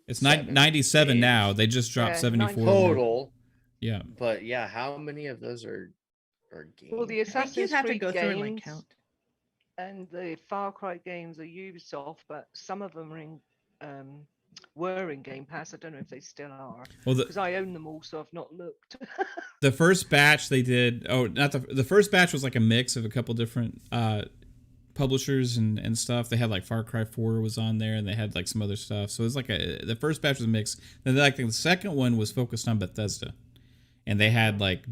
it's 97 games now. They just dropped Yeah, 74 total. Yeah. But yeah, how many of those are games? Well, the I think you'd Assassin's have to Creed go through and like games count. and the Far Cry games are Ubisoft, but some of them are in were in Game Pass. I don't know if they still are Well, because I own them all, so I've not looked. the first batch they did. Oh, not the first batch was like a mix of a couple different publishers and stuff. They had like Far Cry 4 was on there, and they had like some other stuff. So it was like the first batch was a mix. Then like the second one was focused on Bethesda, and they had like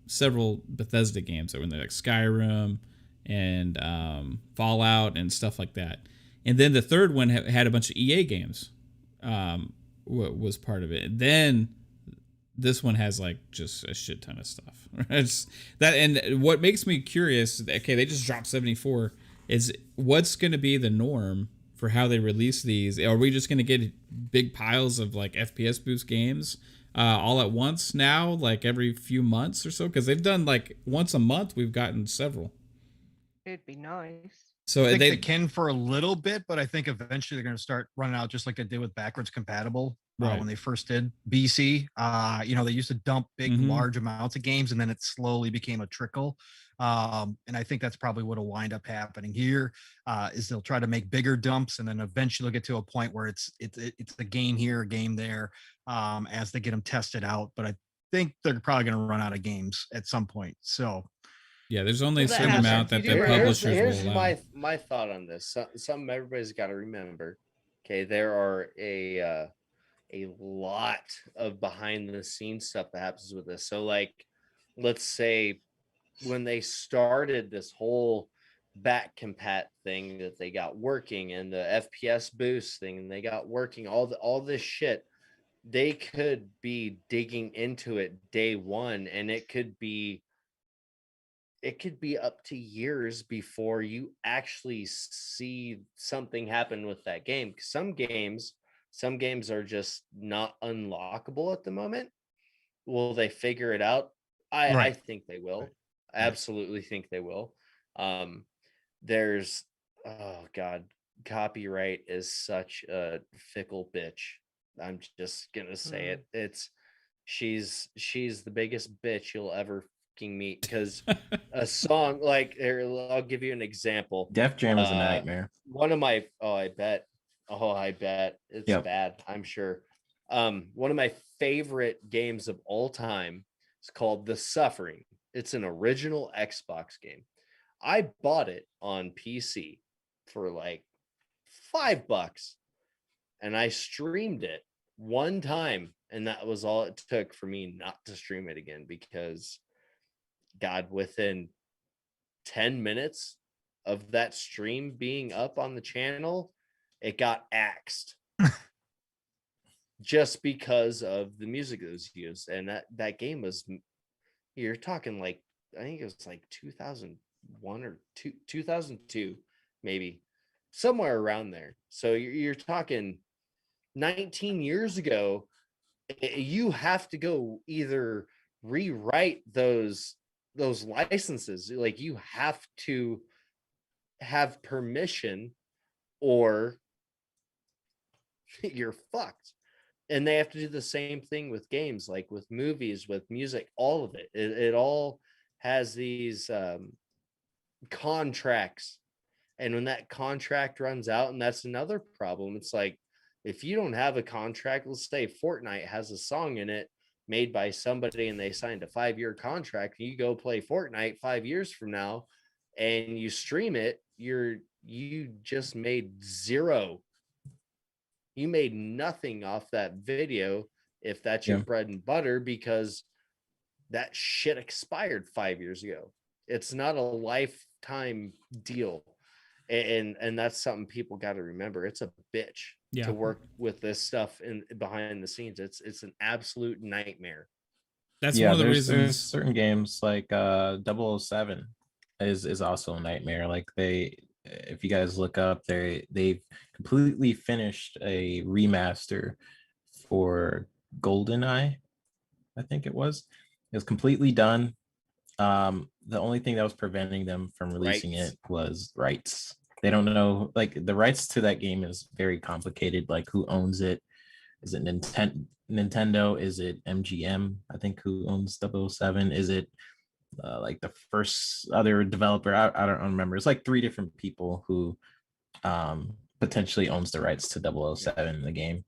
several Bethesda games that were in there, like Skyrim and Fallout and stuff like that. And then the third one had a bunch of EA games, was part of it. And then this one has like just a shit ton of stuff. It's that, and what makes me curious, okay, they just dropped 74, is what's going to be the norm for how they release these? Are we just going to get big piles of like FPS Boost games all at once now, like every few months or so? Because they've done like once a month, we've gotten several. It'd be nice. So I think they they can for a little bit, but I think eventually they're going to start running out just like they did with backwards compatible Right. when they first did BC. They used to dump big, Mhm. large amounts of games, and then it slowly became a trickle. And I think that's probably what will wind up happening here. Is they'll try to make bigger dumps, and then eventually they'll get to a point where it's a game here, a game there, as they get them tested out. But I think they're probably going to run out of games at some point. So. yeah, there's only a Well, that certain happens. amount that You the do- publishers Here's will allow. my thought on this. Something everybody's got to remember. Okay, there are a lot of behind the scenes stuff that happens with this. So like, let's say when they started this whole back compat thing that they got working, and the FPS boost thing, and they got working, all this shit, they could be digging into it day one, and it could be up to years before you actually see something happen with that game. Some games are just not unlockable at the moment. Will they figure it out? I Right. think they will. I absolutely think they will. There's, oh God, copyright is such a fickle bitch. I'm just gonna say it. She's the biggest bitch you'll ever fucking meet, because a song like, I'll give you an example. Def Jam is a nightmare. One of my, I bet it's Yep. bad, I'm sure. One of my favorite games of all time is called The Suffering. It's an original Xbox game. I bought it on PC for like $5, and I streamed it one time, and that was all it took for me not to stream it again, because God, within 10 minutes of that stream being up on the channel, it got axed just because of the music that was used. And that game was, you're talking like I think it was like 2001 or 2002, maybe somewhere around there. So you're talking 19 years ago. You have to go either rewrite those licenses, like you have to have permission or you're fucked. And they have to do the same thing with games, like with movies, with music, all of it. It all has these contracts. And when that contract runs out, and that's another problem, it's like, if you don't have a contract, let's say Fortnite has a song in it made by somebody and they signed a 5-year contract, and you go play Fortnite 5 years from now and you stream it, you just made zero. You made nothing off that video if that's your bread and butter, because that shit expired 5 years ago. It's not a lifetime deal. And that's something people got to remember. It's a bitch to work with this stuff in behind the scenes. It's an absolute nightmare. That's one of the reasons. There's certain games like 007 is also a nightmare. Like if you guys look up, they've completely finished a remaster for GoldenEye, I think it was. It was completely done. The only thing that was preventing them from releasing it was rights. They don't know, like the rights to that game is very complicated. Like who owns it? Is it Nintendo? Is it MGM? I think who owns 007? Is it like the first other developer? I don't remember. It's like 3 different people who potentially owns the rights to 007 in the game.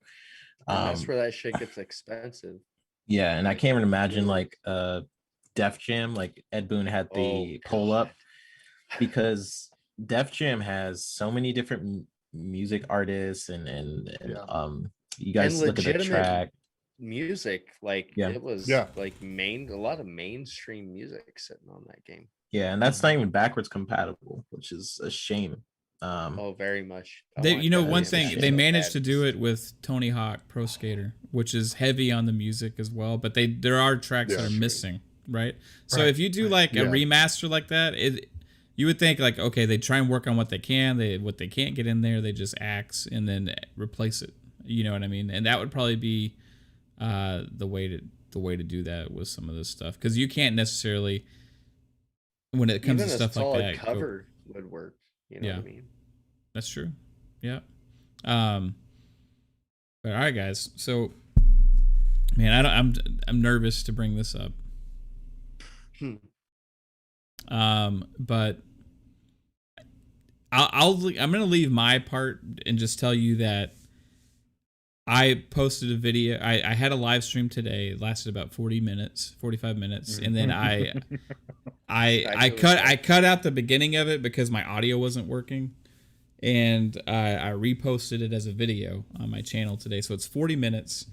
And that's where that shit gets expensive. Yeah, and I can't even imagine like Def Jam, like Ed Boon had the poll up, because Def Jam has so many different music artists and you guys look at the track music, like it was like a lot of mainstream music sitting on that game. Yeah, and that's not even backwards compatible, which is a shame. Very much. One thing, they managed to do it with Tony Hawk Pro Skater, which is heavy on the music as well, but there are tracks that are missing, right? So if you do like a remaster like that, you would think like, okay, they try and work on what they can, what they can't get in there, they just axe and then replace it. You know what I mean? And that would probably be the way to do that with some of this stuff, because you can't necessarily, when it comes to stuff like that, cover would work. You know what I mean? That's true. Yeah. But all right, guys. So, man, I'm nervous to bring this up. But I'm gonna leave my part and just tell you that I posted a video. I had a live stream today. It lasted about 45 minutes, and then I cut out the beginning of it because my audio wasn't working, and I reposted it as a video on my channel today. So it's 40 minutes,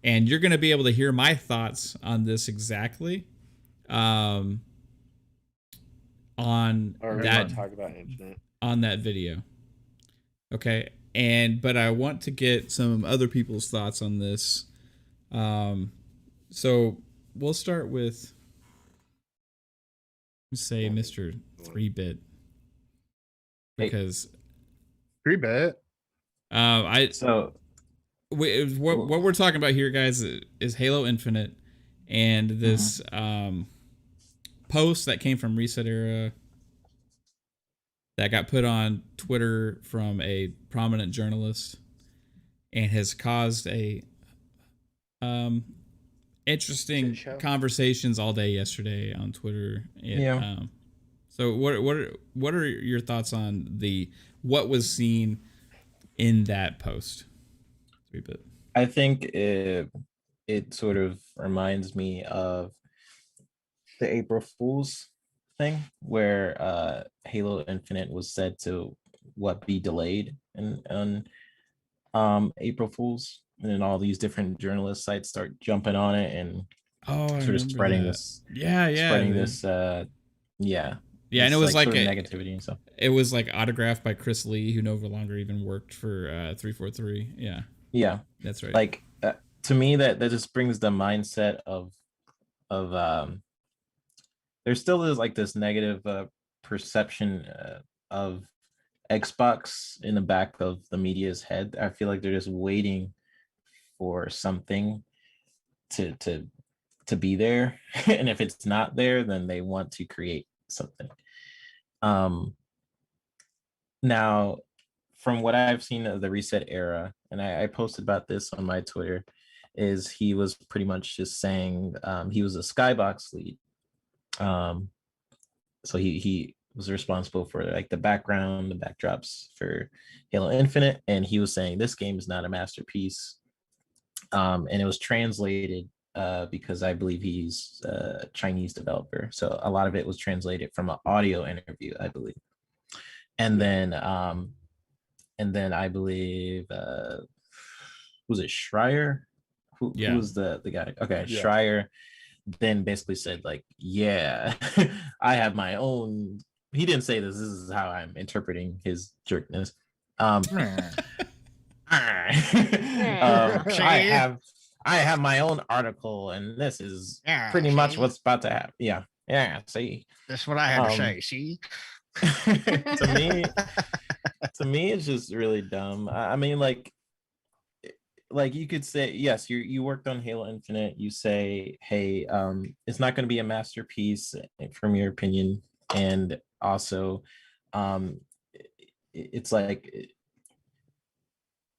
and you're gonna be able to hear my thoughts on this exactly. On that video. Okay. But I want to get some other people's thoughts on this. So we'll start with, say, Mr. 3-Bit, because 3-Bit. What we're talking about here, guys, is Halo Infinite, and this post that came from Reset Era that got put on Twitter from a prominent journalist and has caused a interesting conversations all day yesterday on Twitter. So what are your thoughts on what was seen in that post? I think it sort of reminds me of the April Fool's thing, where Halo Infinite was said to be delayed on April Fool's, and then all these different journalist sites start jumping on it and sort of spreading this. Spreading this. And it was like negativity and stuff. It was like autographed by Chris Lee, who no longer even worked for 343. Yeah, that's right. Like to me, that just brings the mindset of there still is like this negative perception of Xbox in the back of the media's head. I feel like they're just waiting for something to be there, and if it's not there, then they want to create something. Now, from what I've seen of the reset era, and I posted about this on my Twitter, is he was pretty much just saying he was a skybox lead. So he was responsible for like the background, the backdrops for Halo Infinite, and he was saying this game is not a masterpiece. And it was translated because I believe he's a Chinese developer, so a lot of it was translated from an audio interview, I believe. And then I believe was it Schreier? Who was the guy? Okay, yeah. Schreier then basically said like, yeah, I have my own. He didn't say this. This is how I'm interpreting his jerkness. I have my own article, and this is pretty much what's about to happen. Yeah. See, that's what I had to say. See, to me, it's just really dumb. I mean, like you could say, yes, you worked on Halo Infinite. You say, hey, it's not going to be a masterpiece from your opinion, and also, it's like.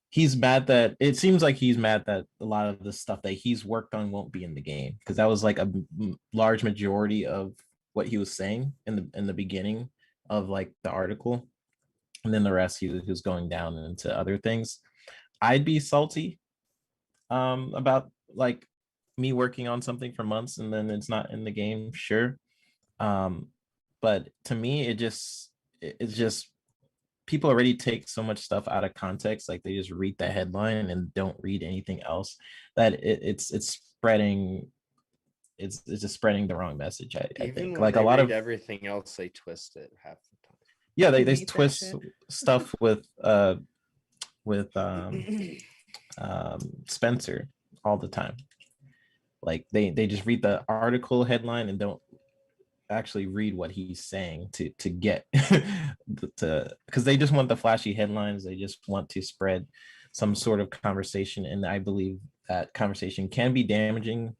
He's mad that it seems like he's mad that a lot of the stuff that he's worked on won't be in the game, because that was like a large majority of what he was saying in the beginning of like the article, and then the rest he was going down into other things. I'd be salty about like me working on something for months and then it's not in the game, sure, but to me it's just people already take so much stuff out of context. Like they just read the headline and don't read anything else, that it's spreading. It's just spreading the wrong message. I think like a lot of everything else, they twist it half the time. Yeah, they twist stuff with Spencer all the time. Like they just read the article headline and don't actually read what he's saying to get because they just want the flashy headlines. They just want to spread some sort of conversation, and I believe that conversation can be damaging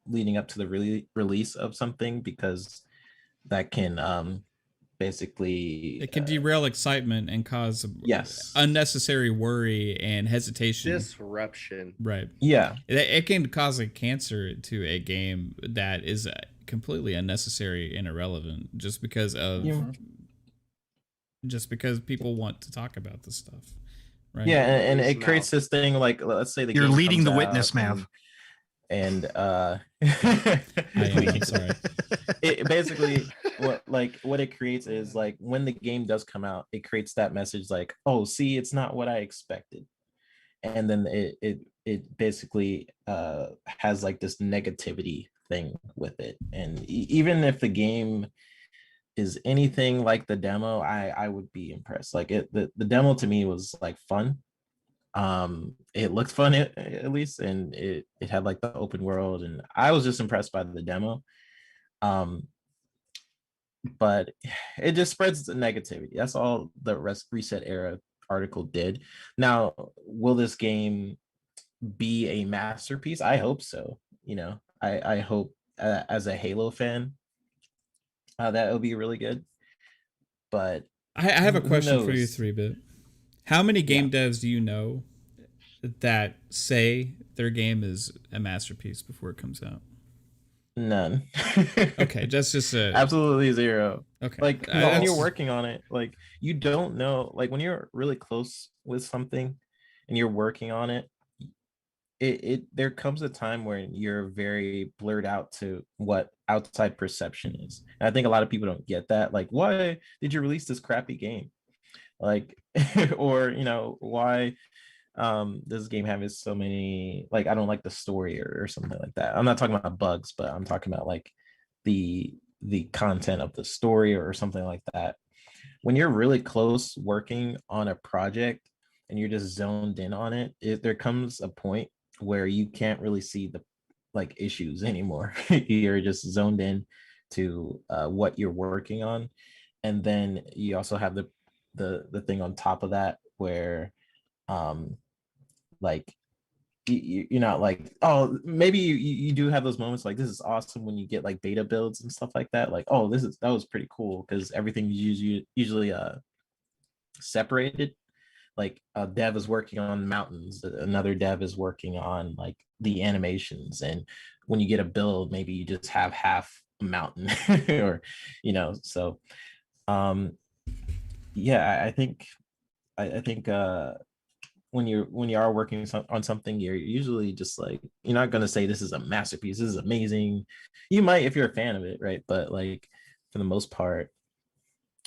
leading up to the release of something, because that can basically it can derail excitement and cause unnecessary worry and hesitation, disruption. Right. Yeah, it can cause a cancer to a game that is completely unnecessary and irrelevant just because people want to talk about this stuff, right? Yeah, and it creates this thing like, let's say you're leading the witness, Mav. And I am sorry. It basically what it creates is like when the game does come out, it creates that message like, oh, see, it's not what I expected, and then it basically has like this negativity thing with it. And even if the game is anything like the demo, I would be impressed. Like the demo to me was like fun. It looked fun at least, and it had like the open world, and I was just impressed by the demo. But it just spreads the negativity. That's all the reset era article did. Now, will this game be a masterpiece? I hope so. I hope as a Halo fan that it'll be really good. But I have a question for you, 3-Bit. How many game devs do you know that say their game is a masterpiece before it comes out? None. Okay, that's just absolutely zero. Okay, like when you're working on it, like you don't know, like when you're really close with something and you're working on it, there comes a time where you're very blurred out to what outside perception is. And I think a lot of people don't get that. Like, why did you release this crappy game? Like, or why this game has so many, like, I don't like the story or something like that. I'm not talking about bugs, but I'm talking about like the content of the story or something like that. When you're really close working on a project and you're just zoned in on it, there comes a point where you can't really see like issues anymore. You're just zoned in to what you're working on, and then you also have the thing on top of that where like you're not like, oh, maybe you do have those moments like this is awesome when you get like beta builds and stuff like that, like, oh, that was pretty cool because everything is usually separated. Like a dev is working on mountains, another dev is working on like the animations, and when you get a build, maybe you just have half a mountain or so yeah, I think when you are working on something, you're usually just like, you're not going to say this is a masterpiece, this is amazing. You might if you're a fan of it, right? But like for the most part,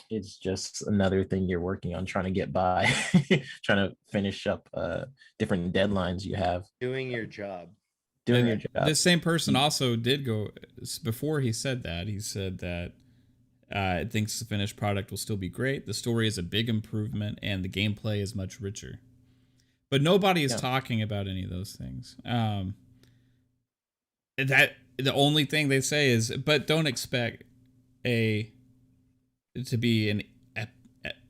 it's just another thing you're working on, trying to get by, trying to finish up different deadlines you have. Doing your job. Doing your job. This same person also did go, before he said that thinks the finished product will still be great. The story is a big improvement and the gameplay is much richer. But nobody is talking about any of those things. That the only thing they say is, but don't expect to be an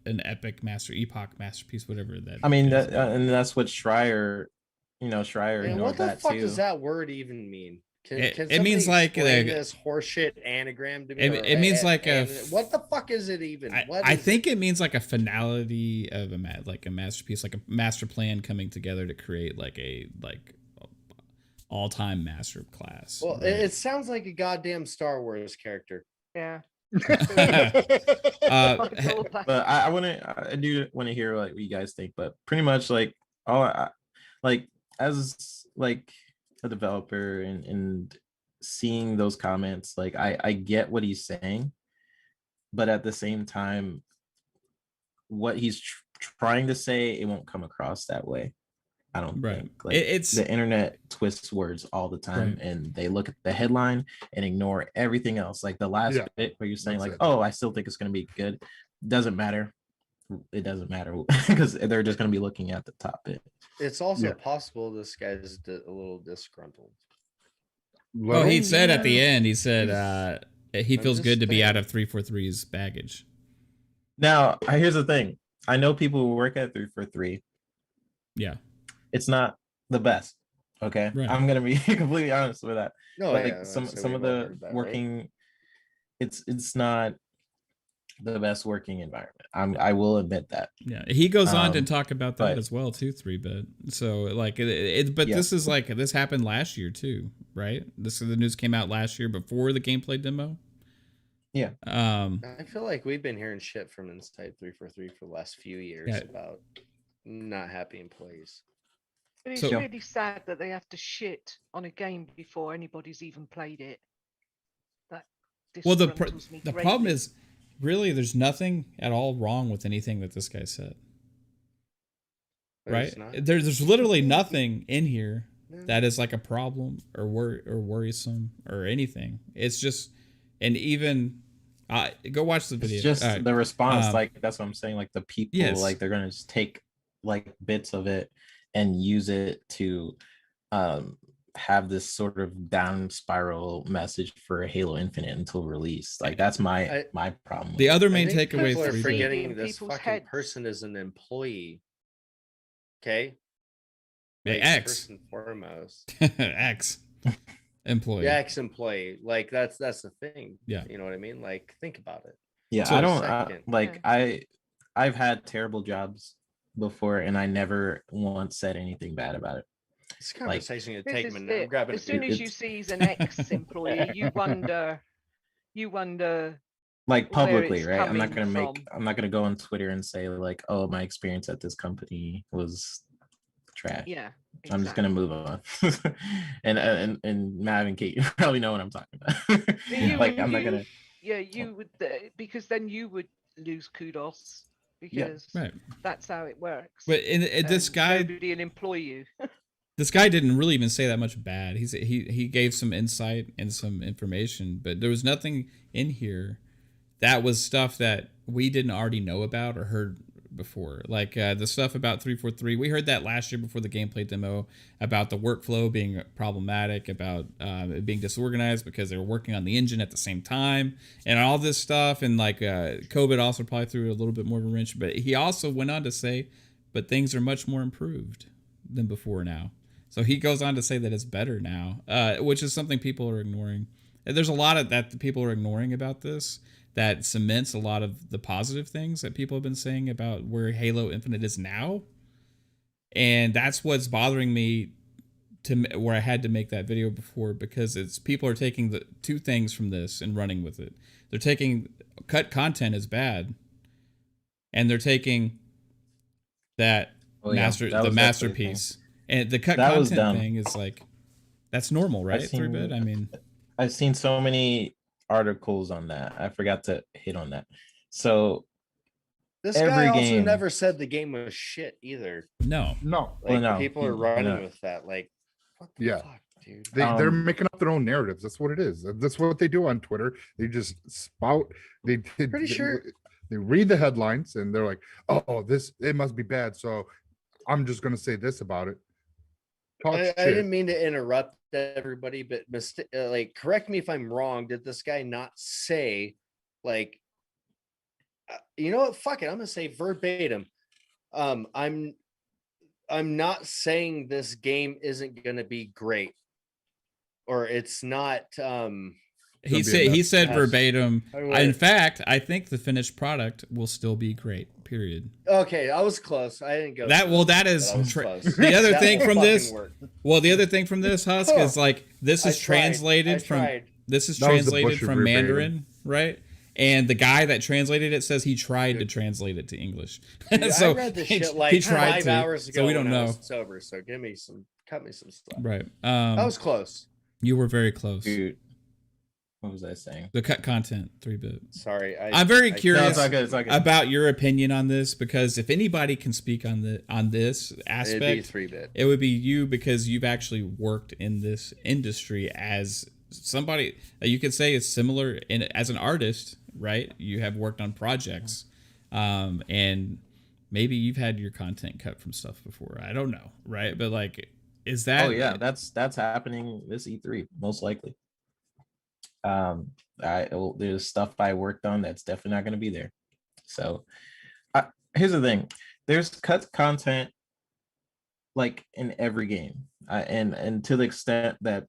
epic epoch masterpiece, whatever that. I mean, and that's what Schreier, Schreier. And what the fuck does that word even mean? It means like this horseshit anagram to me. It means like what the fuck is it even? I think it means like a finality of a masterpiece, like a master plan coming together to create like all-time master class. Well, right? It sounds like a goddamn Star Wars character. Yeah. But I do want to hear like what you guys think, but pretty much like as like a developer and seeing those comments, like I get what he's saying, but at the same time, what he's trying to say, it won't come across that way. I don't think. Like, it's the internet twists words all the time, and they look at the headline and ignore everything else. Like the last bit where you're saying like, "Oh, I still think it's going to be good." Doesn't matter. It doesn't matter because they're just going to be looking at the top bit. It's also possible this guy's a little disgruntled. Well, he said at the end, he said he feels good to be out of 343's baggage. Now, here's the thing. I know people who work at 343. Yeah. It's not the best. Okay. Right. I'm gonna be completely honest with that. No, like some of the working, right? It's not the best working environment. I will admit that. Yeah, he goes on to talk about that as well too, 3-bit. So like this is like this happened last year too, right? The news came out last year before the gameplay demo. Yeah. I feel like we've been hearing shit from inside 343 for the last few years about not happy employees. But it's really sad that they have to shit on a game before anybody's even played it. The problem is, really, there's nothing at all wrong with anything that this guy said. Right? There's literally nothing in here that is like a problem or worrisome or anything. It's just, and even go watch the video. It's just the response, like that's what I'm saying. Like the people, like they're gonna just take like bits of it and use it to have this sort of down spiral message for Halo Infinite until release. Like that's my problem. The other main takeaway for forgetting this fucking person is an employee. Okay. X first and foremost. X employee. Yeah, ex-employee. Like that's the thing. Yeah. You know what I mean? Like think about it. Yeah, so I've had terrible jobs before and I never once said anything bad about it. This conversation like, take a minute. As soon as you see he's an ex-employee, you wonder like publicly, right? I'm not gonna go on Twitter and say like, oh, my experience at this company was trash. Yeah. Exactly. I'm just gonna move on. and Mav and Kate, you probably know what I'm talking about. I'm not gonna. Yeah, you would, because then you would lose kudos because that's how it works. But this guy, nobody will employ you. This guy didn't really even say that much bad. He gave some insight and some information, but there was nothing in here that was stuff that we didn't already know about or heard before. Like the stuff about 343, we heard that last year before the gameplay demo about the workflow being problematic, about it being disorganized because they were working on the engine at the same time, and all this stuff. And like COVID also probably threw a little bit more of a wrench. But he also went on to say, but things are much more improved than before now. So he goes on to say that it's better now, which is something people are ignoring. There's a lot of that people are ignoring about this that cements a lot of the positive things that people have been saying about where Halo Infinite is now. And that's what's bothering me to where I had to make that video before, because it's people are taking the two things from this and running with it. They're taking cut content is bad, and they're taking that masterpiece. And the cut content thing is like, that's normal, right? 3-bit. I mean, I've seen so many articles on that. I forgot to hit on that. So this guy also never said the game was shit either. No. Like, people are running with that. Like, what the fuck, dude? They're making up their own narratives. That's what it is. That's what they do on Twitter. They just spout. Pretty sure they read the headlines and they're like, "Oh, it must be bad." So I'm just gonna say this about it. I didn't mean to interrupt everybody, but like, correct me if I'm wrong. Did this guy not say, like, you know what? Fuck it. I'm gonna say verbatim. I'm not saying this game isn't gonna be great, or it's not. He said verbatim. In fact, I think the finished product will still be great. Period. Okay, I was close. I didn't go that. Well, that is the other thing from this. Well, the other thing from this, Husk, is like this is translated from Mandarin, right? And the guy that translated it says he tried to translate it to English. Dude, so I read this shit like 5 hours ago. So we don't know. I was sober, so cut me some stuff. Right. I was close. You were very close. Dude. What was I saying? The cut content, 3-bit. Sorry, I'm very curious about your opinion on this, because if anybody can speak on this aspect, it'd be 3-bit. It would be you, because you've actually worked in this industry as somebody that you could say is similar as an artist, right? You have worked on projects, and maybe you've had your content cut from stuff before. I don't know, right? But like, is that? Oh yeah, that's happening this E3 most likely. There's stuff I worked on that's definitely not going to be there. So here's the thing, there's cut content like in every game, and to the extent that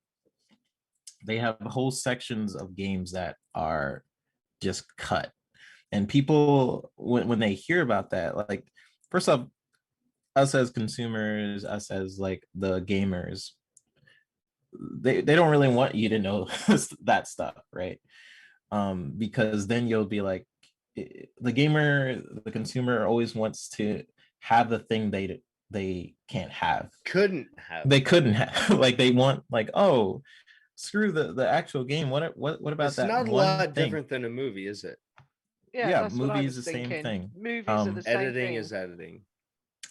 they have whole sections of games that are just cut, and people when they hear about that, like, first off, us as consumers, us as like the gamers, they don't really want you to know that stuff, right? Because then you'll be like, the consumer always wants to have the thing they can't have, couldn't have, like, they want, like, oh, screw the actual game, what about it's that? It's not a one lot thing? different than a movie, is it? Yeah, movie is the same thing. Movies are the same editing thing. Is editing.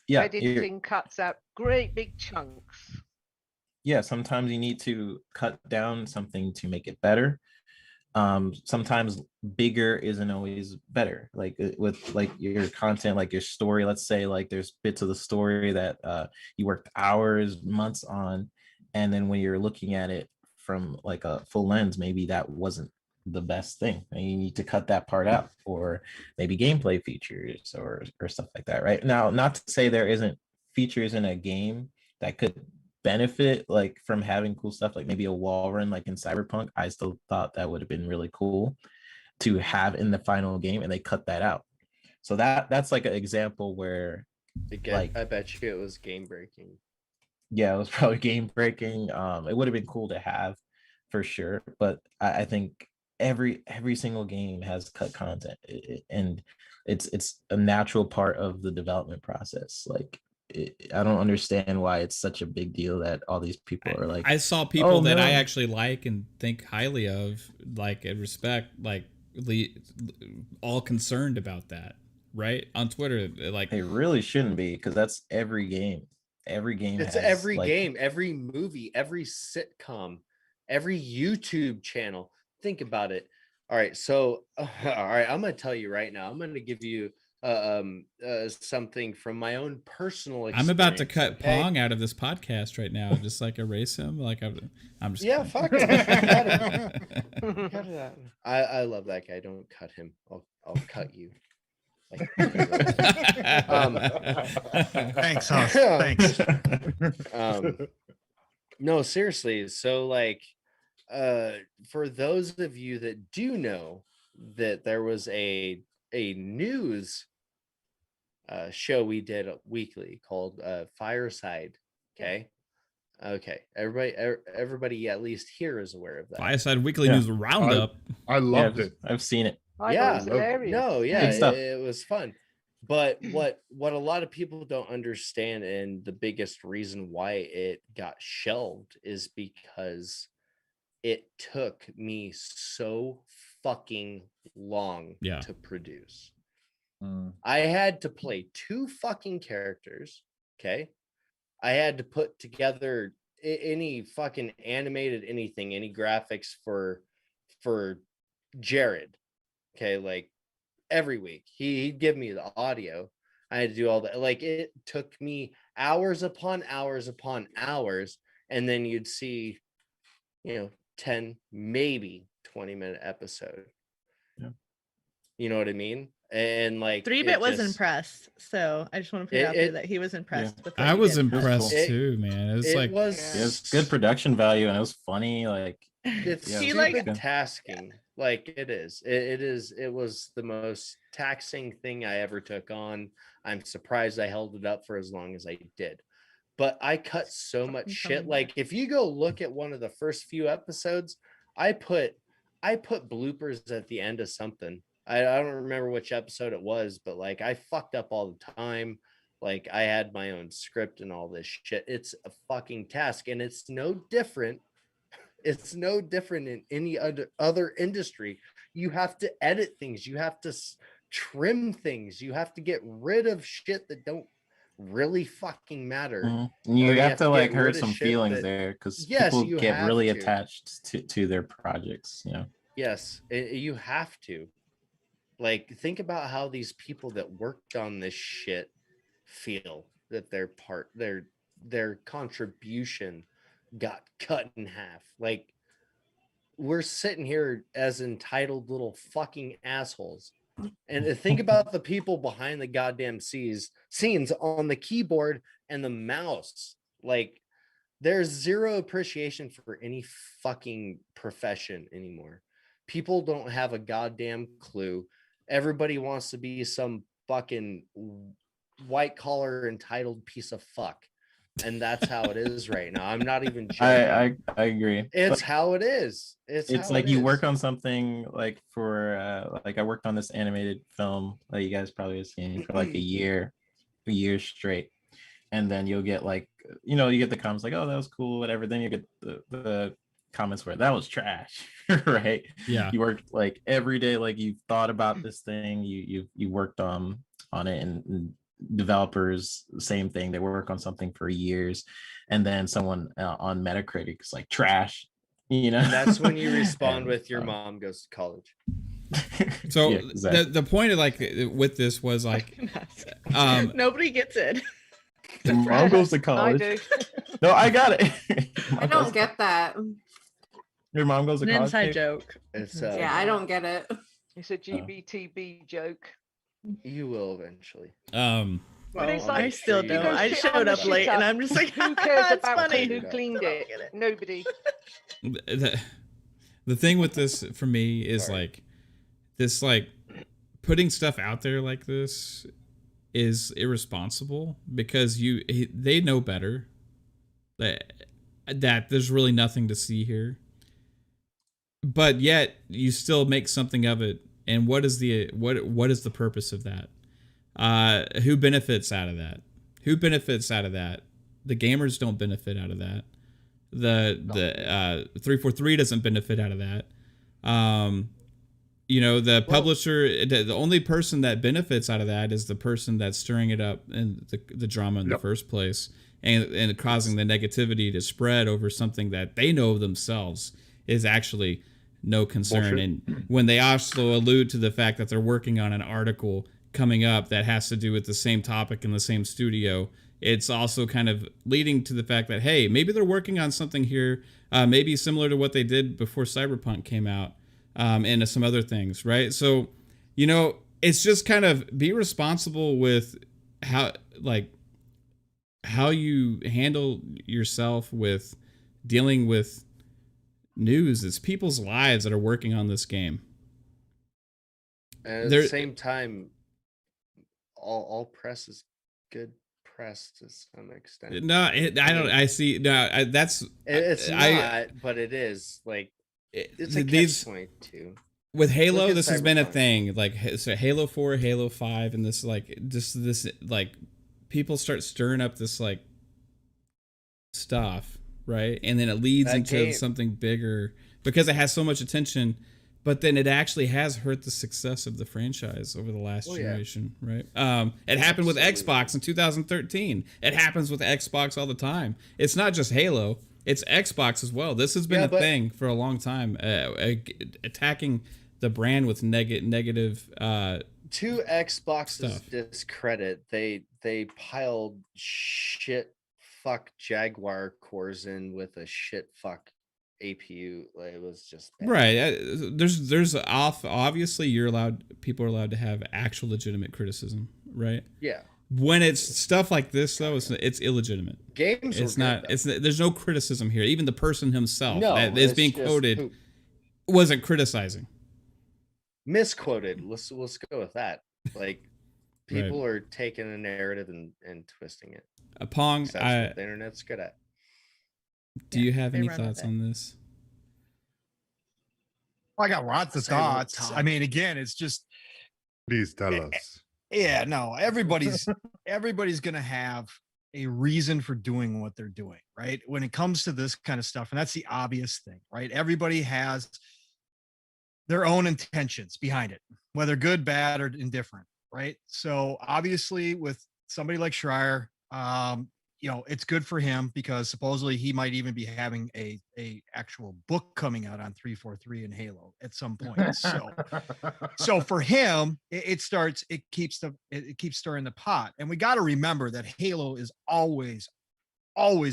Yeah, editing cuts out great big chunks. Yeah, sometimes you need to cut down something to make it better. Sometimes bigger isn't always better. Like with like your content, like your story, let's say like there's bits of the story that you worked hours, months on, and then when you're looking at it from like a full lens, maybe that wasn't the best thing, and you need to cut that part out, or maybe gameplay features or stuff like that. Right now, not to say there isn't features in a game that could benefit like from having cool stuff, like maybe a wall run like in Cyberpunk. I still thought that would have been really cool to have in the final game, and they cut that out. So that's like an example where like, I bet you it was game breaking. Yeah, it was probably game breaking. It would have been cool to have for sure, but I think every single game has cut content, and it's a natural part of the development process. Like, I don't understand why it's such a big deal that all these people are like. I saw people that I actually like and think highly of, like, and respect, like, all concerned about that, right? On Twitter, like, it really shouldn't be, because that's every game. Every game. It's every game, every movie, every sitcom, every YouTube channel. Think about it. All right, so all right, I'm gonna tell you right now. I'm gonna give you something from my own personal experience. I'm about to cut okay? Pong out of this podcast right now, just like erase him. Like I'm just Yeah, kidding. fuck it. Cut it out. I love that guy. Don't cut him. I'll cut you. Like, Thanks, Husk. Thanks. No, seriously. So like, for those of you that do know that there was a news show we did weekly called Fireside. Okay. Everybody at least here is aware of that. Fireside Weekly News Roundup. I loved it. I've seen it. Yeah, Good stuff. it was fun. But what a lot of people don't understand, and the biggest reason why it got shelved, is because it took me so fucking long to produce. I had to play 2 fucking characters. Okay. I had to put together any fucking animated anything, any graphics for Jared. Okay, like every week he'd give me the audio. I had to do all that. Like it took me hours upon hours upon hours, and then you'd see, 10, maybe 20-minute episode. Yeah. You know what I mean? And like 3-Bit was impressed, so I just want to put it out there that he was impressed with. I was impressed too, man. It was good production value, and it was funny. Like it's stupid tasking. Like it is. It was the most taxing thing I ever took on. I'm surprised I held it up for as long as I did. But I cut so much shit. Like if you go look at one of the first few episodes, I put bloopers at the end of something. I don't remember which episode it was, but like I fucked up all the time. Like I had my own script and all this shit. It's a fucking task, and it's no different. It's no different in any other industry. You have to edit things. You have to trim things. You have to get rid of shit that don't really fucking matter. Mm-hmm. You have to like hurt some feelings there, because people get really attached to their projects. Yes, you have to. Like, think about how these people that worked on this shit feel that their contribution got cut in half. Like, we're sitting here as entitled little fucking assholes. And think about the people behind the goddamn scenes on the keyboard and the mouse. Like, there's zero appreciation for any fucking profession anymore. People don't have a goddamn clue. Everybody wants to be some fucking white collar entitled piece of fuck. And that's how it is right now. I'm not even joking. I agree. It's how it is. It's like you work on something like for like I worked on this animated film that you guys probably have seen for like a year straight. And then you'll get like, you get the comments like, oh, that was cool, whatever. Then you get the comments where that was trash, right? Yeah. You worked like every day, like you thought about this thing, you worked on it, and developers, same thing. They work on something for years, and then someone on Metacritic is like trash, And that's when you respond with your mom goes to college. So exactly. the point of like with this was like nobody gets it. Your mom goes to college. I do. No, I got it. I don't get that. Your mom goes to college. Inside joke. It's I don't get it. It's a GBTB joke. You will eventually. Well, it's like, I still don't. I shit on showed the up late, shitter. and I'm just like, Who cares that's about funny. who cleaned it? Nobody. The thing with this for me is like this, like putting stuff out there like this is irresponsible, because they know better that there's really nothing to see here, but yet you still make something of it. And what is the purpose of that? Who benefits out of that? The gamers don't benefit out of that. The 343 doesn't benefit out of that. The publisher, the only person that benefits out of that is the person that's stirring it up and the drama in the first place, and causing the negativity to spread over something that they know themselves is actually no concern. Bullshit. And when they also allude to the fact that they're working on an article coming up that has to do with the same topic in the same studio. It's also kind of leading to the fact that, hey, maybe they're working on something here, maybe similar to what they did before Cyberpunk came out, and some other things, right? So, you know, it's just kind of be responsible with how you handle yourself with dealing with news. It's people's lives that are working on this game. And at the same time, all press is good press to some extent. No, I see. No, that's it's not, but it is like it's a catch 22. With Halo, this has been a thing. Like, so Halo 4, Halo 5, and this people start stirring up this like stuff, right? And then it leads into something bigger because it has so much attention. But then it actually has hurt the success of the franchise over the last generation, right? It happened with Xbox in 2013. It happens with Xbox all the time. It's not just Halo; it's Xbox as well. This has been a thing for a long time, attacking the brand with negative. To Xbox's discredit, they piled shit fuck Jaguar cores in with a shit fuck APU. Like, it was just bad. Right. There's obviously people are allowed to have actual legitimate criticism, right? Yeah. When it's stuff like this though, it's illegitimate. Games it's not good, there's no criticism here. Even the person himself that is being quoted poop. Wasn't criticizing. Misquoted. Let's go with that. Like, people are taking a narrative and twisting it. Pong, that's what the internet's good at. Do you have any thoughts on this? I got lots of thoughts. I mean, again, it's just. Please tell us. Yeah, no, everybody's gonna have a reason for doing what they're doing, right? When it comes to this kind of stuff, and that's the obvious thing, right? Everybody has their own intentions behind it, whether good, bad, or indifferent, right? So obviously, with somebody like Schreier, you know, it's good for him because supposedly he might even be having a actual book coming out on 343 and Halo at some point. So for him, it keeps stirring the pot. And we got to remember that Halo is always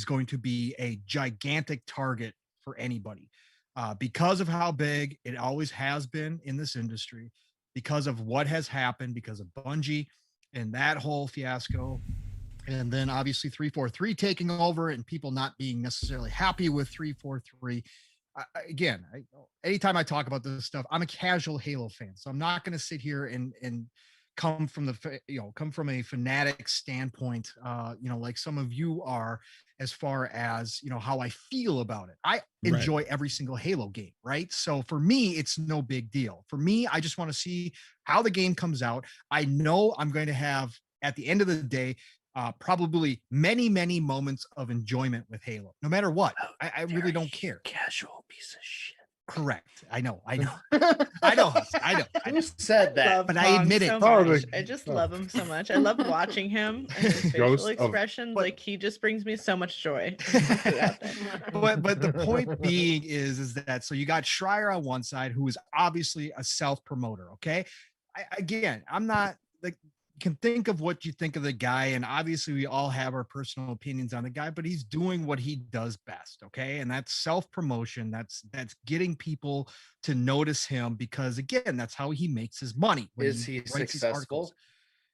going to be a gigantic target for anybody because of how big it always has been in this industry, because of what has happened, because of Bungie and that whole fiasco. And then obviously 343 taking over and people not being necessarily happy with 343. Anytime I talk about this stuff, I'm a casual Halo fan. So I'm not going to sit here and come from a fanatic standpoint, like some of you are, as far as, how I feel about it. I enjoy every single Halo game, right? So for me, it's no big deal. For me, I just want to see how the game comes out. I know I'm going to have, at the end of the day, probably many, many moments of enjoyment with Halo, no matter what. I really don't care. Casual piece of shit. Correct. I know. I know. Who said that? But I admit it. I just love him so much. I love watching him and his facial expressions. Like, he just brings me so much joy. But the point being is that, so you got Schreier on one side, who is obviously a self-promoter. Okay. I'm not like, can think of what you think of the guy, and obviously we all have our personal opinions on the guy, but he's doing what he does best, okay? And that's self-promotion. That's getting people to notice him, because again, that's how he makes his money. Is he successful?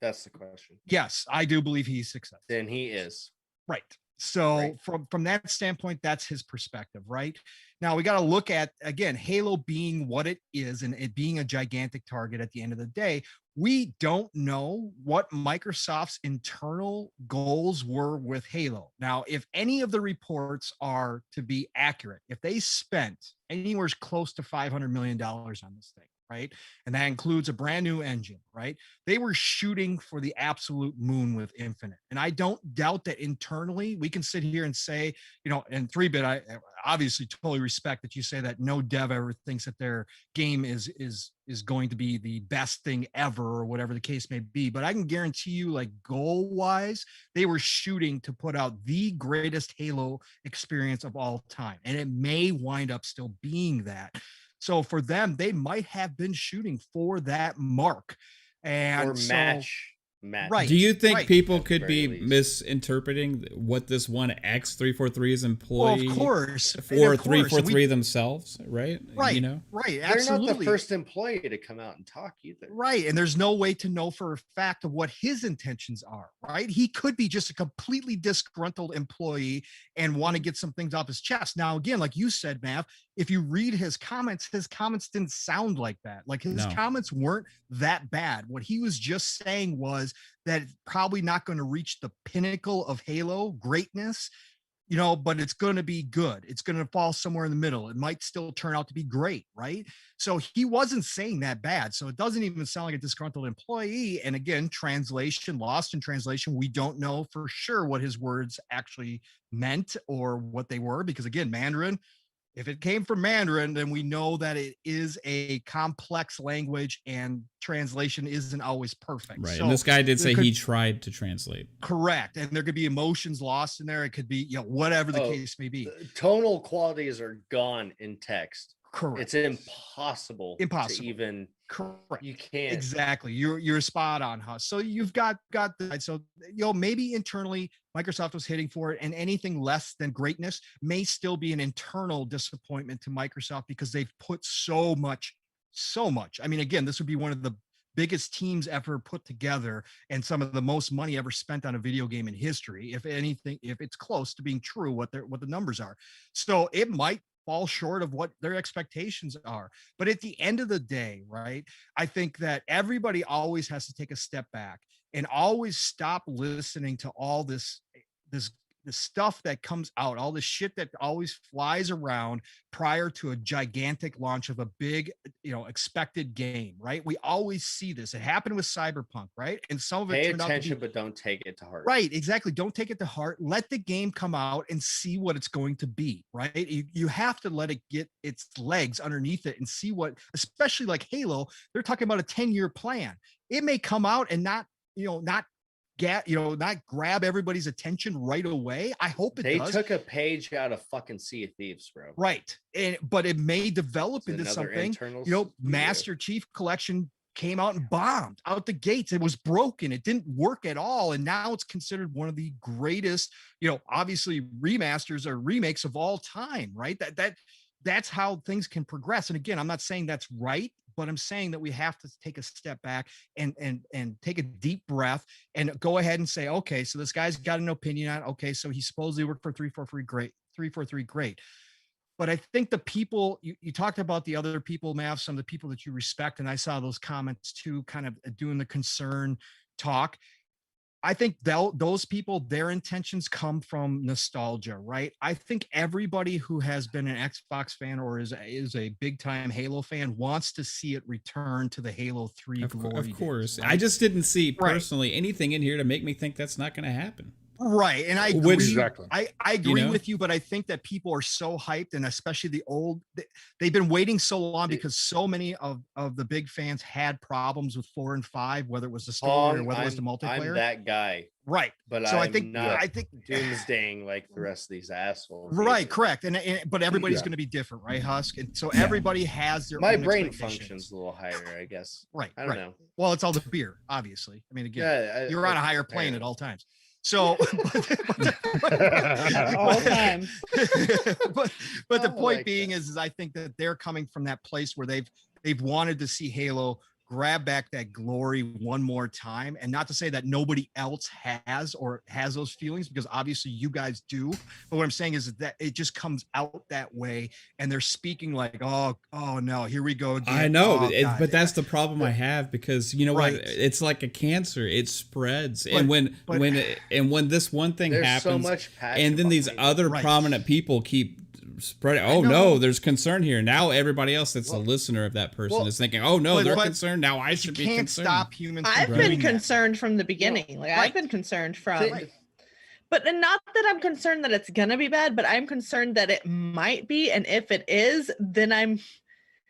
That's the question. Yes, I do believe he's successful. Then he is. Right. So from that standpoint, that's his perspective, right? Now we got to look at, again, Halo being what it is and it being a gigantic target at the end of the day. We don't know what Microsoft's internal goals were with Halo. Now, if any of the reports are to be accurate, if they spent anywhere close to $500 million on this thing, right? And that includes a brand new engine, right? They were shooting for the absolute moon with Infinite. And I don't doubt that internally we can sit here and say, in 3-bit, I obviously totally respect that you say that no dev ever thinks that their game is going to be the best thing ever, or whatever the case may be. But I can guarantee you, like, goal wise, they were shooting to put out the greatest Halo experience of all time. And it may wind up still being that. So for them, they might have been shooting for that mark. And or so, match. Right. Do you think right. people At the could very be least. misinterpreting what this one X343's employee Well, of course. and for of course, and 343 themselves, right? Right. You know? Right. They're Absolutely. not the first employee to come out and talk either. Right. And there's no way to know for a fact of what his intentions are, right? He could be just a completely disgruntled employee and want to get some things off his chest. Now, again, like you said, Mav, if you read his comments didn't sound like that. Like his No. comments weren't that bad. What he was just saying was that it's probably not going to reach the pinnacle of Halo greatness, you know, but it's going to be good. It's going to fall somewhere in the middle. It might still turn out to be great, right? So he wasn't saying that bad. So it doesn't even sound like a disgruntled employee. And again, translation, lost in translation, we don't know for sure what his words actually meant or what they were, because again, Mandarin, if it came from Mandarin, then we know that it is a complex language and translation isn't always perfect. Right. So And this guy did there say could- he tried to translate. Correct. And there could be emotions lost in there. It could be, you know, whatever the Oh, case may be. Tonal qualities are gone in text. Correct. It's impossible. Impossible. To even. Correct. You can't. Exactly. You're spot on, Husk. So you've got the, so, you know, maybe internally Microsoft was hitting for it, and anything less than greatness may still be an internal disappointment to Microsoft because they've put so much. I mean, again, this would be one of the biggest teams ever put together and some of the most money ever spent on a video game in history. If anything, if it's close to being true, what the numbers are. So it might fall short of what their expectations are. But at the end of the day, right, I think that everybody always has to take a step back and always stop listening to all this stuff that comes out, all the shit that always flies around prior to a gigantic launch of a big, you know, expected game, right? We always see this. It happened with Cyberpunk, right? And some of it Pay turned attention, out to be, but don't take it to heart. right, exactly. Don't take it to heart. Let the game come out and see what it's going to be, right? You have to let it get its legs underneath it and see what, especially like Halo, they're talking about a 10-year plan. It may come out and not grab everybody's attention right away. I hope it does. They took a page out of fucking Sea of Thieves, bro. Right. But it may develop It's into another something. internal You know, studio. Master Chief Collection came out and bombed out the gates. It was broken. It didn't work at all. And now it's considered one of the greatest, you know, obviously remasters or remakes of all time, right? That's how things can progress. And again, I'm not saying that's right, but I'm saying that we have to take a step back and take a deep breath and go ahead and say, okay, so this guy's got an opinion on, okay, so he supposedly worked for 343 great. But I think the people you talked about, the other people, Mav, some of the people that you respect, and I saw those comments too, kind of doing the concern talk. I think those people, their intentions come from nostalgia, right? I think everybody who has been an Xbox fan or is a big time Halo fan wants to see it return to the Halo 3 glory. Of course. days, right? I just didn't see personally anything in here to make me think that's not going to happen. Right. And I agree. Exactly. I agree You know? with you, but I think that people are so hyped, and especially the old, they've been waiting so long because so many of the big fans had problems with 4 and 5, whether it was the story or whether it was the multiplayer. I'm that guy. Right. But so I'm I think not I think doomsdaying like the rest of these assholes. right, either. correct. And but everybody's Yeah. going to be different, right, Husk? And so everybody has their My own brain expectations. functions a little higher, I guess. Right. I don't know. Well, it's all the beer, obviously. I mean, again, Yeah, you're on a higher plane at all times. So, All times. but the I point like being that. is I think that they're coming from that place where they've wanted to see Halo grab back that glory one more time. And not to say that nobody else has those feelings, because obviously you guys do. But what I'm saying is that it just comes out that way, and they're speaking like, oh no, here we go again. I know, Oh, God. but that's the problem I have, because you know Right. what? It's like a cancer; it spreads, But- and when but- this one thing There's happens, so much passion and then these behind it. other Right. prominent people keep spreading. Oh know. no, there's concern here. Now everybody else that's a Well- listener of that person well, is thinking, oh no, but- they're but concerned. Now I You should be can't concerned. stop humans. from I've doing been that. concerned from the beginning. Like right. I've been concerned from, Right. but not that I'm concerned that it's gonna be bad, but I'm concerned that it might be, and if it is, then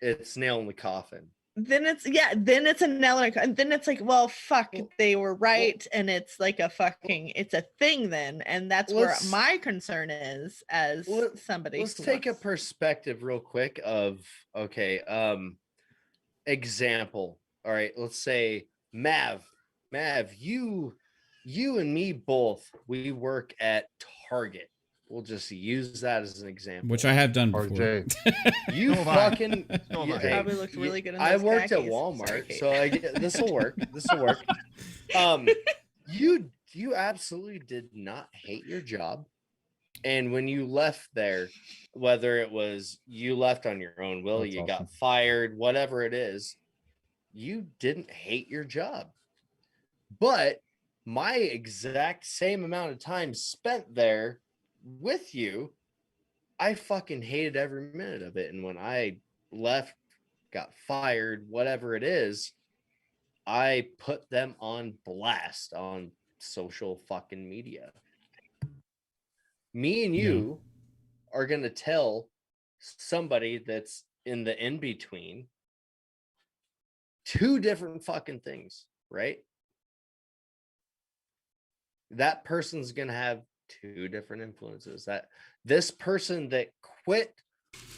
It's nail in the coffin. then it's a nail in a and then it's like, well, fuck, they were right, and it's like it's a thing then, and that's where Let's- my concern is as somebody. Let's who take a wants- perspective real quick of example. All right, let's say Mav, you and me both, we work at Target. We'll just use that as an example. Which I have done before. RJ. You fucking Probably looks really good in I those worked at khakis. Walmart, Sorry, so I get this will work. This will work. You absolutely did not hate your job. And when you left there, whether it was you left on your own will, That's you awesome. got fired, whatever it is, you didn't hate your job. But my exact same amount of time spent there with you, I fucking hated every minute of it. And when I left, got fired, whatever it is, I put them on blast on social fucking media. Me and you are going to tell somebody that's in the in-between two different fucking things, right? That person's going to have two different influences. That this person that quit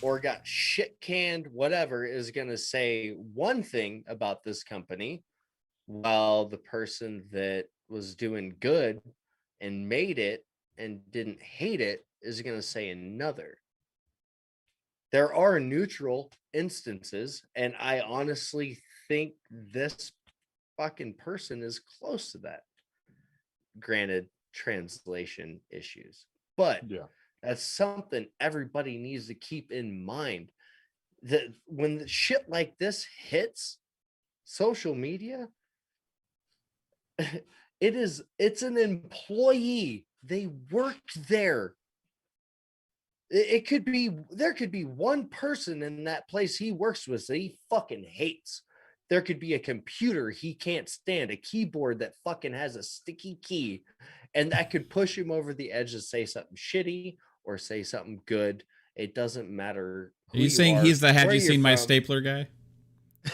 or got shit canned, whatever, is going to say one thing about this company, while the person that was doing good and made it and didn't hate it is going to say another. There are neutral instances, and I honestly think this fucking person is close to that. Granted, translation issues, but that's something everybody needs to keep in mind. That when the shit like this hits social media, it's an employee. They worked there. There could be one person in that place he works with that he fucking hates. There could be a computer he can't stand, a keyboard that fucking has a sticky key, and that could push him over the edge to say something shitty or say something good. It doesn't matter. Are you saying he's the "Have you seen my stapler" guy?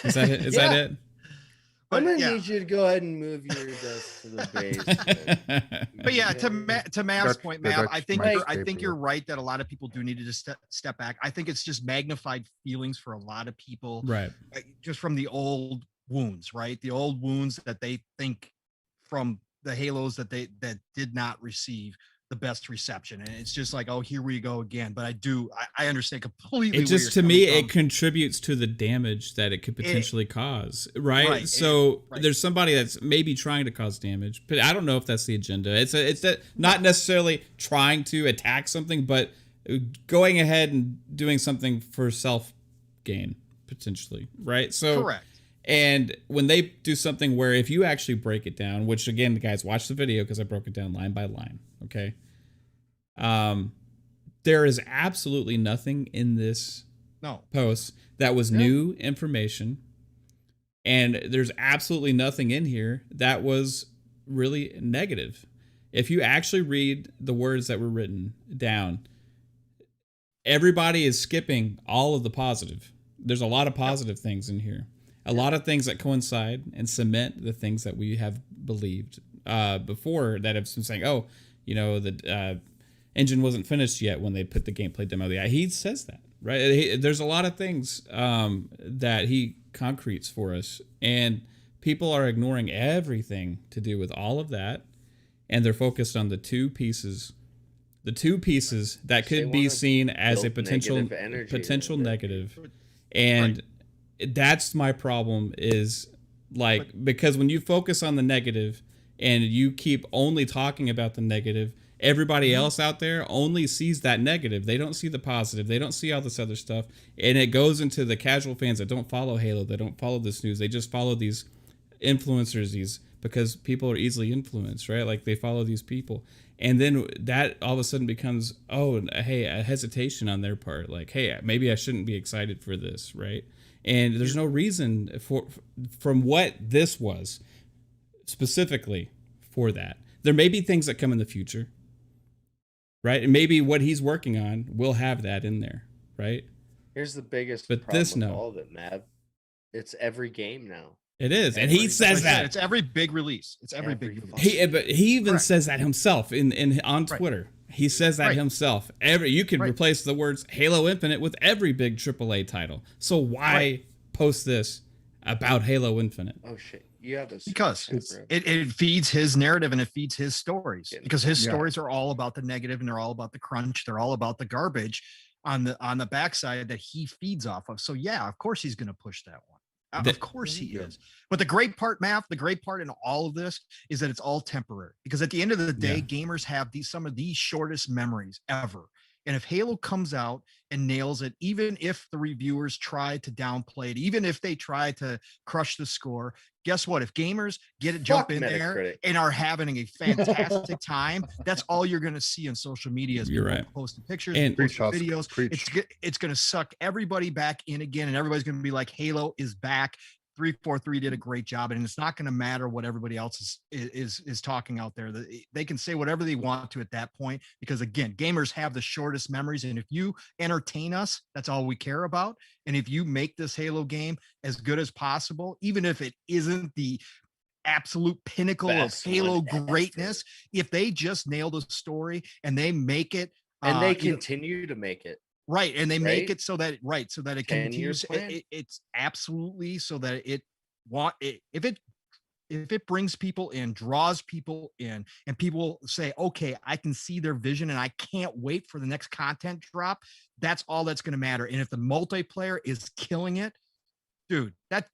Is that it? Is that it? I'm gonna need you to go ahead and move your desk to the base. But yeah, to Mav's point, Mav, I think you're right. right that a lot of people do need to just step back. I think it's just magnified feelings for a lot of people, right? Just from the old wounds, right? The old wounds that they think from the Halos that did not receive the best reception, and it's just like, oh, here we go again. But I understand completely. It just, to me, it contributes to the damage that it could potentially cause, right? So there's somebody that's maybe trying to cause damage, but I don't know if that's the agenda. It's not necessarily trying to attack something, but going ahead and doing something for self gain potentially, right? So correct. And when they do something where if you actually break it down, which again, guys, watch the video because I broke it down line by line. Okay. There is absolutely nothing in this post that was new information. And there's absolutely nothing in here that was really negative. If you actually read the words that were written down, everybody is skipping all of the positive. There's a lot of positive things in here. A lot of things that coincide and cement the things that we have believed before that have been saying, oh, you know, the engine wasn't finished yet when they put the gameplay demo. Yeah, he says that, right? There's a lot of things that he concretes for us, and people are ignoring everything to do with all of that, and they're focused on the two pieces that could be seen as a potential negative. And that's my problem is because when you focus on the negative and you keep only talking about the negative, everybody else out there only sees that negative. They don't see the positive. They don't see all this other stuff. And it goes into the casual fans that don't follow Halo. They don't follow this news. They just follow these influencers, because people are easily influenced, right? Like they follow these people. And then that all of a sudden becomes, oh, hey, a hesitation on their part. Like, hey, maybe I shouldn't be excited for this, right? And there's no reason from what this was specifically for that. There may be things that come in the future, right? And maybe what he's working on will have that in there, right? Here's the biggest but problem this, with all of it, Mav. It's every game now. It is, and he says that it's every big release. It's every big release. But he even says that himself on Twitter. He says that himself. You could replace the words Halo Infinite with every big AAA title. So why post this about Halo Infinite? Oh shit! You have this because it feeds his narrative and it feeds his stories, because his Yeah. stories are all about the negative and they're all about the crunch. They're all about the garbage on the backside that he feeds off of. So yeah, of course he's going to push that one. Of course he is. But the great part, Math, the great part in all of this is that it's all temporary, because at the end of the day, gamers have some of the shortest memories ever. And if Halo comes out and nails it, even if the reviewers try to downplay it, even if they try to crush the score, guess what? If gamers jump in there and are having a fantastic time, that's all you're going to see on social media. Is people posting pictures and videos. It's going to suck everybody back in again, and everybody's going to be like, Halo is back. 343 did a great job, and it's not going to matter what everybody else is talking out there. They can say whatever they want to at that point, because again, gamers have the shortest memories, and if you entertain us, that's all we care about. And if you make this Halo game as good as possible, even if it isn't the absolute pinnacle of Halo greatness, if they just nail the story and they make it, and they continue to make it. Right. And they make it so that it continues. It's absolutely so that if it brings people in, draws people in, and people say, okay, I can see their vision and I can't wait for the next content drop. That's all that's going to matter. And if the multiplayer is killing it, dude, that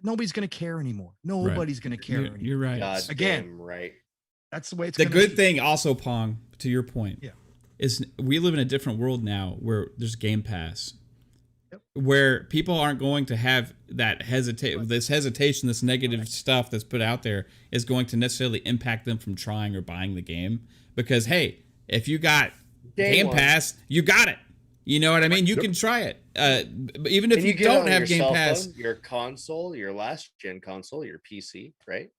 nobody's going to care anymore. Nobody's going to care anymore. You're right. God again, right. That's the way it's the good thing also, Pong, to your point. Is we live in a different world now where there's Game Pass, where people aren't going to have that hesitation, this negative stuff that's put out there is going to necessarily impact them from trying or buying the game, because hey, if you got Game Pass, you got it. You know what I mean? You can try it, even if you don't have Game Pass. Your console, your last gen console, your PC, right?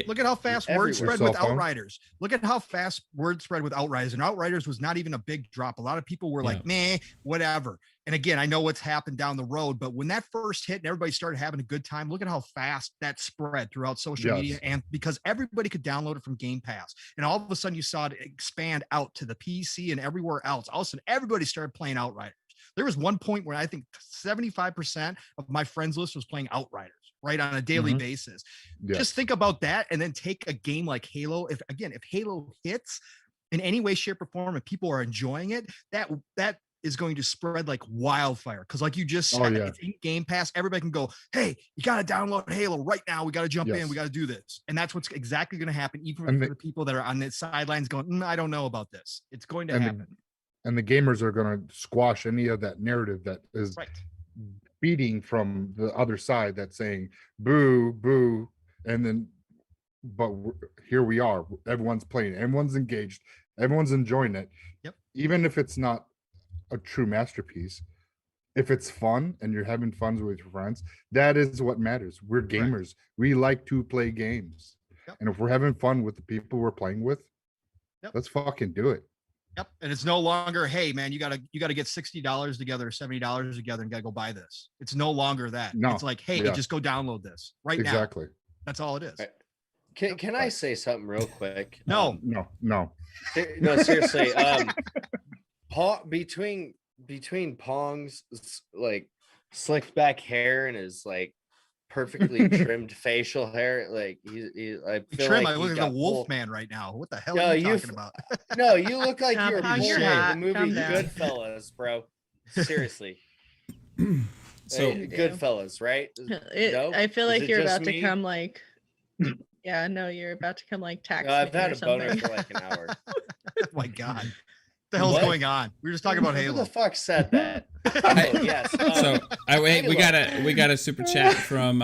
Look at how fast word spread with Outriders. Look at how fast word spread with Outriders. And Outriders was not even a big drop. A lot of people were like, meh, whatever. And again, I know what's happened down the road, but when that first hit and everybody started having a good time, look at how fast that spread throughout social media. And because everybody could download it from Game Pass. And all of a sudden you saw it expand out to the PC and everywhere else. All of a sudden, everybody started playing Outriders. There was one point where I think 75% of my friends list was playing Outriders, right, on a daily basis. Just think about that, and then take a game like Halo. If Halo hits in any way, shape, or form, and people are enjoying it, that is going to spread like wildfire. Because like you just said, it's in Game Pass. Everybody can go, hey, you got to download Halo right now. We got to jump in. We got to do this. And that's what's exactly going to happen, even for the people that are on the sidelines going, I don't know about this. It's going to happen. And the gamers are going to squash any of that narrative that is feeding from the other side that's saying boo, boo. And then, but here we are. Everyone's playing. Everyone's engaged. Everyone's enjoying it. Even if it's not a true masterpiece, if it's fun and you're having fun with your friends, that is what matters. We're gamers. We like to play games. And if we're having fun with the people we're playing with, let's fucking do it. And it's no longer, hey man, you gotta get $60 together or $70 together and gotta go buy this. It's no longer that. No. It's like, hey, just go download this right now. Exactly. That's all it is. Can I say something real quick? No. No, seriously. Between Pong's like slicked back hair and his like perfectly trimmed facial hair, like I feel like I look like a wolf man right now. What the hell are you talking about? No, you look like you're Calm pulling down. the movie Calm down. Goodfellas, bro. Seriously. So Goodfellas, right? I feel like you're about to come like Yeah, no, you're about to come like tax. I've me had or a boner something. for like an hour. Oh my god. What the hell's going on? We were just talking about Halo. Who the fuck said that? Oh, yes. So we got a super chat from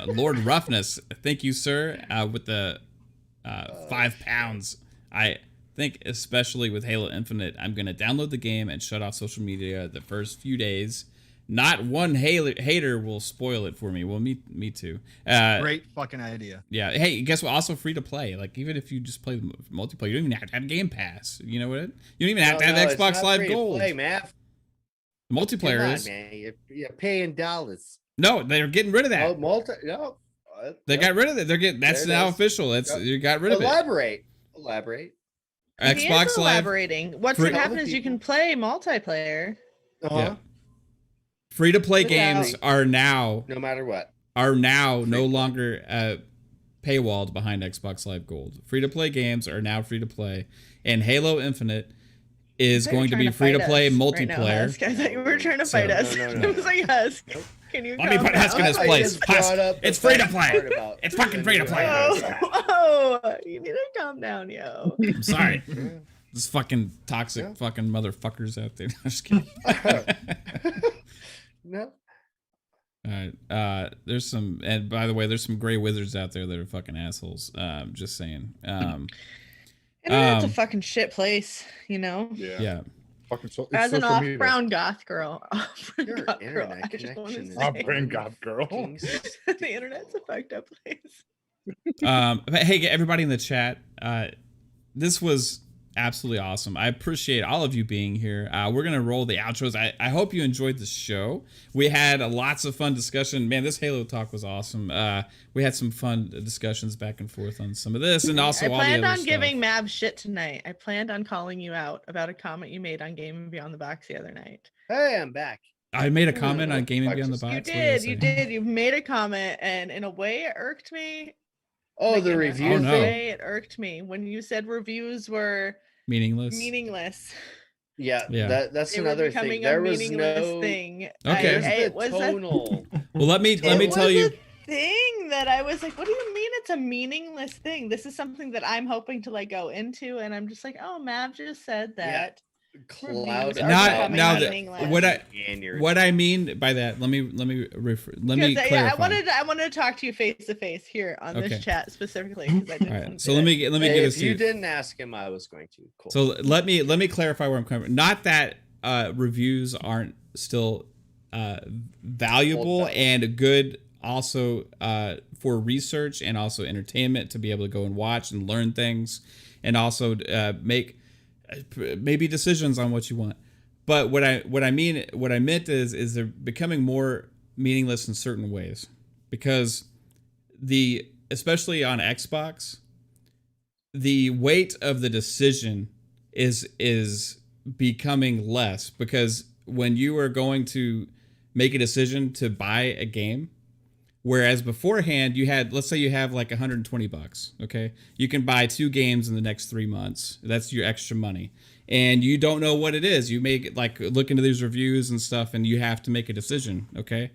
Lord Roughness. Thank you, sir, with the £5. I think especially with Halo Infinite, I'm gonna download the game and shut off social media the first few days. Not one hater will spoil it for me. Well, me too. Great fucking idea. Yeah. Hey, guess what? Also free to play. Like, even if you just play the multiplayer, you don't even have to have Game Pass. You know what? You don't even have to have Xbox Live Gold. Play, man. The multiplayer is. Man. You're paying dollars. No, they're getting rid of that. No. They got rid of it. That's now official. You got rid of it. Elaborate. Xbox Live. Elaborating. What's gonna happen is you can play multiplayer. Yeah. Free to play games are now no matter what. are now no longer paywalled behind Xbox Live Gold. Free-to-play games are now free-to-play, and Halo Infinite is going to be free-to-play multiplayer. Right now, I thought you were trying to fight us. No. It was like, Husk, can you Let me put Husk in his place. Husk, it's free-to-play. It's fucking free-to-play. Oh, you need to calm down, yo. I'm sorry. This fucking toxic fucking motherfuckers out there. I'm just kidding. No. All right. There's some, and by the way, there's some gray wizards out there that are fucking assholes. Just saying. Internet's a fucking shit place, you know. Yeah. Fucking As an social media. off-brown goth girl, I internet just want to connection is say, Off-brand goth girl. the internet's a fucked up place. But hey, everybody in the chat, this was absolutely awesome. I appreciate all of you being here. We're gonna roll the outros. I hope you enjoyed the show. We had lots of fun discussion. Man, this Halo talk was awesome. We had some fun discussions back and forth on some of this, and also I all the planned other on stuff. giving Mab shit tonight. I planned on calling you out about a comment you made on Game Beyond the Box the other night. Hey, I'm back. I made a comment on Gaming Beyond the Box. You What I did. You say? did. You made a comment, and in a way, it irked me. Oh, Like, the in review a no. way, it irked me when you said reviews were Meaningless. Yeah, Yeah. that's They were another becoming thing. There a was meaningless no thing. Okay. It was was a tonal. Well, let me tell you. thing that I was like, what do you mean it's a meaningless thing? This is something that I'm hoping to like go into, and I'm just like, oh, Mav just said that. Cloud. Reviews are Not becoming now. meaningless. What I mean by that. Let me clarify. I wanted to talk to you face to face here on Okay. this chat specifically. 'Cause I didn't All right. want So to let do me it. get If a you seat. didn't ask him, I was going to. Cool. So let me clarify where I'm coming from. Not that reviews aren't still valuable and good also for research and also entertainment to be able to go and watch and learn things and also make maybe decisions on what you want. But what I meant is they're becoming more meaningless in certain ways because especially on Xbox, the weight of the decision is becoming less because when you are going to make a decision to buy a game, whereas beforehand you had, let's say you have like $120, okay? You can buy 2 games in the next 3 months. That's your extra money. And you don't know what it is. You make like look into these reviews and stuff and you have to make a decision, okay?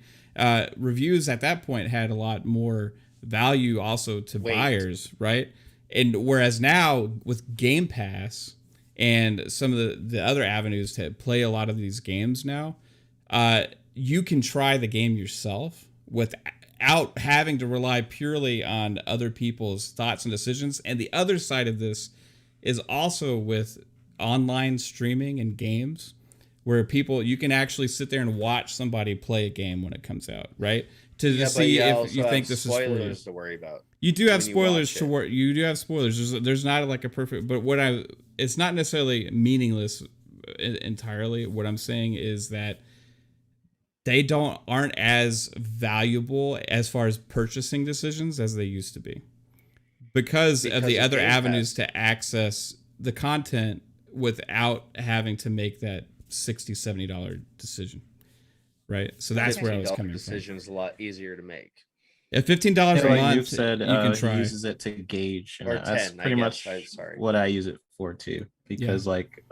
Reviews at that point had a lot more value also to buyers, right? And whereas now with Game Pass and some of the other avenues to play a lot of these games now, you can try the game yourself without having to rely purely on other people's thoughts and decisions. And the other side of this is also with online streaming and games where you can actually sit there and watch somebody play a game when it comes out, right? To see if you think this is for you. Spoilers to worry about. You do have spoilers to work. You do have spoilers. There's not like a perfect, but it's not necessarily meaningless entirely. What I'm saying is that they aren't as valuable as far as purchasing decisions as they used to be because of the other avenues to access the content without having to make that $60-$70 decision, right? So that's where I was coming from. Decision's a lot easier to make. At $15 a month, you've said, you can try. He uses it to gauge. Or That's 10, pretty much sorry. what I use it for too. Because like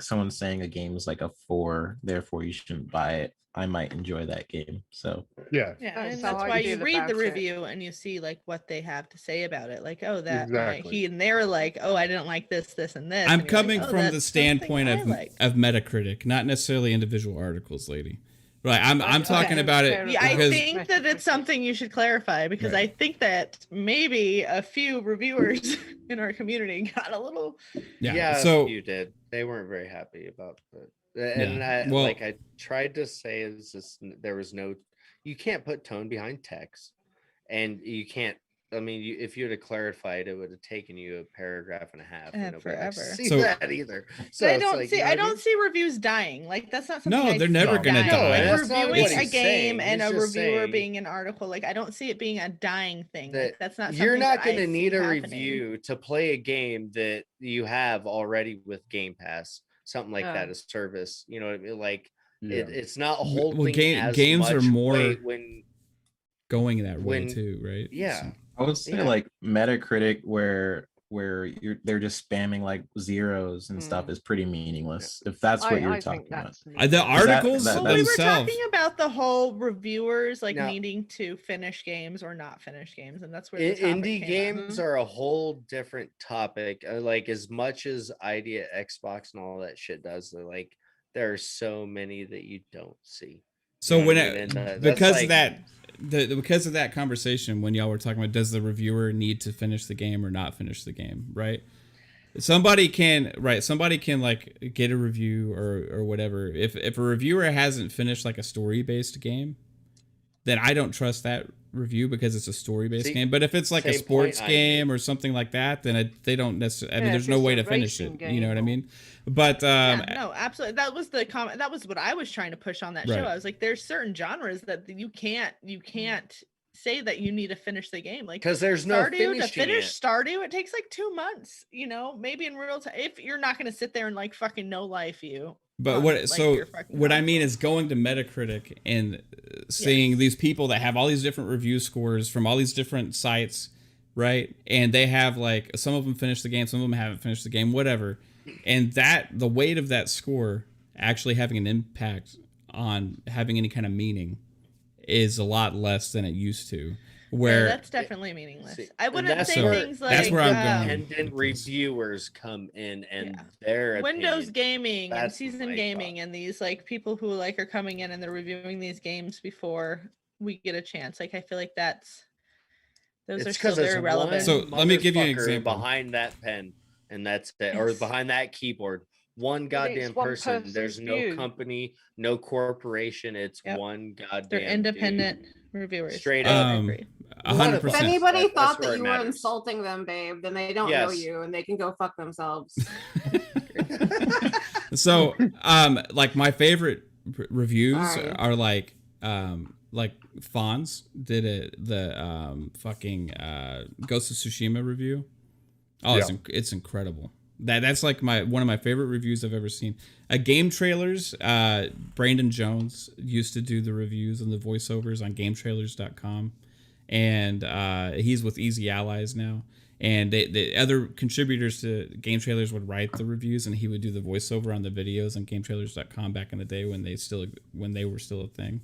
someone saying a game is like a 4, therefore you shouldn't buy it. I might enjoy that game. So yeah, and that's why you read the review and you see like what they have to say about it. Like, oh, that they're like, oh, I didn't like this, and this. I'm and coming like, from the standpoint of Metacritic, not necessarily individual articles, lady. Right, I'm talking about it. Yeah, I think that it's something you should clarify because I think that maybe a few reviewers in our community got a little. Yeah, so you did. They weren't very happy about it. And I tried to say is this, there was no, you can't put tone behind text, and you can't. I mean, if you would have clarified, it would have taken you a paragraph and a half. And forever. See that either. So I don't see reviews dying. Like that's not something. No, they're never gonna die. Like reviewing a game and a reviewer being an article. Like I don't see it being a dying thing. That's not. You're not going to need a review to play a game that you have already with Game Pass. Something like that, a service. You know what I mean? Like it's not holding as games much are more weight when going that way When- too, right? Yeah. So- I would say Yeah. like Metacritic, where they're just spamming like zeros and stuff, Mm. is pretty meaningless. If that's what you're I talking think about. that's the meaningless. articles that- Well, we were themselves. talking about the whole reviewers like Now- needing to finish games or not finish games, and that's where I- the topic indie came up. games are a whole different topic. Like as much as Idea, Xbox, and all that shit does, they're like there are so many that you don't see. So know when what I mean? And, that's because like- of that, because of that conversation, when y'all were talking about does the reviewer need to finish the game or not finish the game, right? Somebody can like get a review or whatever. If a reviewer hasn't finished like a story based game, then I don't trust that review because it's a story based See, game. But if it's like a same sports point I game or something like that, then they don't necessarily. I mean, Yeah, there's if no it's way a to finish racing it. You know what I game mean? But Yeah, no, absolutely. That was the comment. That was what I was trying to push on that show. Right. I was like, there's certain genres that you can't say that you need to finish the game. Like because there's no Stardew, to finishing finish it. Stardew, it takes like 2 months, maybe in real time. If you're not going to sit there and like fucking no life you. But on, what like, so your fucking what I mean console. is going to Metacritic and seeing these people that have all these different review scores from all these different sites, right? And they have like some of them finished the game, some of them haven't finished the game, whatever. And that the weight of that score actually having an impact on having any kind of meaning is a lot less than it used to. Yeah, Where that's definitely meaningless. See, I and wouldn't that's say where- things like that's where I'm going. Independent reviewers come in and Yeah. their Windows opinion. Gaming and That's Season my Gaming and these like people who like are coming in and they're reviewing these games before we get a chance. Like I feel like those It's are still 'cause it's very relevant. one So, let me give you an motherfucker example. behind that pen, and that's it, or Yes. behind that keyboard. One it's goddamn one person. person's There's no view. company, no corporation. It's Yep. one goddamn. They're independent dude. reviewers. Straight I up. agree. 100%. If That's- anybody that's thought where that it you were matters. insulting them, babe, then they don't know Yes. you and they can go fuck themselves. So, like my favorite reviews Sorry. are like Fonz did the fucking Ghost of Tsushima review. Oh, it's incredible. That's like one of my favorite reviews I've ever seen. Game Trailers, Brandon Jones used to do the reviews and the voiceovers on GameTrailers.com, and he's with Easy Allies now. And the other contributors to Game Trailers would write the reviews, and he would do the voiceover on the videos on GameTrailers.com back in the day when they were still a thing.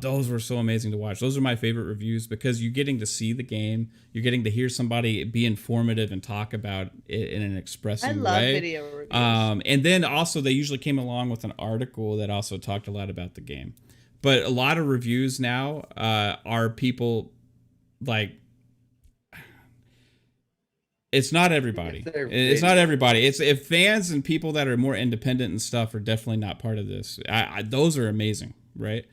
Those were so amazing to watch. Those are my favorite reviews because you're getting to see the game. You're getting to hear somebody be informative and talk about it in an expressive way. I love video reviews. And then also they usually came along with an article that also talked a lot about the game. But a lot of reviews now are people like. It's not everybody. It's not everybody. It's if fans and people that are more independent and stuff are definitely not part of this. Those are amazing, right?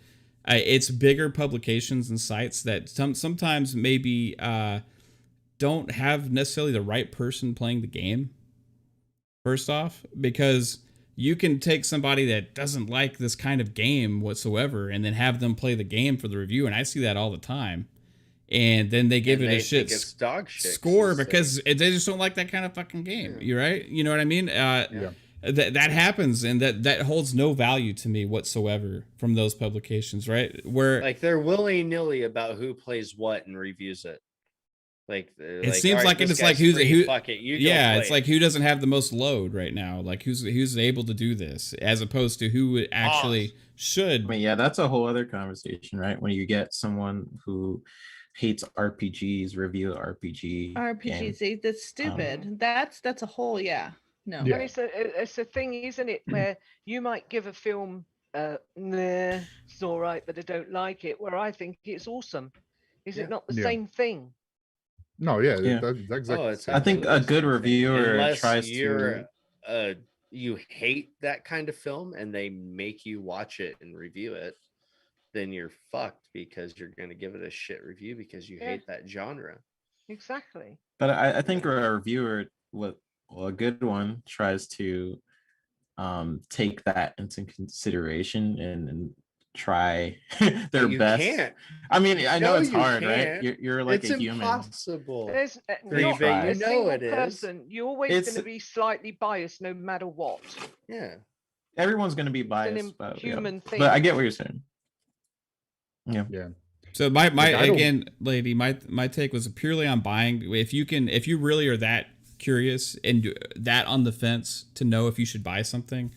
It's bigger publications and sites that sometimes maybe don't have necessarily the right person playing the game. First off, because you can take somebody that doesn't like this kind of game whatsoever and then have them play the game for the review, and I see that all the time. And then they give And it a they shit think it's dog shit score instead. because they just don't like that kind of fucking game. Yeah. You're right. You know what I mean? Yeah. That happens, and that holds no value to me whatsoever from those publications, right? Where Like they're willy-nilly about who plays what and reviews it. it seems like it's like who fuck it, you go yeah, play it's it. like who doesn't have the most load right now, like who's able to do this, as opposed to who actually should. I mean, yeah, that's a whole other conversation, right? When you get someone who hates RPGs, review RPG. RPGs, that's stupid. That's a whole no. Yeah. And it's a thing, isn't it, where you might give a film nah, it's all right, but I don't like it, where I think it's awesome. Is Yeah. it not the Yeah. same thing? No, yeah, Yeah. that's exactly. Oh, it's I think a good reviewer Unless tries you're to. you hate that kind of film and they make you watch it and review it, then you're fucked because you're going to give it a shit review because you Yeah. hate that genre. Exactly. But I think a reviewer, a good one, tries to take that into consideration and try their You best. can't. I mean, I know No, it's you hard, can't. right? You're like It's a human. impossible. There's Three not tries. a You know single it is. person. You're always It's- going to be slightly biased no matter what. Yeah. Everyone's going to be It's an biased, but, human thing. but I get what you're saying. Yeah. Yeah. So my again, lady, my take was purely on buying. If you really are that curious and that on the fence to know if you should buy something,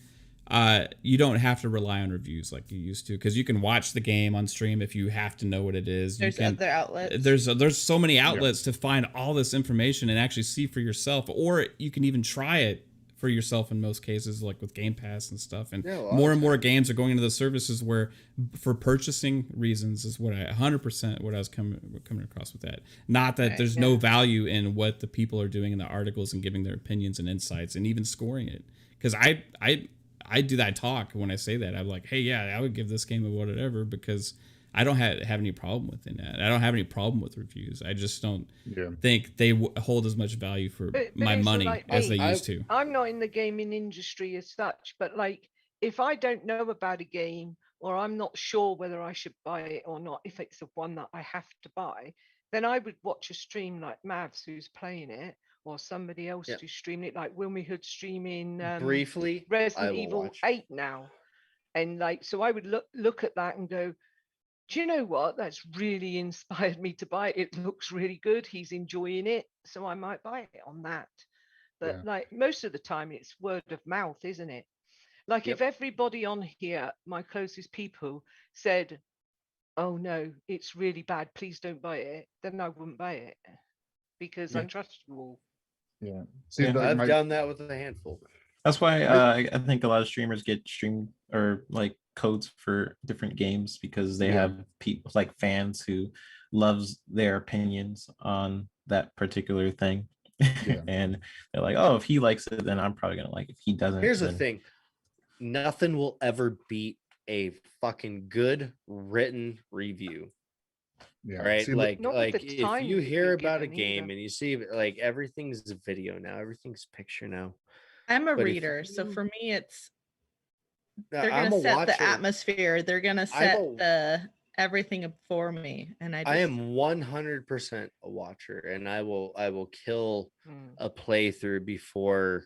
you don't have to rely on reviews like you used to, because you can watch the game on stream if you have to know what it is. There's other outlets. There's so many outlets to find all this information and actually see for yourself, or you can even try it for yourself in most cases, like with Game Pass and stuff. And more and more games are going into the services where, for purchasing reasons, is what I 100% what I was coming across with that. Not that there's no value in what the people are doing in the articles and giving their opinions and insights and even scoring it. Because I do that talk when I say that. I'm like, hey, yeah, I would give this game a whatever, because I don't have any problem with it. I don't have any problem with reviews. I just don't think they hold as much value for my money as they used to. I'm not in the gaming industry as such, but like, if I don't know about a game, or I'm not sure whether I should buy it or not, if it's the one that I have to buy, then I would watch a stream like Mavs who's playing it, or somebody else who's streaming it, like Wilmy Hood streaming briefly Resident Evil 8 now. And like, so I would look at that and go, do you know what? That's really inspired me to buy it. It looks really good. He's enjoying it. So I might buy it on that. But like, most of the time it's word of mouth, isn't it? Like if everybody on here, my closest people, said, oh no, it's really bad, please don't buy it, then I wouldn't buy it, because I trust you all. I've done that with a handful. That's why I think a lot of streamers get stream or like codes for different games, because they have people like fans who loves their opinions on that particular thing. And they're like, oh, if he likes it, then I'm probably gonna like it. If he doesn't, here's the thing, nothing will ever beat a fucking good written review. Right. Like if you hear about a game and you see like everything's a video now, everything's picture now. I'm a reader, so for me it's they're gonna set the atmosphere, they're gonna set the everything for me, and I am 100% a watcher, and I will kill a playthrough before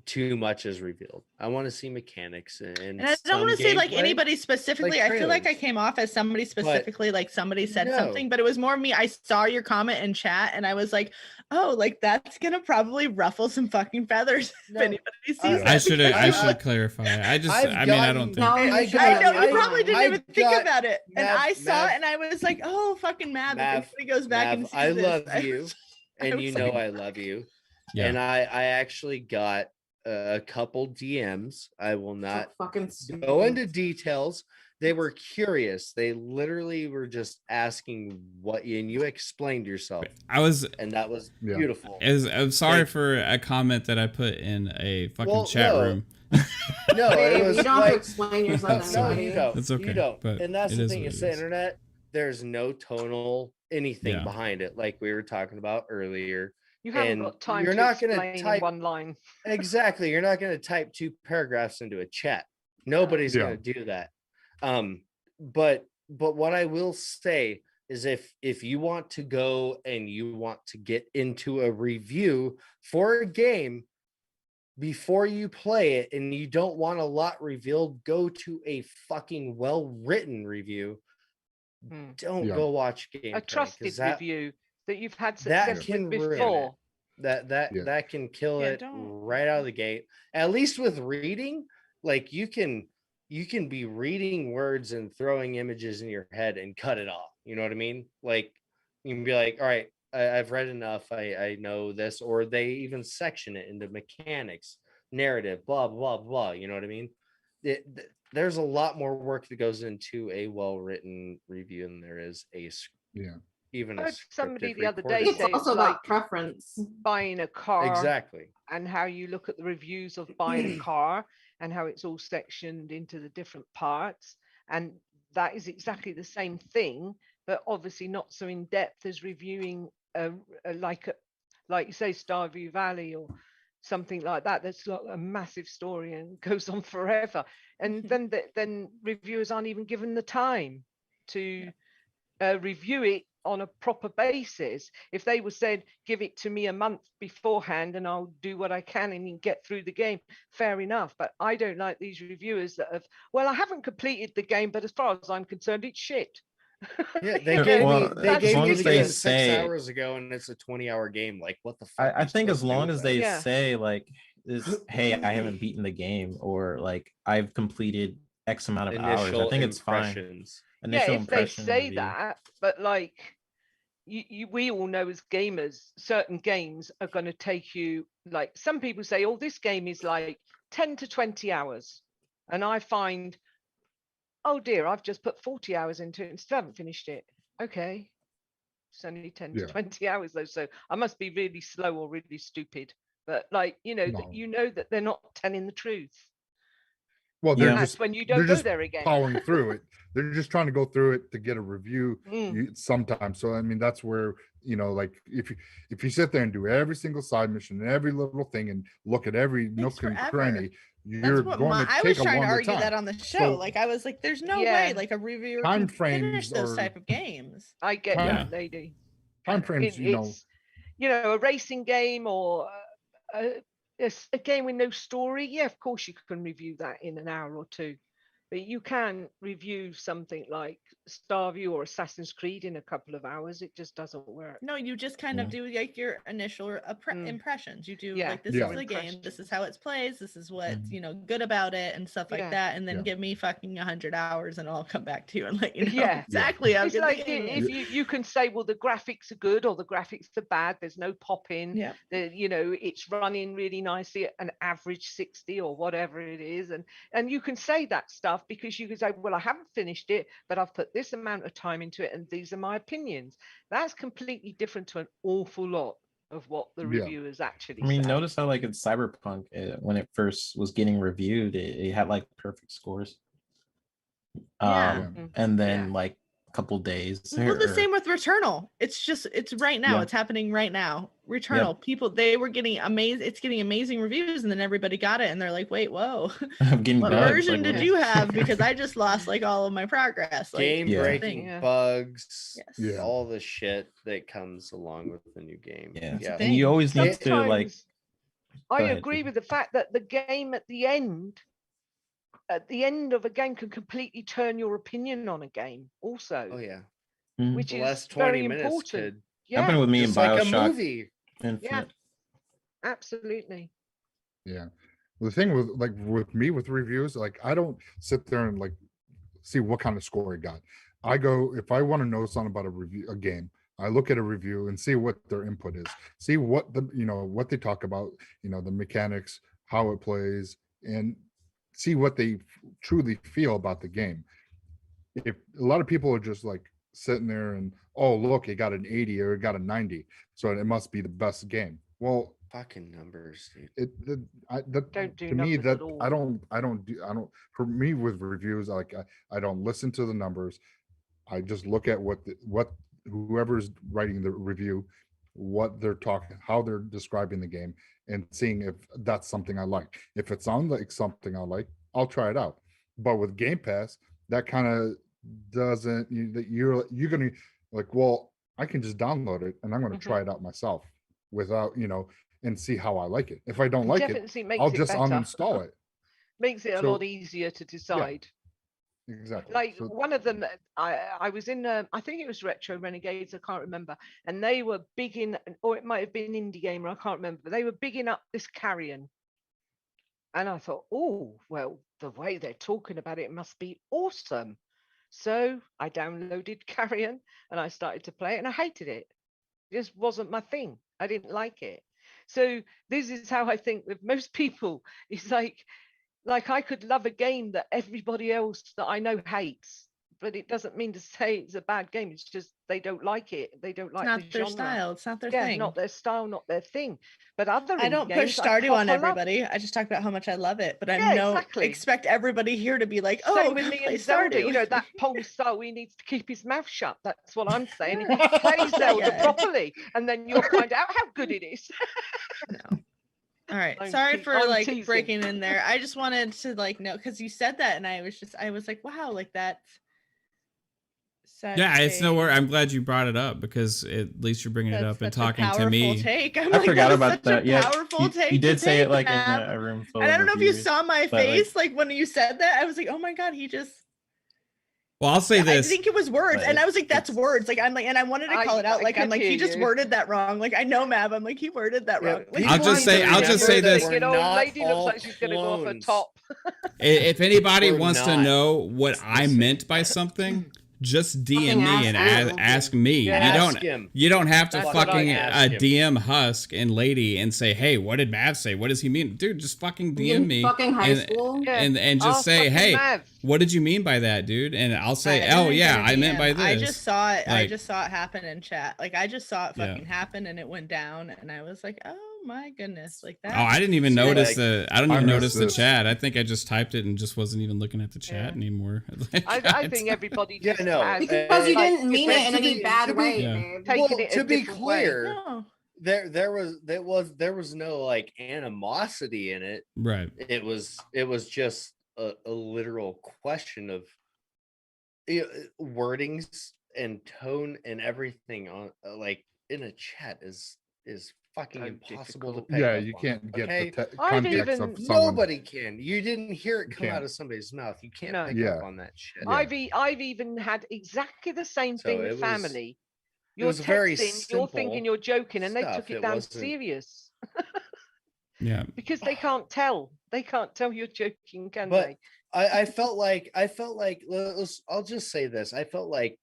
too much is revealed. I want to see mechanics and I don't want to say like anybody specifically. Like I feel like I came off as somebody specifically, like somebody said something, but it was more me. I saw your comment in chat and I was like, oh, like that's gonna probably ruffle some fucking feathers if anybody sees that. I should clarify. I don't think. I know you probably didn't even think about it, and I saw it and I was like, oh, fucking Mav. If he goes back and sees I love you, and you know I love you, and I actually got a couple DMs. I will not go into details. They were curious. They literally were just asking what you, and you explained yourself. And that was beautiful. I'm sorry for a comment that I put in a fucking chat room. No, it was you don't have to explain yourself. No, you don't. That's okay. You don't. But and that's the thing. It's the internet. There's no tonal anything behind it, like we were talking about earlier. You haven't got time. You're not going to type one line. Exactly. You're not going to type 2 paragraphs into a chat. Nobody's going to do that. But what I will say is if you want to go and you want to get into a review for a game before you play it and you don't want a lot revealed, go to a fucking well-written review. Don't go watch gameplay. A trusted review that you've had success with before. That can kill it right out of the gate. At least with reading, like you can be reading words and throwing images in your head and cut it off. You know what I mean? Like you can be like, all right, I've read enough. I know this, or they even section it into mechanics, narrative, blah, blah, blah. You know what I mean? There's a lot more work that goes into a well-written review than there is even I heard somebody the other day it's say also about preference. Buying a car, exactly, and how you look at the reviews of buying a car and how it's all sectioned into the different parts, and that is exactly the same thing, but obviously not so in depth as reviewing like you say Stardew Valley or something like that. That's like a massive story and goes on forever, and then reviewers aren't even given the time to review it on a proper basis. If they were said, give it to me a month beforehand and I'll do what I can and get through the game, fair enough. But I don't like these reviewers that have, well, I haven't completed the game, but as far as I'm concerned, it's shit. Yeah, they Yeah, gave well, me they as gave long me as the they game say- 6 hours ago, and it's a 20-hour game. Like, what the fuck? I are you think as supposed to do long with as that? they Yeah. say like this, hey, I haven't beaten the game, or like I've completed X amount of hours, I Initial think it's fine. impressions. Initial if they impression say review. that, but like we all know as gamers, certain games are going to take you, like some people say, oh, this game is like 10 to 20 hours. And I find, oh dear, I've just put 40 hours into it and still haven't finished it. Okay. It's only 10 to 20 hours though. So I must be really slow or really stupid. But like, No. you know that they're not telling the truth. Well, Yeah. they're That's just when you they're don't go just there again. powering through it. They're just trying to go through it to get a review Mm. sometimes. So I mean, that's where, like if you sit there and do every single side mission and every little thing and look at every nook and forever. cranny, you're That's what going to I take was a trying to longer argue time. that on the show. So- Like I was like, there's no Yeah. way like a reviewer Time can finish frames those are- type of games. I get Time- that, lady. Time frames, It's a racing game or a game with no story. Yeah, of course you can review that in an hour or two, but you can review something like Starview or Assassin's Creed in a couple of hours. It just doesn't work. No, you just kind of do like your initial impressions. You do like this is the game, this is how it's plays, this is what's good about it and stuff like that, and then give me fucking 100 hours and I'll come back to you and let you know exactly how It's good like the game if is. you can say, well, the graphics are good or the graphics are bad, there's no pop in, it's running really nicely at an average 60 or whatever it is, and you can say that stuff because you can say, well, I haven't finished it, but I've put this amount of time into it and these are my opinions. That's completely different to an awful lot of what the reviewers actually say. Notice how like in Cyberpunk, when it first was getting reviewed, it had like perfect scores. And then like a couple days. Well, the same with Returnal. It's right now. Yeah. It's happening right now. Returnal. People, they were getting amazing reviews, and then everybody got it, and they're like, "Wait, whoa, I'm getting what bugs, version like, did you have?" Because I just lost like all of my progress. Like, Game breaking bugs, Yes. all the shit that comes along with the new game. Yeah. And you always need to like. I agree with the fact that the game at the end of a game can completely turn your opinion on a game also. Oh yeah. Which the is last 20 very minutes important. could happened with me in just like Bioshock a movie. Infinite. Yeah, absolutely. Yeah. The thing with me with reviews, like I don't sit there and like see what kind of score it got. I go, if I want to know something about a game, I look at a review and see what their input is, see what what they talk about, the mechanics, how it plays, and see what they truly feel about the game. If a lot of people are just like sitting there and, oh, look, it got an 80 or it got a 90, so it must be the best game. Well, fucking numbers, dude. Don't do to me numbers that at all. I don't for me with reviews, like I don't listen to the numbers. I just look at what whoever's writing the review, what they're talking, how they're describing the game, and seeing if that's something I like. If it sounds like something I like, I'll try it out. But with Game Pass, that kind of doesn't. You're gonna like, well, I can just download it and I'm gonna try it out myself without and see how I like it. If I don't like it, I'll just uninstall it. Makes it a lot easier to decide. Exactly. Like one of them, I was in, I think it was Retro Renegades, I can't remember, and they were big in, or it might have been Indie Gamer, I can't remember, but they were bigging up this Carrion. And I thought, oh, well, the way they're talking about it must be awesome. So I downloaded Carrion and I started to play it and I hated it. It just wasn't my thing. I didn't like it. So this is how I think with most people. It's like I could love a game that everybody else that I know hates, but it doesn't mean to say it's a bad game. It's just they don't like it. They don't like not the their genre. style. It's not their Yeah, thing. not their style, not their thing. But other I don't push Stardew on everybody. I just talk about how much I love it, but I expect everybody here to be like, oh, same with me play and Zelda. Stardew. That Pong Star, he needs to keep his mouth shut. That's what I'm saying. Play Zelda properly, and then you'll find out how good it is. No. All right. I'm Sorry te- for I'm like teasing. breaking in there. I just wanted to like know because you said that and I was like, wow, like that's such Yeah, it's a- nowhere. I'm glad you brought it up because at least you're bringing it up and such a talking to me. powerful take. I'm I like, forgot that is about such that. a Yeah, powerful take you did to say it take, like in Matt. a room full And of I don't know if you reviews, saw my but, like, face like when you said that. I was like, oh my god, he just Well, I'll say this. I think it was words, But and I was like, "That's it's- words." Like I'm like, and I wanted to call it out. I Like I'm could like, hear he just you. worded that wrong. Like I know, Mav. I'm like, he worded that wrong. Like, I'll just say this. Thinking, old lady looks like she's gonna go off her top. If anybody We're wants to not. know what I meant by something, just DM me and ask me. Yeah. You Ask don't. him. You don't have to That's what I fucking asked him. DM Husk and Lady and say, "Hey, what did Mav say? What does he mean?" Dude, just fucking DM me Fucking high and, school. Yeah. and just Oh, say, fucking "Hey, Mav. what did you mean by that, dude?" And I'll say, I "Oh didn't yeah, get a I meant by DM. this." I just saw it. I Like- just saw it happen in chat. Like I just saw it Yeah. fucking happen, and it went down, and I was like, "Oh my goodness!" Like that. Oh, I didn't even So, notice like, the. I don't I even missed notice the this. chat. I think I just typed it and just wasn't even looking at the chat Yeah. anymore. I think everybody Yeah, just no, has, Because you like, didn't mean it in to any be- bad to be- way, Yeah. babe. taking Well, it a to be different way. clear, No. there was no like animosity in it. Right. It was just a literal question of wordings and tone and everything on like in a chat is fucking So impossible difficult. to pick Yeah, up you on, can't get okay? the I've context even- of someone. Nobody can. You didn't hear it You come out can't. of somebody's mouth. You can't No. pick Yeah. up on that shit. Yeah. I've even had exactly the same So thing it with was- family. it You're was very texting, you're thinking simple you're joking, and they stuff. took it It down wasn't- serious Yeah. because they can't tell. They can't tell you're joking, can But they? I felt like I'll just say this. I felt like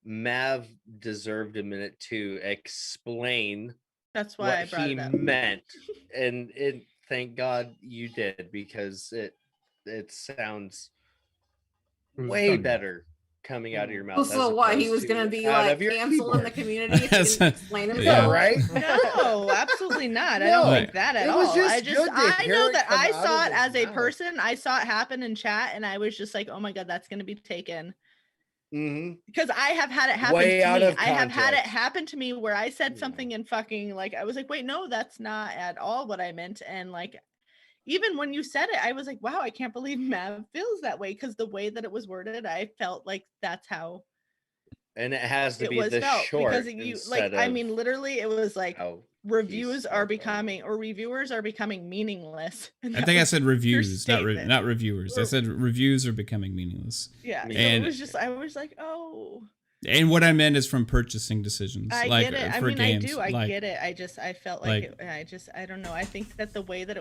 Mav deserved a minute to explain That's why what I brought he it up. meant, and thank God you did, because it sounds It was way done. better coming out of your mouth. Well, so as what? He opposed was to gonna be out like of your canceled in the keyboard. community if he didn't explain Yeah, himself. right? No, absolutely not. I No, don't think that at it was all. just I good to I hear know it that come I out saw of it his as a mouth. person. I saw it happen in chat, and I was just like, "Oh my god, that's going to be taken." Mhm. Because I have had it happen Way to out me. of I have had it context. happen to me where I said Yeah. something and fucking like I was like, "Wait, no, that's not at all what I meant." And like, even when you said it, I was like, "Wow, I can't believe Mav feels that way." Because the way that it was worded, I felt like that's how And it has to it be was the felt. short Because you like, instead I of mean, literally, it was like how reviews spoke are on it. becoming or reviewers are becoming meaningless. And I that think I was said your reviews, not statement. not reviewers. I Or- said reviews are becoming meaningless. Yeah, so And- it was just I was like, oh, And what I meant is from purchasing decisions, I like get it. I for mean, games. I do. I like, get it. I felt like, I don't know. I think that the way that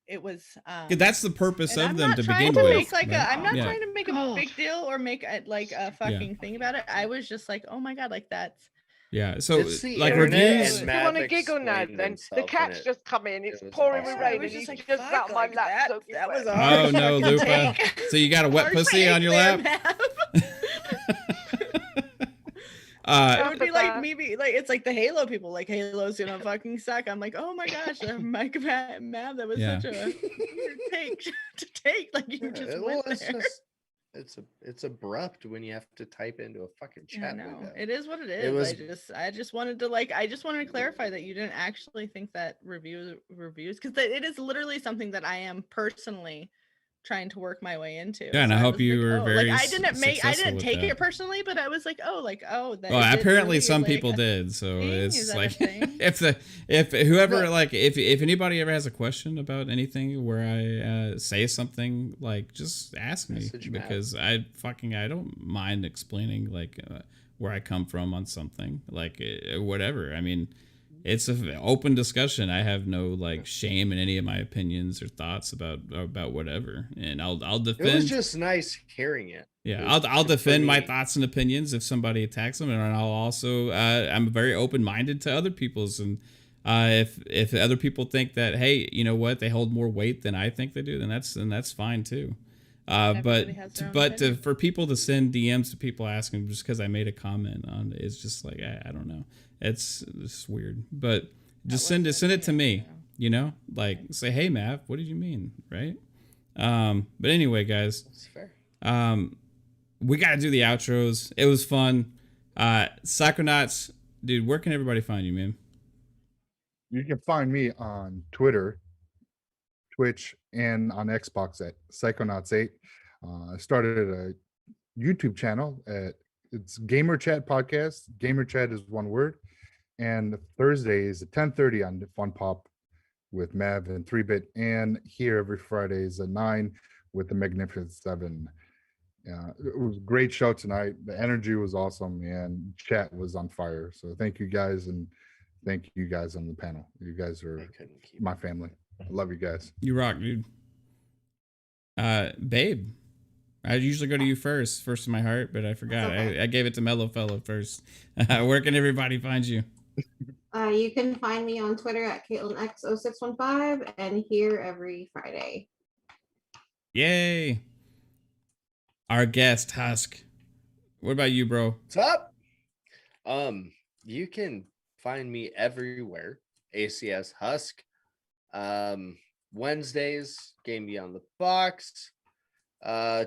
it was. That's the purpose and of I'm them not to trying begin to with. make like right? I'm not Yeah. trying to make a God. big deal or make like a fucking thing about it. I was just like, oh my god, like that's. Yeah. So It's the like internet reviews. and You want to Mav giggle now? explained Then the himself, cat's and just come in. It's it was pouring with awesome. I rain, was and just he's like, just fuck, out my like lap. that. soaking That was wet. hard. Oh no, fucking Lupa. take. So you got a wet Hard pussy on take your there, lap? It would be like that. me be like it's like the Halo people like Halo's gonna fucking suck. I'm like, oh my gosh, Mike Mav, that was Yeah. such a weird take to take. Like you just Well, went it's there. just it's abrupt when you have to type into a fucking Yeah, chat no, window. it is what it is. was- I just wanted to clarify that you didn't actually think that reviews because it is literally something that I am personally trying to work my way into. Yeah, and I hope was you were very like I didn't successful with take that. it personally, but I was like, oh, that Well, it did apparently really, some like, people a did. So thing? Is it's that a like thing? if whoever No. like if anybody ever has a question about anything where I say something, like just ask me, Message Matt. because I don't mind explaining like where I come from on something, like whatever. I mean, it's an open discussion. I have no like shame in any of my opinions or thoughts about whatever, and I'll defend. It was just nice hearing it. Yeah, It was- I'll for defend my me. thoughts and opinions if somebody attacks them, and I'll also I'm very open minded to other people's, and if other people think that, hey, you know what, they hold more weight than I think they do, then that's fine too. But Everybody has their own opinion. for people to send DMs to people asking just because I made a comment on it, it's just like I don't know, it's weird. But just send it to me, you know, like say, hey Mav, what did you mean, right? But anyway, guys. That's fair. We got to do the outros. It was fun. Psychonauts, dude, where can everybody find you, man? You can find me on Twitter, Twitch, and on Xbox at Psychonauts8. I started a YouTube channel it's Gamer Chat Podcast. Gamer Chat is one word. And Thursdays at 10:30 on Fun Pop with Mav and 3-Bit, and here every Fridays at 9 with the Magnificent 7. Yeah, it was a great show tonight. The energy was awesome, and chat was on fire. So thank you guys, and thank you guys on the panel. You guys I are couldn't keep my family. I love you guys. You rock, dude. Babe, I usually go to you first in my heart, but I forgot. Okay. I gave it to Mellow Fellow first. Where can everybody find you? You can find me on Twitter at KaitlinX0615 and here every Friday. Yay! Our guest Husk. What about you, bro? What's up? You can find me everywhere. ACS Husk. Wednesdays, Game Beyond the Box.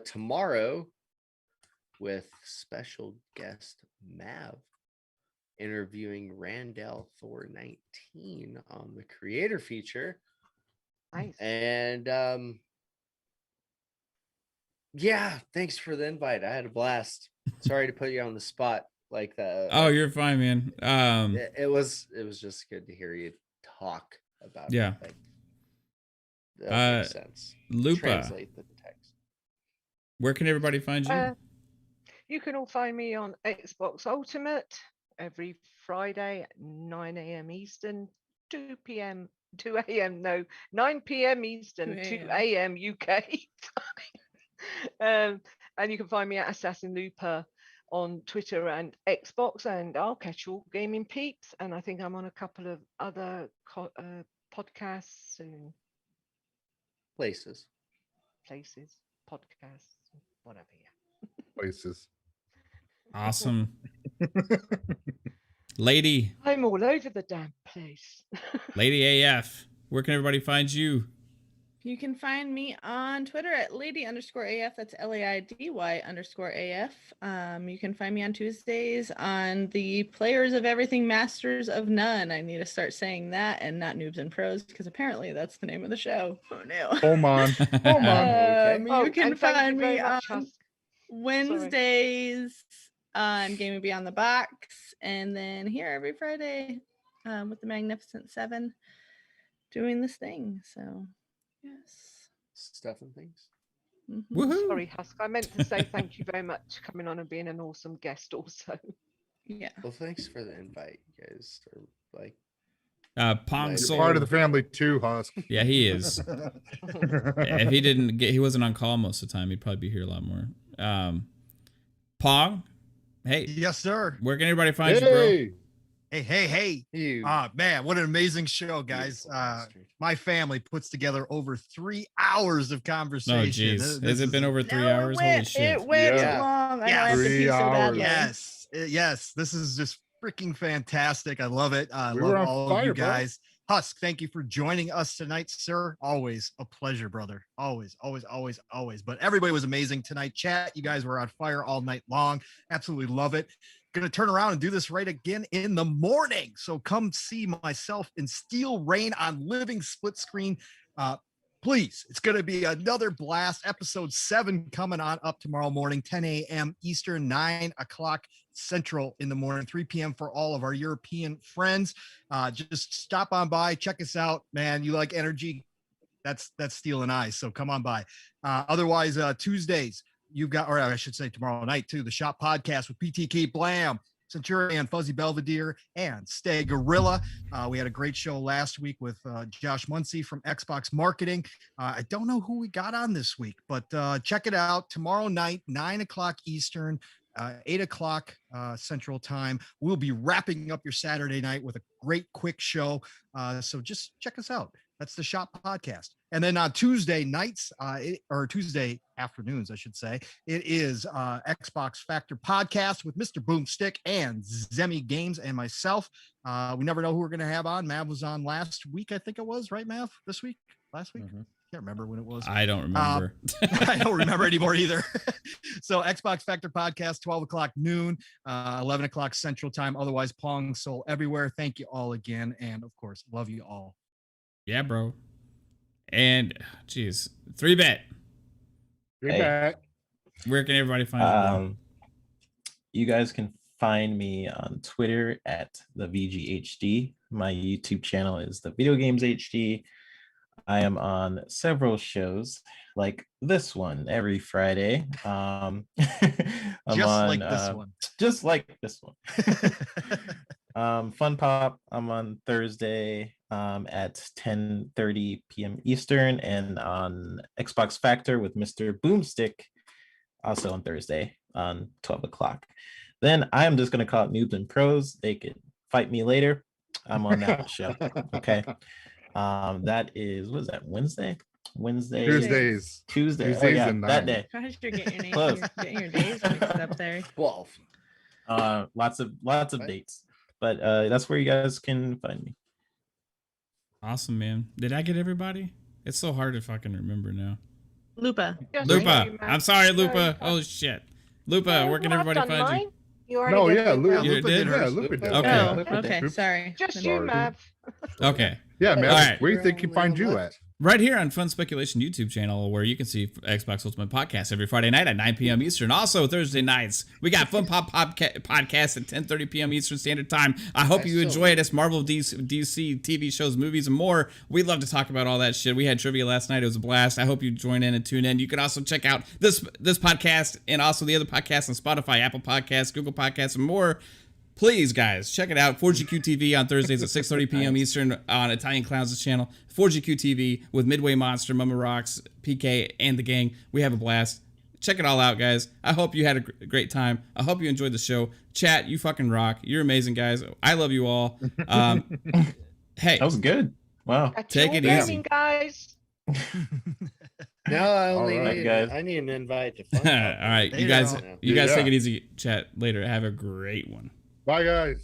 Tomorrow with special guest Mav interviewing Randall Thor 19 on the creator feature. Nice. And yeah, thanks for the invite. I had a blast. Sorry to put you on the spot like that. Oh, you're fine, man. It was just good to hear you talk about Yeah. it. Like, that makes sense. Lupa. Translate the text. Where can everybody find you? You can all find me on Xbox Ultimate every Friday at 9 a.m. Eastern, 9 p.m. Eastern, 2 a.m. UK time. And you can find me at Assassin Lupa on Twitter and Xbox, and I'll catch you all gaming peeps. And I think I'm on a couple of other podcasts soon. Places, podcasts, whatever. Yeah. Places. Awesome. Lady. I'm all over the damn place. Lady AF. Where can everybody find you? You can find me on Twitter at lady_AF. That's LAIDY_AF. You can find me on Tuesdays on the Players of Everything, Masters of None. I need to start saying that and not Noobs and Pros, because apparently that's the name of the show. Oh no. Hold on. You can find me on Husk. Wednesdays on Gaming Beyond the Box, and then here every Friday with the Magnificent Seven doing this thing. So yes. stuff and things. Mm-hmm. Woohoo. Sorry, Husk. I meant to say thank you very much for coming on and being an awesome guest also. Yeah. Well, thanks for the invite, you guys. Are like Pong You're Soul. Part of the family too, Husk. Yeah, he is. If he wasn't on call most of the time, he'd probably be here a lot more. Pong, hey. Yes, sir. Where can everybody find you, bro? Hey. you. Man, what an amazing show, guys. My family puts together over 3 hours of Oh, conversation. jeez. Has it been over 3 hours? Holy shit. It went Yeah. long. I know Yeah. I have to 3 pee so hours. badly. Yes. This is just freaking fantastic. I love it. I We were love on all of fire, you bro. guys. Husk, thank you for joining us tonight, sir. Always a pleasure, brother. Always. But everybody was amazing tonight. Chat, you guys were on fire all night long. Absolutely love it. Gonna turn around and do this right again in the morning. So come see myself in Steel Rain on Living Split Screen. Please, it's going to be another blast. Episode 7 coming on up tomorrow morning, 10 a.m. Eastern, 9 o'clock Central in the morning, 3 p.m. for all of our European friends. Just stop on by, check us out, man. You like energy? That's Steel and I. So come on by. Otherwise, Tuesdays, you've got, or I should say tomorrow night too, the Shop Podcast with PTK Blam, Centurion, Fuzzy Belvedere, and Stay Gorilla. We had a great show last week with Josh Muncie from Xbox Marketing. I don't know who we got on this week, but check it out tomorrow night, 9 o'clock Eastern, 8 o'clock Central Time. We'll be wrapping up your Saturday night with a great quick show. So just check us out. That's the Shop Podcast. And then on Tuesday nights, or Tuesday afternoons, I should say, it is Xbox Factor Podcast with Mr. Boomstick and Zemi Games and myself. We never know who we're going to have on. Mav was on last week, I think it was, right, Mav? This week? Last week? Can't remember when it was. I don't remember. I don't remember anymore either. So Xbox Factor Podcast, 12 o'clock noon, 11 o'clock Central Time. Otherwise, Pong Soul everywhere. Thank you all again. And of course, love you all. Yeah, bro. And geez, 3-bet. You're back. Where can everybody find you, bro? You guys can find me on Twitter at the VGHD. My YouTube channel is the Video Games HD. I am on several shows like this one every Friday. I'm Just on, like this one. Just like this one. Fun Pop, I'm on Thursday at 10:30 p.m. Eastern, and on Xbox Factor with Mr. Boomstick, also on Thursday on 12 o'clock. Then I'm just going to call it Noobs and Pros. They could fight me later. I'm on that show. Okay. That is, what is that, Wednesday? Tuesdays. Tuesday. Tuesdays Yeah, and that 9. day. Gosh, you're getting your name, Close. you're getting your days mixed up there. 12. Lots of dates. But that's where you guys can find me. Awesome, man. Did I get everybody? It's so hard to fucking remember now. Lupa. Just Lupa. like you, I'm sorry, Matt. Lupa. Oh shit. Lupa, Yeah, where can well, I've everybody done find you? mine. You already No, did yeah, Lupa. Lupa, You did? Yeah, Lupa did. Okay. Oh, Lupa did. okay. Sorry. Just Let you, me- Mav. Okay. Yeah, man. All right. Where do you think you find you at? Right here on Fun Speculation YouTube channel, where you can see Xbox Ultimate Podcast every Friday night at 9 p.m. Eastern. Also Thursday nights, we got Fun Pop Podcast at 10:30 p.m. Eastern Standard Time. I hope you enjoy it. It's Marvel, DC, TV shows, movies, and more. We love to talk about all that shit. We had trivia last night. It was a blast. I hope you join in and tune in. You can also check out this podcast and also the other podcasts on Spotify, Apple Podcasts, Google Podcasts, and more. Please, guys, check it out. 4GQ TV on Thursdays at 6:30 p.m. Eastern on Italian Clowns' channel. 4GQ TV with Midway Monster, Mama Rocks, PK, and the gang. We have a blast. Check it all out, guys. I hope you had a great time. I hope you enjoyed the show. Chat, you fucking rock. You're amazing, guys. I love you all. Hey. That was good. Wow. That's Take all it gaming, easy. guys. Now I only right, need, guys. I need an invite to all Fun Pop. right, you Later guys, on. take it easy. Chat later. Have a great one. Bye, guys.